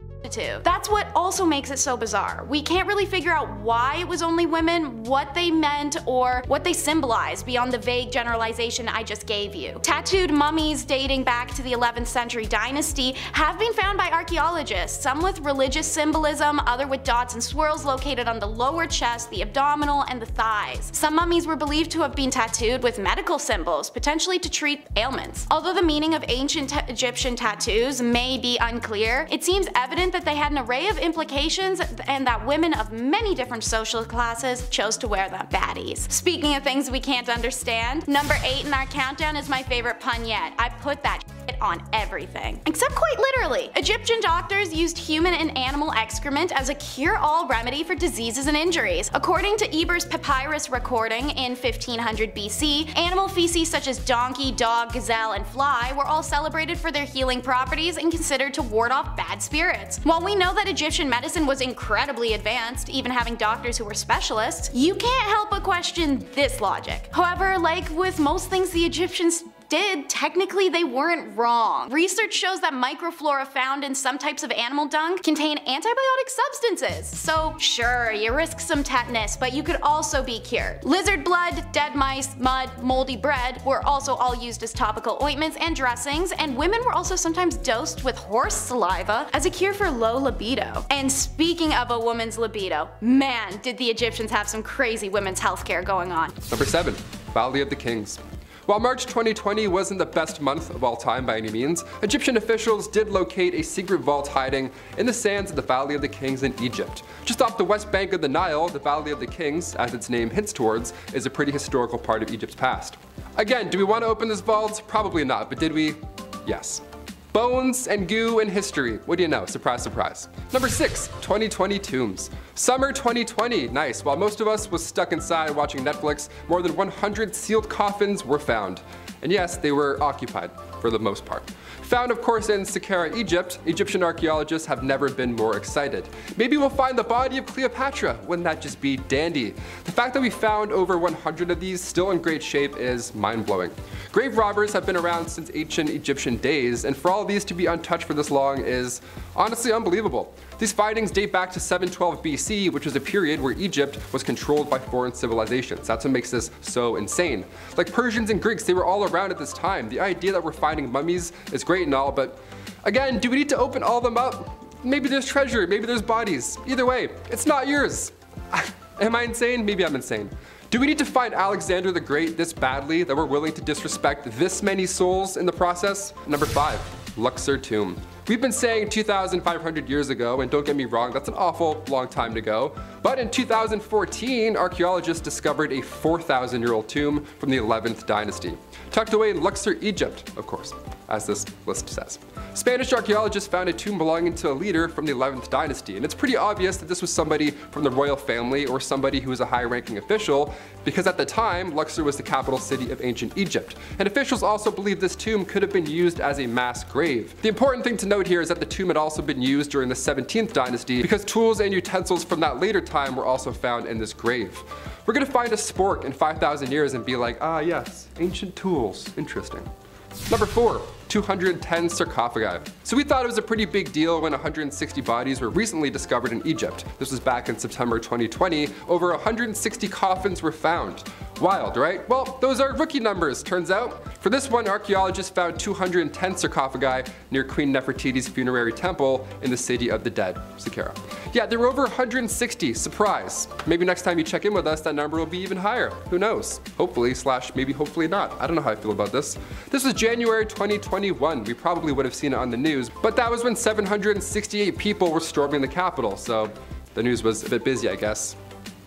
That's what also makes it so bizarre. We can't really figure out why it was only women, what they meant, or what they symbolized beyond the vague generalization I just gave you. Tattooed mummies dating back to the 11th century dynasty have been found by archaeologists, some with religious symbolism, other with dots and swirls located on the lower chest, the abdominal, and the thighs. Some mummies were believed to have been tattooed with medical symbols, potentially to treat ailments. Although the meaning of ancient Egyptian tattoos may be unclear, it seems evident that they had an array of implications and that women of many different social classes chose to wear them. Baddies. Speaking of things we can't understand, number 8 in our countdown is my favorite pun yet. I put that shit on everything. Except quite literally. Egyptian doctors used human and animal excrement as a cure-all remedy for diseases and injuries. According to Eber's papyrus recording in 1500 BC, animal feces such as donkey, dog, gazelle, and fly were all celebrated for their healing properties and considered to ward off bad spirits. While we know that Egyptian medicine was incredibly advanced, even having doctors who were specialists, you can't help but question this logic. However, like with most things the Egyptians did, technically they weren't wrong. Research shows that microflora found in some types of animal dung contain antibiotic substances. So sure, you risk some tetanus, but you could also be cured. Lizard blood, dead mice, mud, moldy bread were also all used as topical ointments and dressings, and women were also sometimes dosed with horse saliva as a cure for low libido. And speaking of a woman's libido, man, did the Egyptians have some crazy women's healthcare going on. Number 7. Valley of the Kings. While March 2020 wasn't the best month of all time by any means, Egyptian officials did locate a secret vault hiding in the sands of the Valley of the Kings in Egypt. Just off the west bank of the Nile, the Valley of the Kings, as its name hints towards, is a pretty historical part of Egypt's past. Again, do we want to open this vault? Probably not, but did we? Yes. Bones and goo and history. What do you know? Surprise, surprise. Number 6. 2020 tombs. Summer 2020. Nice. While most of us was stuck inside watching Netflix, more than 100 sealed coffins were found. And yes, they were occupied for the most part. Found, of course, in Saqqara, Egypt, Egyptian archaeologists have never been more excited. Maybe we'll find the body of Cleopatra. Wouldn't that just be dandy? The fact that we found over 100 of these still in great shape is mind-blowing. Grave robbers have been around since ancient Egyptian days, and for all of these to be untouched for this long is honestly unbelievable. These findings date back to 712 BC, which was a period where Egypt was controlled by foreign civilizations. That's what makes this so insane. Like Persians and Greeks, they were all around at this time. The idea that we're finding mummies is great and all, but again, do we need to open all of them up? Maybe there's treasure, maybe there's bodies. Either way, it's not yours. Am I insane? Maybe I'm insane. Do we need to find Alexander the Great this badly that we're willing to disrespect this many souls in the process? Number 5. Luxor Tomb. We've been saying 2,500 years ago, and don't get me wrong, that's an awful long time to go. But in 2014, archaeologists discovered a 4,000-year-old tomb from the 11th dynasty, tucked away in Luxor, Egypt, of course. as this list says. Spanish archaeologists found a tomb belonging to a leader from the 11th dynasty, and it's pretty obvious that this was somebody from the royal family or somebody who was a high-ranking official, because at the time, Luxor was the capital city of ancient Egypt, and officials also believe this tomb could have been used as a mass grave. The important thing to note here is that the tomb had also been used during the 17th dynasty, because tools and utensils from that later time were also found in this grave. We're gonna find a spork in 5,000 years and be like, ah yes, ancient tools, interesting. Number 4, 210 sarcophagi. So we thought it was a pretty big deal when 160 bodies were recently discovered in Egypt. This was back in September 2020. Over 160 coffins were found. Wild, right? Well, those are rookie numbers, turns out. For this one, archaeologists found 210 sarcophagi near Queen Nefertiti's funerary temple in the city of the dead, Saqqara. Yeah, there were over 160, surprise. Maybe next time you check in with us, that number will be even higher. Who knows? Hopefully, / maybe hopefully not. I don't know how I feel about this. This was January 2021. We probably would have seen it on the news, but that was when 768 people were storming the Capitol, so the news was a bit busy, I guess.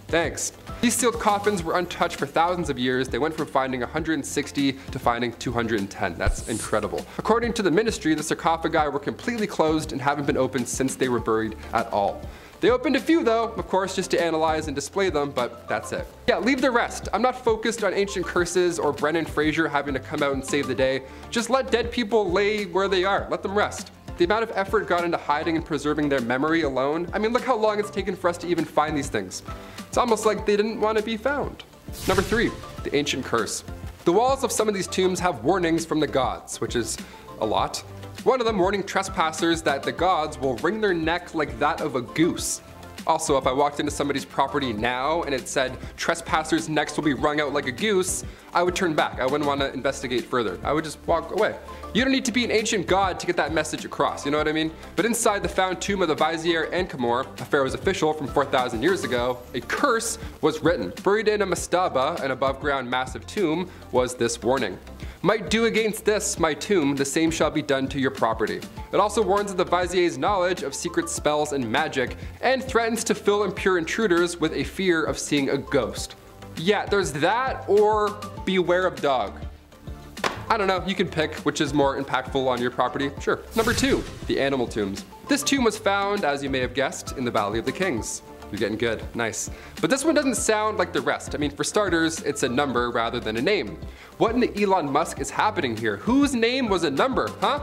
Thanks. These sealed coffins were untouched for thousands of years. They went from finding 160 to finding 210. That's incredible. According to the ministry, the sarcophagi were completely closed and haven't been opened since they were buried at all. They opened a few though, of course, just to analyze and display them, but that's it. Yeah, leave the rest. I'm not focused on ancient curses or Brendan Fraser having to come out and save the day. Just let dead people lay where they are. Let them rest. The amount of effort gone into hiding and preserving their memory alone, I mean, look how long it's taken for us to even find these things. It's almost like they didn't want to be found. Number 3, the ancient curse. The walls of some of these tombs have warnings from the gods, which is a lot. One of them warning trespassers that the gods will wring their neck like that of a goose. Also, if I walked into somebody's property now and it said trespassers' necks will be wrung out like a goose, I would turn back. I wouldn't want to investigate further. I would just walk away. You don't need to be an ancient god to get that message across, you know what I mean? But inside the found tomb of the vizier Ankhamor, a pharaoh's official from 4,000 years ago, a curse was written. Buried in a mastaba, an above-ground massive tomb, was this warning. Might do against this, my tomb, the same shall be done to your property. It also warns of the vizier's knowledge of secret spells and magic, and threatens to fill impure intruders with a fear of seeing a ghost. Yeah, there's that, or beware of dog. I don't know, you can pick which is more impactful on your property, sure. Number 2, the animal tombs. This tomb was found, as you may have guessed, in the Valley of the Kings. You're getting good, nice. But this one doesn't sound like the rest. I mean, for starters, it's a number rather than a name. What in the Elon Musk is happening here? Whose name was a number, huh?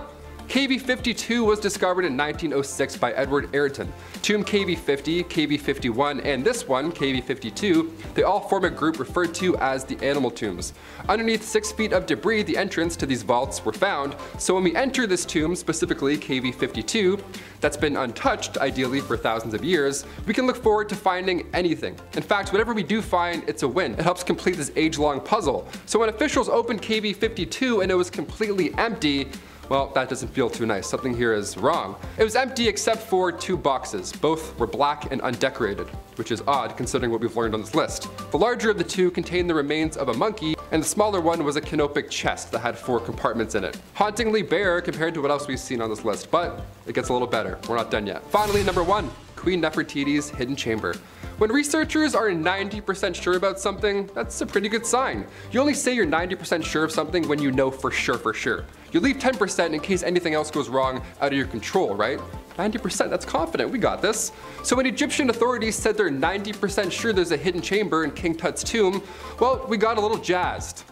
KV52 was discovered in 1906 by Edward Ayrton. Tomb KV50, KV51, and this one, KV52, they all form a group referred to as the animal tombs. Underneath 6 feet of debris, the entrance to these vaults were found, so when we enter this tomb, specifically KV52, that's been untouched, ideally for thousands of years, we can look forward to finding anything. In fact, whatever we do find, it's a win. It helps complete this age-long puzzle. So when officials opened KV52 and it was completely empty, well, that doesn't feel too nice. Something here is wrong. It was empty except for 2 boxes. Both were black and undecorated, which is odd considering what we've learned on this list. The larger of the 2 contained the remains of a monkey, and the smaller one was a canopic chest that had 4 compartments in it. Hauntingly bare compared to what else we've seen on this list, but it gets a little better. We're not done yet. Finally, number 1, Queen Nefertiti's hidden chamber. When researchers are 90% sure about something, that's a pretty good sign. You only say you're 90% sure of something when you know for sure. You leave 10% in case anything else goes wrong out of your control, right? 90%, that's confident, we got this. So when Egyptian authorities said they're 90% sure there's a hidden chamber in King Tut's tomb, well, we got a little jazzed.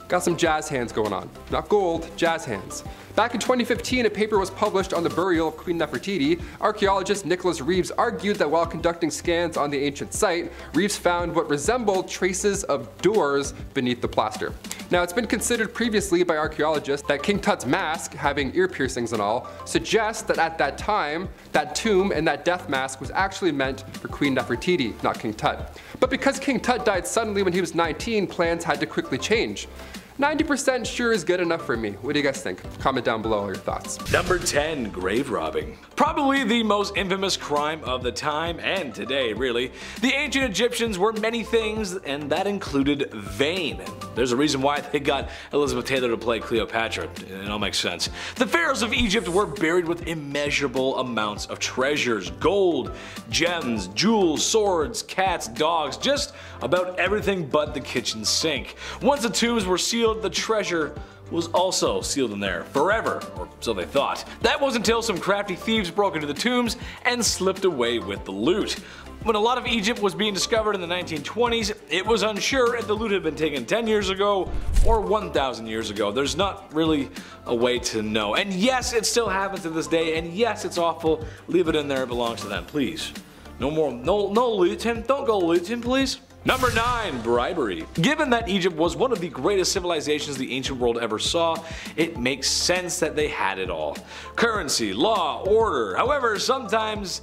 Got some jazz hands going on. Not gold, jazz hands. Back in 2015, a paper was published on the burial of Queen Nefertiti. Archaeologist Nicholas Reeves argued that while conducting scans on the ancient site, Reeves found what resembled traces of doors beneath the plaster. Now, it's been considered previously by archaeologists that King Tut's mask, having ear piercings and all, suggests that at that time, that tomb and that death mask was actually meant for Queen Nefertiti, not King Tut. But because King Tut died suddenly when he was 19, plans had to quickly change. 90% sure is good enough for me. What do you guys think? Comment down below all your thoughts. Number 10, grave robbing. Probably the most infamous crime of the time and today, really. The ancient Egyptians were many things, and that included vain. There's a reason why they got Elizabeth Taylor to play Cleopatra. It all makes sense. The pharaohs of Egypt were buried with immeasurable amounts of treasures, gold, gems, jewels, swords, cats, dogs, just about everything but the kitchen sink. Once the tombs were sealed, the treasure was also sealed in there forever, or so they thought. That wasn't until some crafty thieves broke into the tombs and slipped away with the loot. When a lot of Egypt was being discovered in the 1920s, it was unsure if the loot had been taken 10 years ago or 1,000 years ago. There's not really a way to know. And yes, it still happens to this day, and yes, it's awful. Leave it in there, it belongs to them, please. No more, no looting, don't go looting, please. Number 9. Bribery. Given that Egypt was one of the greatest civilizations the ancient world ever saw, it makes sense that they had it all. Currency, law, order. However, sometimes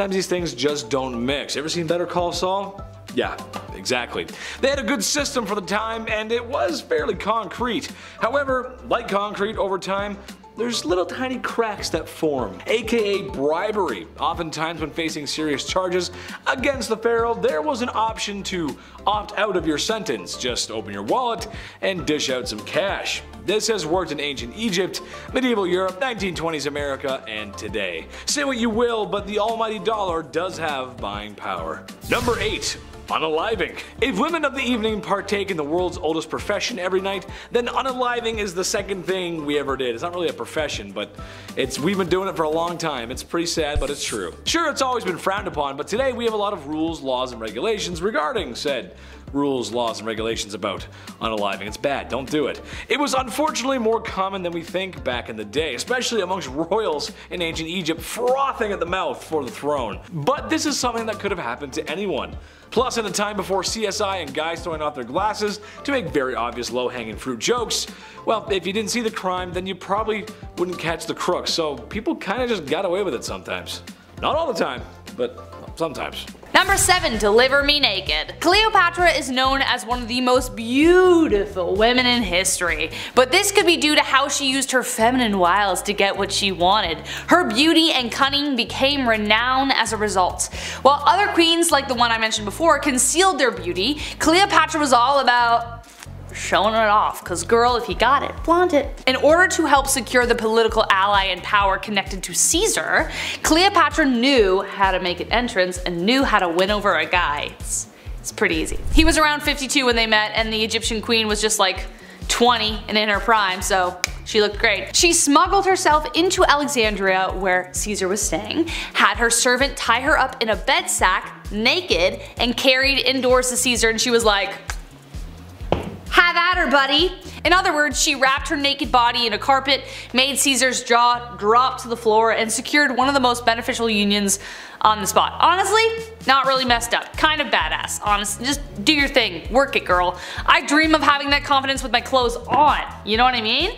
these things just don't mix. Ever seen Better Call Saul? Yeah, exactly. They had a good system for the time, and it was fairly concrete. However, like concrete, over time, there's little tiny cracks that form, aka bribery. Oftentimes when facing serious charges against the pharaoh, there was an option to opt out of your sentence. Just open your wallet and dish out some cash. This has worked in ancient Egypt, medieval Europe, 1920s America, and today. Say what you will, but the almighty dollar does have buying power. Number 8. Unaliving. If women of the evening partake in the world's oldest profession every night, then unaliving is the second thing we ever did. It's not really a profession, but we've been doing it for a long time. It's pretty sad, but it's true. Sure, it's always been frowned upon, but today we have a lot of rules, laws, and regulations regarding said rules, laws, and regulations about unaliving. It's bad, don't do it. It was unfortunately more common than we think back in the day, especially amongst royals in ancient Egypt frothing at the mouth for the throne. But this is something that could have happened to anyone. Plus, in a time before CSI and guys throwing off their glasses to make very obvious low-hanging fruit jokes, well, if you didn't see the crime, then you probably wouldn't catch the crook, so people kinda just got away with it sometimes. Not all the time, but sometimes. Number 7. Deliver me naked. Cleopatra is known as one of the most beautiful women in history, but this could be due to how she used her feminine wiles to get what she wanted. Her beauty and cunning became renowned as a result. While other queens, like the one I mentioned before, concealed their beauty, Cleopatra was all about showing it off, cause girl, if you got it, flaunt it. In order to help secure the political ally and power connected to Caesar, Cleopatra knew how to make an entrance and knew how to win over a guy. It's pretty easy. He was around 52 when they met, and the Egyptian queen was just like 20 and in her prime, so she looked great. She smuggled herself into Alexandria, where Caesar was staying, had her servant tie her up in a bed sack, naked, and carried indoors to Caesar, and she was like, "Have at her, buddy." In other words, she wrapped her naked body in a carpet, made Caesar's jaw drop to the floor, and secured one of the most beneficial unions on the spot. Honestly, not really messed up. Kind of badass. Honestly, just do your thing. Work it, girl. I dream of having that confidence with my clothes on. You know what I mean?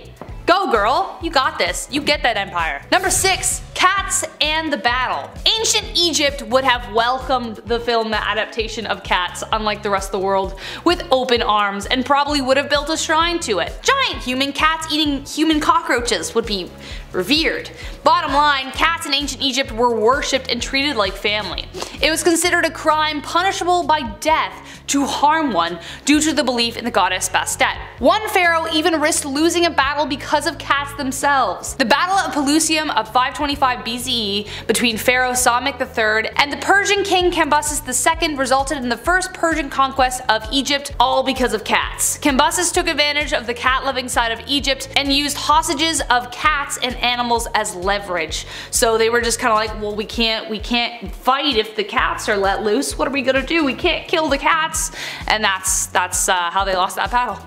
Go girl, you got this. You get that empire. Number 6. Cats and the Battle. Ancient Egypt would have welcomed the film adaptation of Cats, unlike the rest of the world, with open arms, and probably would have built a shrine to it. Giant human cats eating human cockroaches would be revered. Bottom line, cats in ancient Egypt were worshipped and treated like family. It was considered a crime punishable by death to harm one due to the belief in the goddess Bastet. One pharaoh even risked losing a battle because of cats themselves. The Battle of Pelusium of 525 BCE between Pharaoh Psamek III and the Persian king Cambyses II resulted in the first Persian conquest of Egypt, all because of cats. Cambyses took advantage of the cat-loving side of Egypt and used hostages of cats and animals as leverage. So they were just kind of like, well, we can't fight if the cats are let loose. What are we gonna do? We can't kill the cats. And that's how they lost that battle.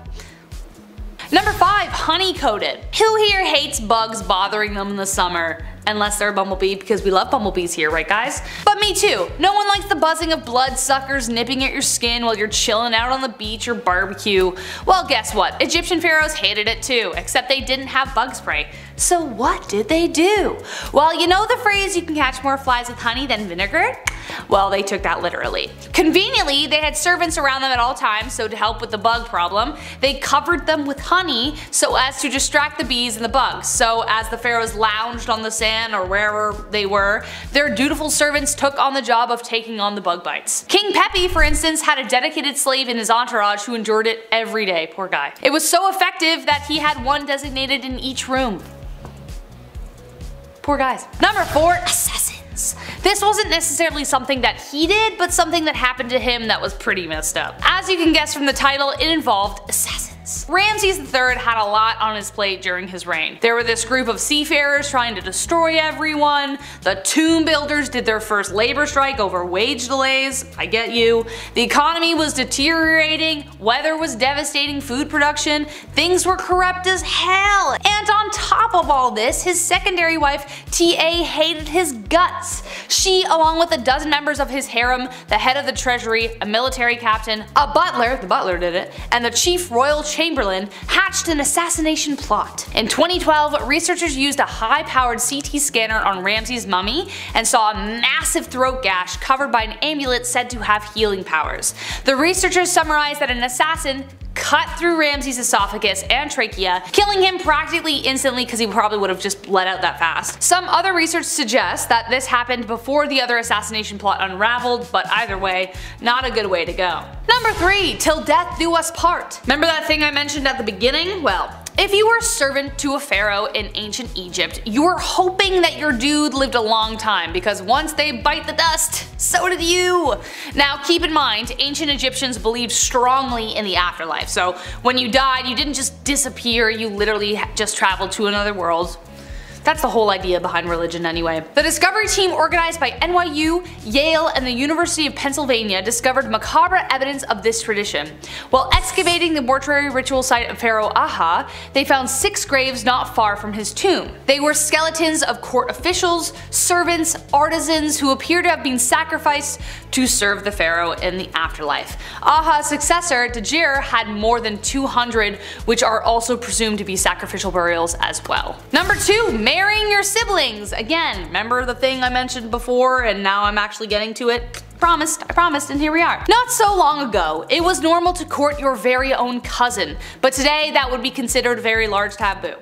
Number 5. Honey-coated. Who here hates bugs bothering them in the summer? Unless they're a bumblebee, because we love bumblebees here, right guys? But me too. No one likes the buzzing of bloodsuckers nipping at your skin while you're chilling out on the beach or barbecue. Well, guess what? Egyptian pharaohs hated it too, except they didn't have bug spray. So what did they do? Well, you know the phrase, you can catch more flies with honey than vinegar? Well, they took that literally. Conveniently, they had servants around them at all times, so to help with the bug problem, they covered them with honey so as to distract the bees and the bugs. So as the pharaohs lounged on the sand or wherever they were, their dutiful servants took on the job of taking on the bug bites. King Pepi, for instance, had a dedicated slave in his entourage who endured it every day, poor guy. It was so effective that he had one designated in each room. Poor guys. Number 4. Assassins. This wasn't necessarily something that he did, but something that happened to him that was pretty messed up. As you can guess from the title, it involved assassins. pyramids. Ramses III had a lot on his plate during his reign. There were this group of seafarers trying to destroy everyone, the tomb builders did their first labor strike over wage delays, I get you, the economy was deteriorating, weather was devastating food production, things were corrupt as hell, and on top of all this, his secondary wife Ta hated his guts. She, along with a dozen members of his harem, the head of the treasury, a military captain, a butler, the butler did it, and the chief royal chamberlain, hatched an assassination plot. In 2012, researchers used a high-powered CT scanner on Ramses' mummy and saw a massive throat gash covered by an amulet said to have healing powers. The researchers summarized that an assassin cut through Ramses' esophagus and trachea, killing him practically instantly because he probably would have just let out that fast. Some other research suggests that this happened before the other assassination plot unraveled, but either way, not a good way to go. Number 3. Till death do us part. Remember that thing I mentioned at the beginning? Well, if you were a servant to a pharaoh in ancient Egypt, you were hoping that your dude lived a long time because once they bite the dust, so did you. Now keep in mind, ancient Egyptians believed strongly in the afterlife, so when you died you didn't just disappear, you literally just traveled to another world. That's the whole idea behind religion anyway. The discovery team organized by NYU, Yale, and the University of Pennsylvania discovered macabre evidence of this tradition. While excavating the mortuary ritual site of Pharaoh Aha, they found 6 graves not far from his tomb. They were skeletons of court officials, servants, artisans who appear to have been sacrificed to serve the pharaoh in the afterlife. Aha's successor, Djir, had more than 200, which are also presumed to be sacrificial burials as well. Number 2. Marrying your siblings. Again, remember the thing I mentioned before and now I'm actually getting to it? I promised, and here we are. Not so long ago, it was normal to court your very own cousin, but today that would be considered a very large taboo.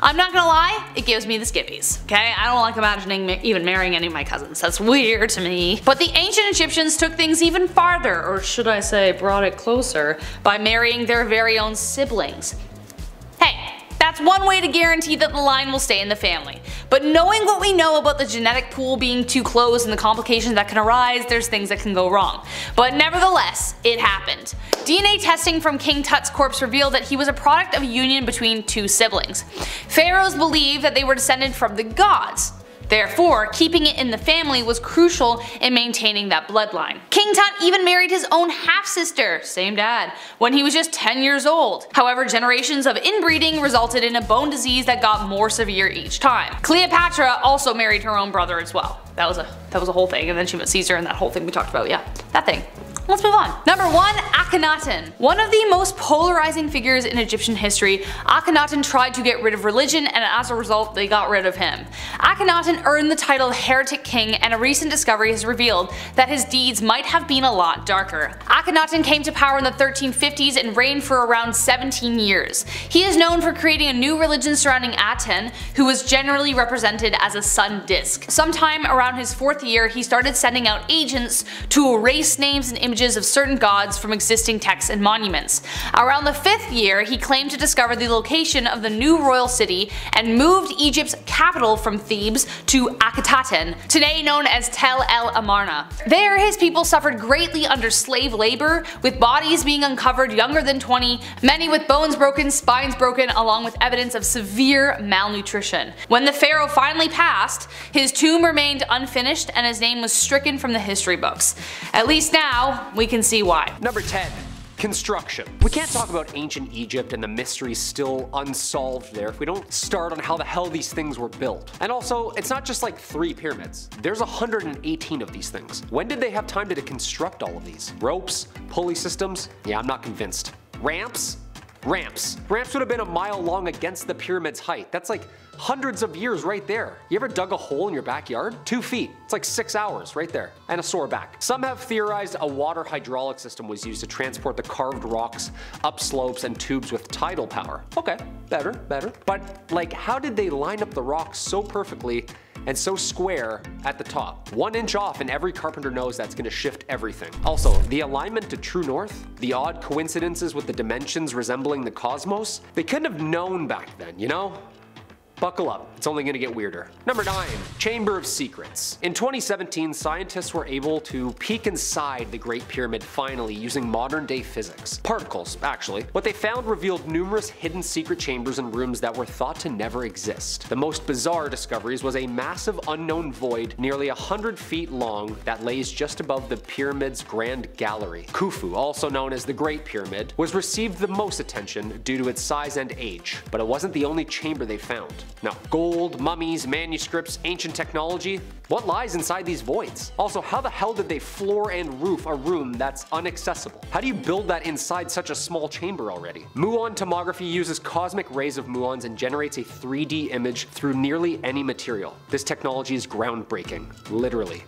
I'm not gonna lie, it gives me the skippies, okay? I don't like imagining even marrying any of my cousins, that's weird to me. But the ancient Egyptians took things even farther, or should I say brought it closer, by marrying their very own siblings. Hey, that's one way to guarantee that the line will stay in the family. But knowing what we know about the genetic pool being too close and the complications that can arise, there's things that can go wrong. But nevertheless, it happened. DNA testing from King Tut's corpse revealed that he was a product of a union between 2 siblings. Pharaohs believed that they were descended from the gods. Therefore, keeping it in the family was crucial in maintaining that bloodline. King Tut even married his own half-sister, same dad, when he was just 10 years old. However, generations of inbreeding resulted in a bone disease that got more severe each time. Cleopatra also married her own brother as well. That was a whole thing, and then she met Caesar and that whole thing we talked about, yeah, that thing. Let's move on. Number 1. Akhenaten. One of the most polarizing figures in Egyptian history, Akhenaten tried to get rid of religion and as a result they got rid of him. Akhenaten earned the title Heretic King, and a recent discovery has revealed that his deeds might have been a lot darker. Akhenaten came to power in the 1350s and reigned for around 17 years. He is known for creating a new religion surrounding Aten, who was generally represented as a sun disk. Sometime around his 4th year he started sending out agents to erase names and images of certain gods from existing texts and monuments. Around the 5th year he claimed to discover the location of the new royal city and moved Egypt's capital from Thebes to Akhetaten, today known as Tel El Amarna. There his people suffered greatly under slave labor, with bodies being uncovered younger than 20, many with bones broken, spines broken, along with evidence of severe malnutrition. When the pharaoh finally passed, his tomb remained unfinished and his name was stricken from the history books. At least now, we can see why. Number 10. Construction. We can't talk about ancient Egypt and the mysteries still unsolved there if we don't start on how the hell these things were built. And also, it's not just like 3 pyramids. There's 118 of these things. When did they have time to construct all of these? Ropes? Pulley systems? Yeah, I'm not convinced. Ramps? Ramps would have been a mile long against the pyramid's height. That's like hundreds of years right there. You ever dug a hole in your backyard? 2 feet. It's like 6 hours right there. And a sore back. Some have theorized a water hydraulic system was used to transport the carved rocks up slopes and tubes with tidal power. Okay, better. But like, how did they line up the rocks so perfectly and so square at the top? 1 inch off and every carpenter knows that's gonna shift everything. Also, the alignment to true north, the odd coincidences with the dimensions resembling the cosmos, they couldn't have known back then, you know? Buckle up, it's only gonna get weirder. Number 9. Chamber of Secrets. In 2017, scientists were able to peek inside the Great Pyramid finally using modern day physics. Particles, actually. What they found revealed numerous hidden secret chambers and rooms that were thought to never exist. The most bizarre discoveries was a massive unknown void nearly 100 feet long that lays just above the pyramid's grand gallery. Khufu, also known as the Great Pyramid, was received the most attention due to its size and age, but it wasn't the only chamber they found. Now, gold, mummies, manuscripts, ancient technology, what lies inside these voids? Also, how the hell did they floor and roof a room that's inaccessible? How do you build that inside such a small chamber already? Muon tomography uses cosmic rays of muons and generates a 3D image through nearly any material. This technology is groundbreaking, literally.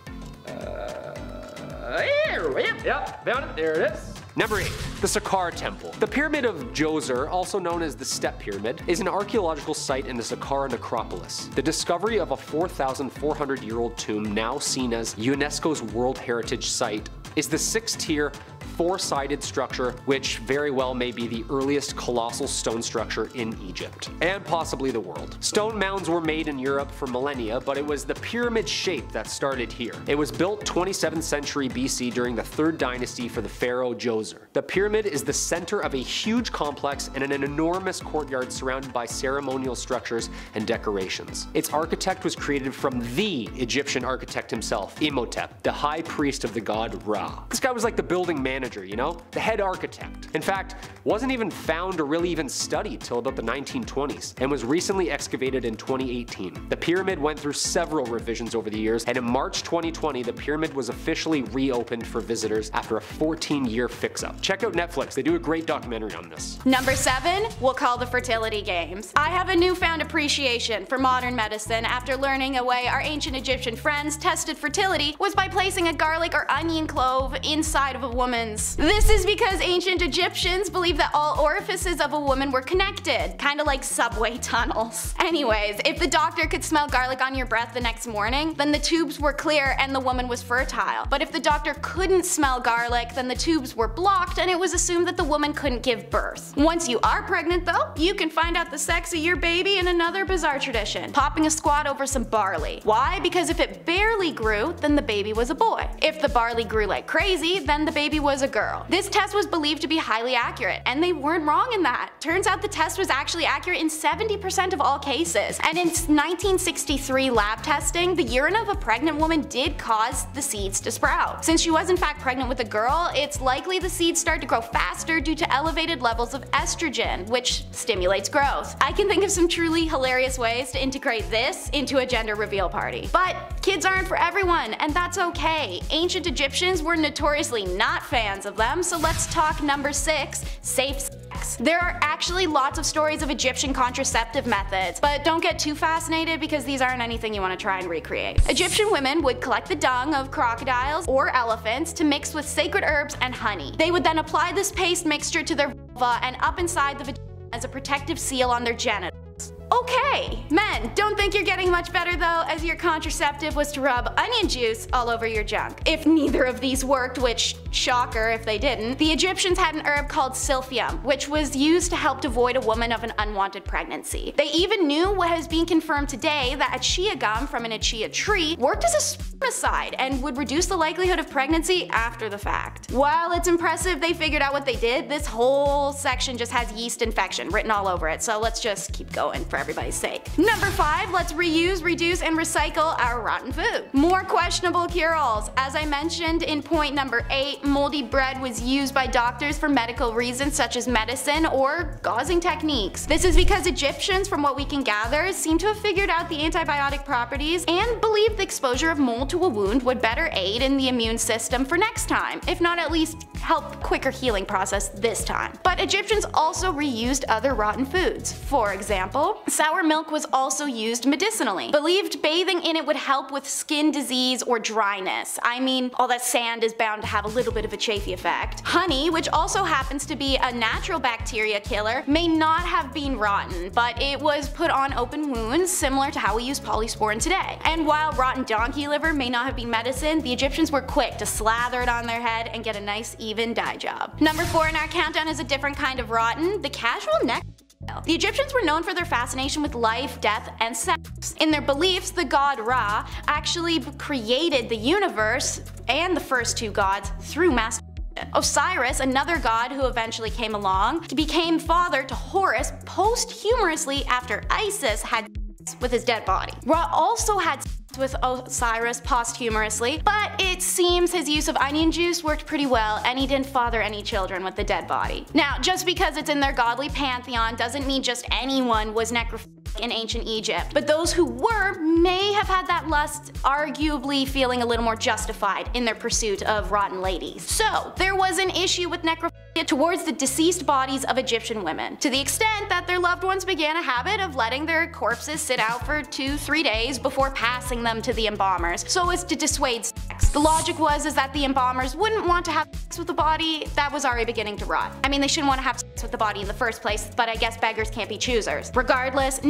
Yep, found it, there it is. Number 8. The Saqqara Temple. The Pyramid of Djoser, also known as the Step Pyramid, is an archaeological site in the Saqqara necropolis. The discovery of a 4,400-year-old tomb, now seen as UNESCO's World Heritage Site, is the 6-tier, 4-sided structure, which very well may be the earliest colossal stone structure in Egypt, and possibly the world. Stone mounds were made in Europe for millennia, but it was the pyramid shape that started here. It was built 27th century BC during the 3rd dynasty for the pharaoh Djoser. The pyramid is the center of a huge complex and an enormous courtyard surrounded by ceremonial structures and decorations. Its architect was created from the Egyptian architect himself, Imhotep, the high priest of the god Ra. This guy was like the building manager, you know? The head architect. In fact, wasn't even found or really even studied till about the 1920s, and was recently excavated in 2018. The pyramid went through several revisions over the years, and in March 2020, the pyramid was officially reopened for visitors after a 14-year fix-up. Check out Netflix, they do a great documentary on this. Number 7, we'll call the fertility games. I have a newfound appreciation for modern medicine after learning a way our ancient Egyptian friends tested fertility was by placing a garlic or onion clove inside of a woman's. This is because ancient Egyptians believed that all orifices of a woman were connected, kinda like subway tunnels. Anyways, if the doctor could smell garlic on your breath the next morning, then the tubes were clear and the woman was fertile. But if the doctor couldn't smell garlic, then the tubes were blocked and it was assumed that the woman couldn't give birth. Once you are pregnant though, you can find out the sex of your baby in another bizarre tradition, popping a squat over some barley. Why? Because if it barely grew, then the baby was a boy. If the barley grew like crazy, then the baby was a girl. This test was believed to be highly accurate, and they weren't wrong in that. Turns out the test was actually accurate in 70% of all cases. And in 1963 lab testing, the urine of a pregnant woman did cause the seeds to sprout. Since she was in fact pregnant with a girl, it's likely the seeds start to grow faster due to elevated levels of estrogen, which stimulates growth. I can think of some truly hilarious ways to integrate this into a gender reveal party. But kids aren't for everyone, and that's okay. Ancient Egyptians were notoriously not fans of them, so let's talk number 6, safe sex. There are actually lots of stories of Egyptian contraceptive methods, but don't get too fascinated because these aren't anything you want to try and recreate. Egyptian women would collect the dung of crocodiles or elephants to mix with sacred herbs and honey. They would then apply this paste mixture to their vulva and up inside the vagina as a protective seal on their genitals. Okay, men, don't think you're getting much better though, as your contraceptive was to rub onion juice all over your junk. If neither of these worked, which shocker if they didn't, the Egyptians had an herb called silphium, which was used to help devoid a woman of an unwanted pregnancy. They even knew what has been confirmed today, that achia gum from an achia tree worked as a spermicide and would reduce the likelihood of pregnancy after the fact. While it's impressive they figured out what they did, this whole section just has yeast infection written all over it, so let's just keep going for everybody's sake. Number 5, let's reuse, reduce, and recycle our rotten food. More questionable cure-alls. As I mentioned in point number 8, moldy bread was used by doctors for medical reasons such as medicine or gauzing techniques. This is because Egyptians, from what we can gather, seem to have figured out the antibiotic properties and believed the exposure of mold to a wound would better aid in the immune system for next time, if not at least help quicker healing process this time. But Egyptians also reused other rotten foods. For example, sour milk was also used medicinally. Believed bathing in it would help with skin disease or dryness. I mean, all that sand is bound to have a little bit of a chafy effect. Honey, which also happens to be a natural bacteria killer, may not have been rotten, but it was put on open wounds similar to how we use polysporin today. And while rotten donkey liver may not have been medicine, the Egyptians were quick to slather it on their head and get a nice even dye job. Number 4 in our countdown is a different kind of rotten, the casual neck The Egyptians were known for their fascination with life, death, and sex. In their beliefs, the god Ra actually created the universe and the first two gods through masturbation. Osiris, another god who eventually came along, became father to Horus posthumously after Isis had sex with his dead body. Ra also had sex with Osiris posthumously, but it seems his use of onion juice worked pretty well and he didn't father any children with the dead body. Now, just because it's in their godly pantheon doesn't mean just anyone was necrophilic in ancient Egypt, but those who were may have had that lust arguably feeling a little more justified in their pursuit of rotten ladies. So, there was an issue with necrophilia towards the deceased bodies of Egyptian women, to the extent that their loved ones began a habit of letting their corpses sit out for 2-3 days before passing them to the embalmers, so as to dissuade sex. The logic was that the embalmers wouldn't want to have sex with a body that was already beginning to rot. I mean, they shouldn't want to have sex with the body in the first place, but I guess beggars can't be choosers. Regardless,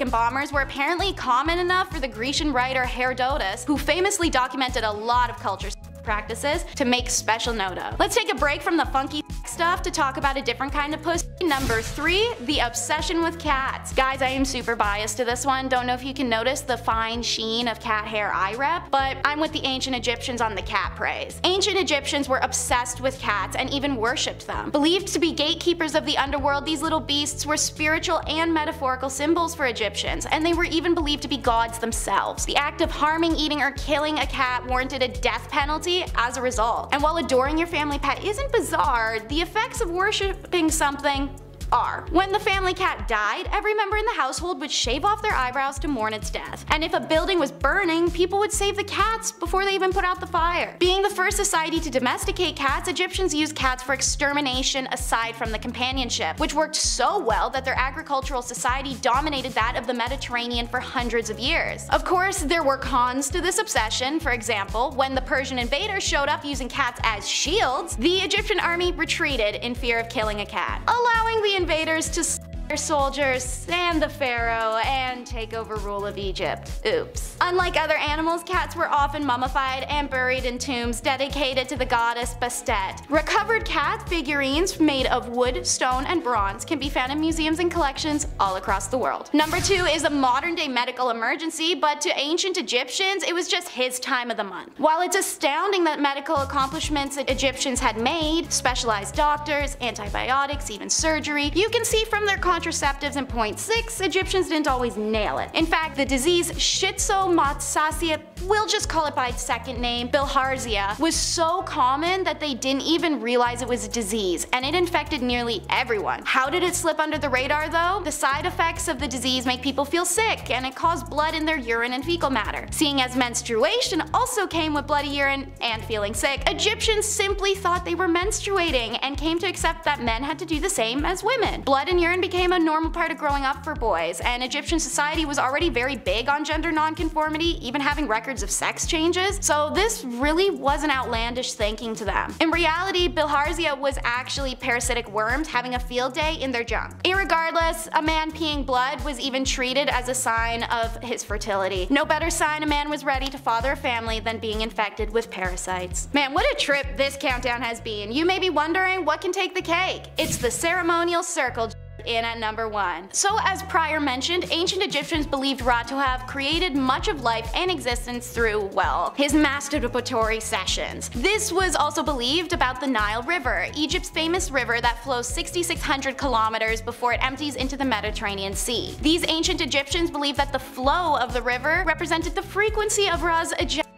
embalmers were apparently common enough for the Grecian writer Herodotus, who famously documented a lot of cultures practices, to make special note of. Let's take a break from the funky stuff to talk about a different kind of pussy. Number 3, the obsession with cats. Guys, I am super biased to this one. Don't know if you can notice the fine sheen of cat hair I rep, but I'm with the ancient Egyptians on the cat praise. Ancient Egyptians were obsessed with cats and even worshipped them. Believed to be gatekeepers of the underworld, these little beasts were spiritual and metaphorical symbols for Egyptians, and they were even believed to be gods themselves. The act of harming, eating, or killing a cat warranted a death penalty as a result. And while adoring your family pet isn't bizarre, the effects of worshipping something are. When the family cat died, every member in the household would shave off their eyebrows to mourn its death. And if a building was burning, people would save the cats before they even put out the fire. Being the first society to domesticate cats, Egyptians used cats for extermination aside from the companionship, which worked so well that their agricultural society dominated that of the Mediterranean for hundreds of years. Of course, there were cons to this obsession. For example, when the Persian invaders showed up using cats as shields, the Egyptian army retreated in fear of killing a cat, allowing the invaders to their soldiers and the pharaoh and take over rule of Egypt. Oops. Unlike other animals, cats were often mummified and buried in tombs dedicated to the goddess Bastet. Recovered cat figurines made of wood, stone, and bronze can be found in museums and collections all across the world. Number 2 is a modern day medical emergency, but to ancient Egyptians, it was just his time of the month. While it's astounding that medical accomplishments that Egyptians had made, specialized doctors, antibiotics, even surgery, you can see from their contraceptives in point 6, Egyptians didn't always nail it. In fact, the disease schistosomatsasia, we'll just call it by its second name, bilharzia, was so common that they didn't even realize it was a disease, and it infected nearly everyone. How did it slip under the radar though? The side effects of the disease make people feel sick, and it caused blood in their urine and fecal matter. Seeing as menstruation also came with bloody urine and feeling sick, Egyptians simply thought they were menstruating and came to accept that men had to do the same as women. Blood and urine became a normal part of growing up for boys, and Egyptian society was already very big on gender nonconformity, even having records of sex changes, so this really wasn't outlandish thinking to them. In reality, bilharzia was actually parasitic worms having a field day in their junk. Irregardless, a man peeing blood was even treated as a sign of his fertility. No better sign a man was ready to father a family than being infected with parasites. Man, what a trip this countdown has been. You may be wondering what can take the cake. It's the ceremonial circle in at number 1. So as prior mentioned, ancient Egyptians believed Ra to have created much of life and existence through, well, his masturbatory sessions. This was also believed about the Nile River, Egypt's famous river that flows 6,600 kilometers before it empties into the Mediterranean Sea. These ancient Egyptians believed that the flow of the river represented the frequency of Ra's ejaculations.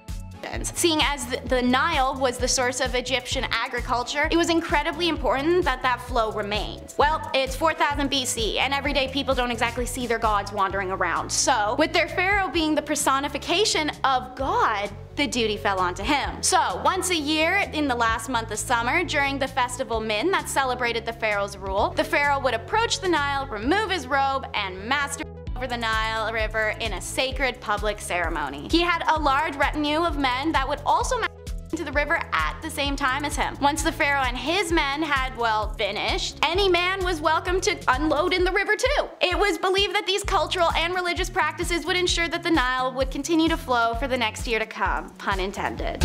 Seeing as the Nile was the source of Egyptian agriculture, it was incredibly important that that flow remained. Well, it's 4000 BC, and everyday people don't exactly see their gods wandering around, so with their pharaoh being the personification of God, the duty fell onto him. So once a year, in the last month of summer, during the festival Min that celebrated the pharaoh's rule, the pharaoh would approach the Nile, remove his robe, and masturbate over the Nile River in a sacred public ceremony. He had a large retinue of men that would also into the river at the same time as him. Once the pharaoh and his men had, well, finished, any man was welcome to unload in the river too. It was believed that these cultural and religious practices would ensure that the Nile would continue to flow for the next year to come, pun intended.